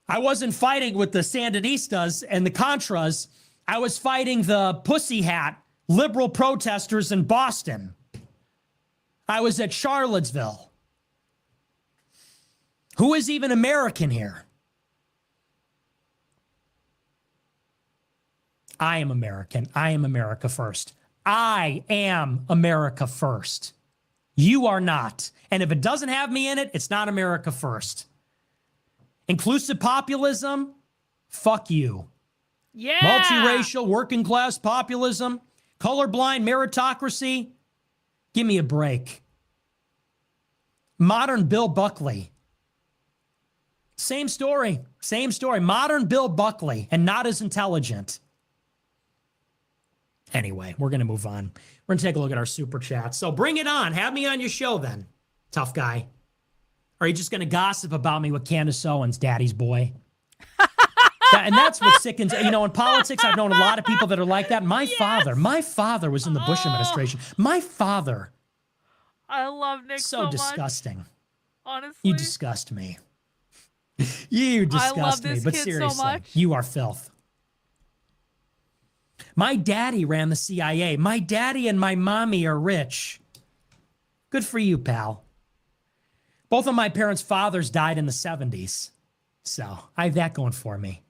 I wasn't fighting with the Sandinistas and the Contras. I was fighting the pussy hat liberal protesters in Boston. I was at Charlottesville. Who is even American here? I am American. I am America first. I am America first. You are not. And if it doesn't have me in it, it's not America first. Inclusive populism, fuck you. Yeah. Multiracial, working class populism, colorblind meritocracy, give me a break. Modern Bill Buckley. Same story. Modern Bill Buckley, and not as intelligent. Anyway, we're going to move on. We're going to take a look at our super chat. So bring it on. Have me on your show then, tough guy. Or are you just going to gossip about me with Candace Owens, daddy's boy? And that's what sickens. You know, in politics, I've known a lot of people that are like that. My father was in the Bush administration. My father. I love Nick so much. Disgusting. Honestly. You disgust me. You disgust I love me, this but kid seriously, so much. You are filth. My daddy ran the CIA. My daddy and my mommy are rich. Good for you, pal. Both of my parents' fathers died in the 70s. So I have that going for me.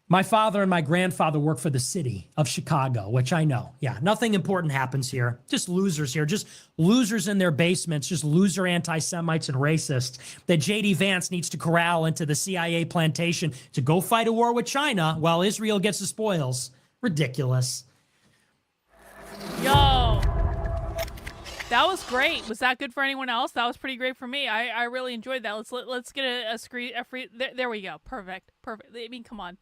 My father and my grandfather worked for the city of Chicago, which I know. Yeah, nothing important happens here. Just losers here. Just losers in their basements. Just loser anti-Semites and racists that J.D. Vance needs to corral into the CIA plantation to go fight a war with China while Israel gets the spoils. Ridiculous. Yo. That was great. Was that good for anyone else? That was pretty great for me. I really enjoyed that. Let's get a screen. There we go. Perfect. I mean, come on.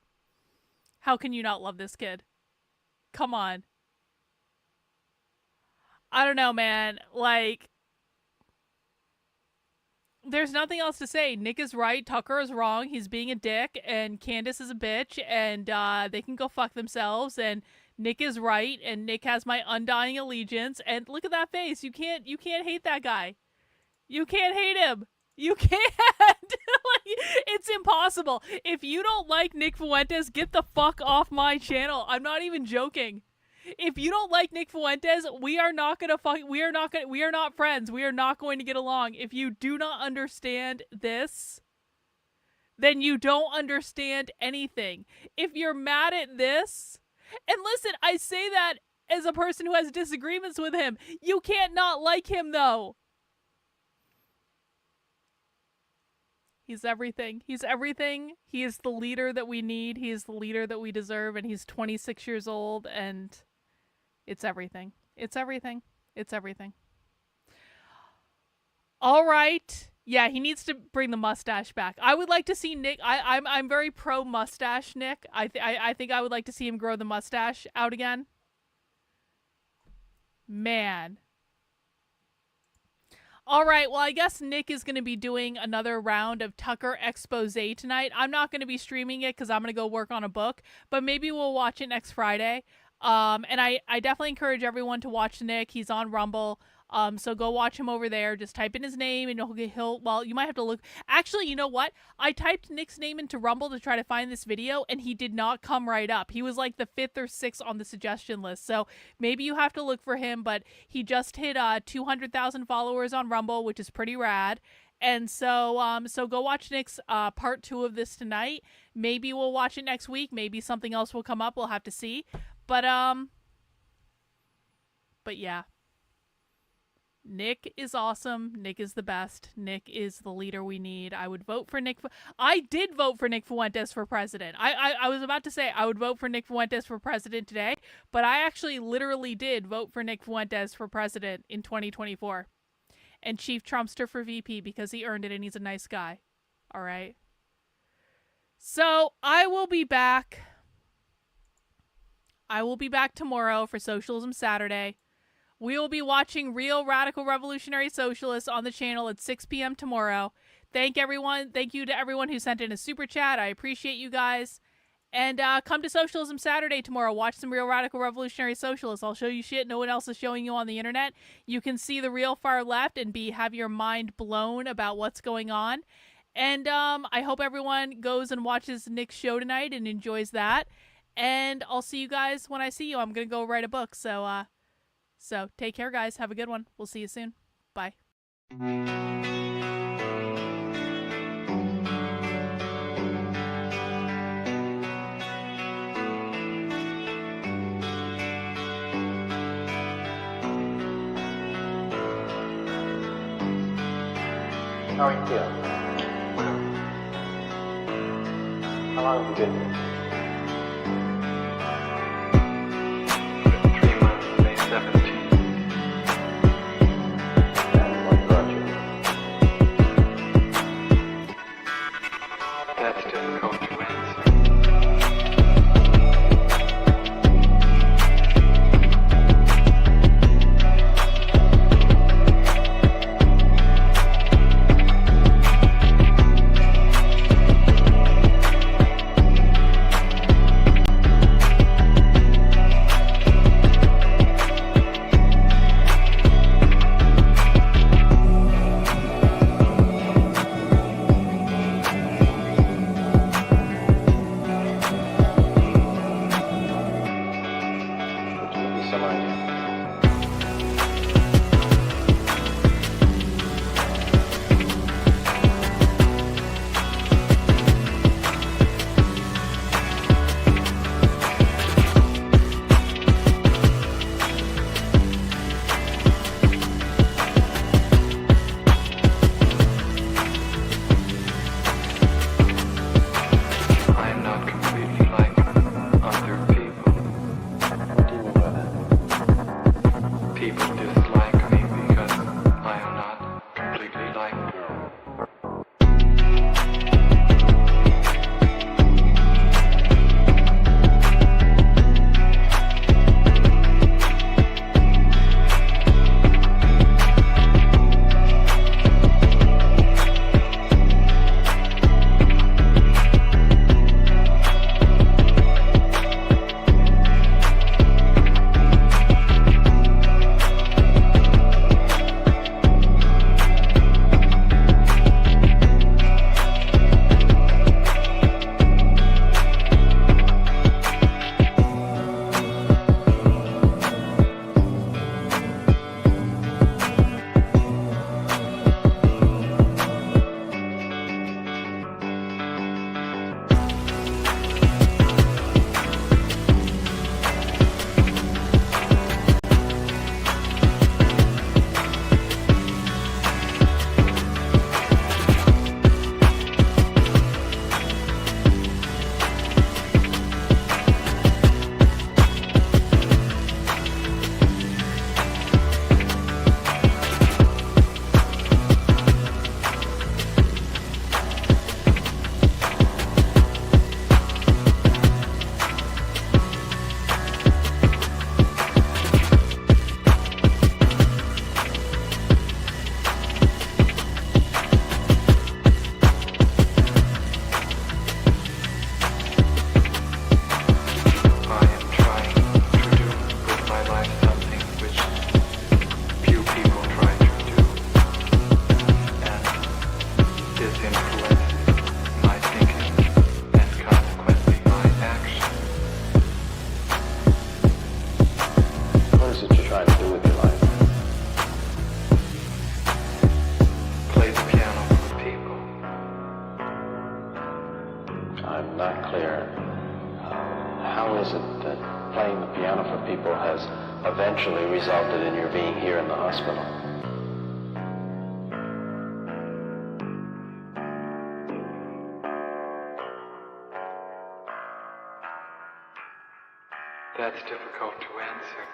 How can you not love this kid? Come on. I don't know, man. Like, there's nothing else to say. Nick is right. Tucker is wrong. He's being a dick, and Candace is a bitch, and they can go fuck themselves. And Nick is right, and Nick has my undying allegiance. And look at that face. You can't hate that guy. You can't hate him. You can't. Like, it's impossible. If you don't like Nick Fuentes, get the fuck off my channel. I'm not even joking. If you don't like Nick Fuentes, we are not friends. We are not going to get along. If you do not understand this, then you don't understand anything. If you're mad at this, and listen, I say that as a person who has disagreements with him. You can't not like him, though. He's everything. He's everything. He is the leader that we need. He is the leader that we deserve. And he's 26 years old. And it's everything. It's everything. It's everything. All right. Yeah, he needs to bring the mustache back. I would like to see Nick. I'm very pro mustache, Nick. I think I would like to see him grow the mustache out again. Man. All right, well, I guess Nick is going to be doing another round of Tucker expose tonight. I'm not going to be streaming it because I'm going to go work on a book, but maybe we'll watch it next Friday. And I definitely encourage everyone to watch Nick. He's on Rumble. So go watch him over there. Just type in his name and well, you might have to look. Actually, you know what? I typed Nick's name into Rumble to try to find this video, and he did not come right up. He was like the 5th or 6th on the suggestion list. So maybe you have to look for him, but he just hit 200,000 followers on Rumble, which is pretty rad. And so so go watch Nick's part 2 of this tonight. Maybe we'll watch it next week. Maybe something else will come up. We'll have to see. But yeah. Nick is awesome. Nick is the best. Nick is the leader we need. I would vote for Nick. I did vote for Nick Fuentes for president. I was about to say I would vote for Nick Fuentes for president today, but I actually literally did vote for Nick Fuentes for president in 2024. And Chief Trumpster for VP because he earned it and he's a nice guy. All right. So I will be back. I will be back tomorrow for Socialism Saturday, We will be watching Real Radical Revolutionary Socialists on the channel at 6 p.m. tomorrow. Thank you to everyone who sent in a super chat. I appreciate you guys. And come to Socialism Saturday tomorrow. Watch some Real Radical Revolutionary Socialists. I'll show you shit no one else is showing you on the internet. You can see the real far left and have your mind blown about what's going on. And I hope everyone goes and watches Nick's show tonight and enjoys that. And I'll see you guys when I see you. I'm going to go write a book. So take care, guys. Have a good one. We'll see you soon. Bye. How are you feeling? Well, How long have you been here? 3 months, May 17th. And what brought you? That's difficult to answer. To give you some idea. I am not completely like other people. What do you mean by that? People dislike me because I am not completely like them. I am trying to do with my life something which few people try to do, and this influences my thinking and consequently my action. What is it you're trying to do with your life? Play the piano for people. I'm not clear. How is it that playing the piano for people has eventually resulted in your being here in the hospital? That's difficult to answer.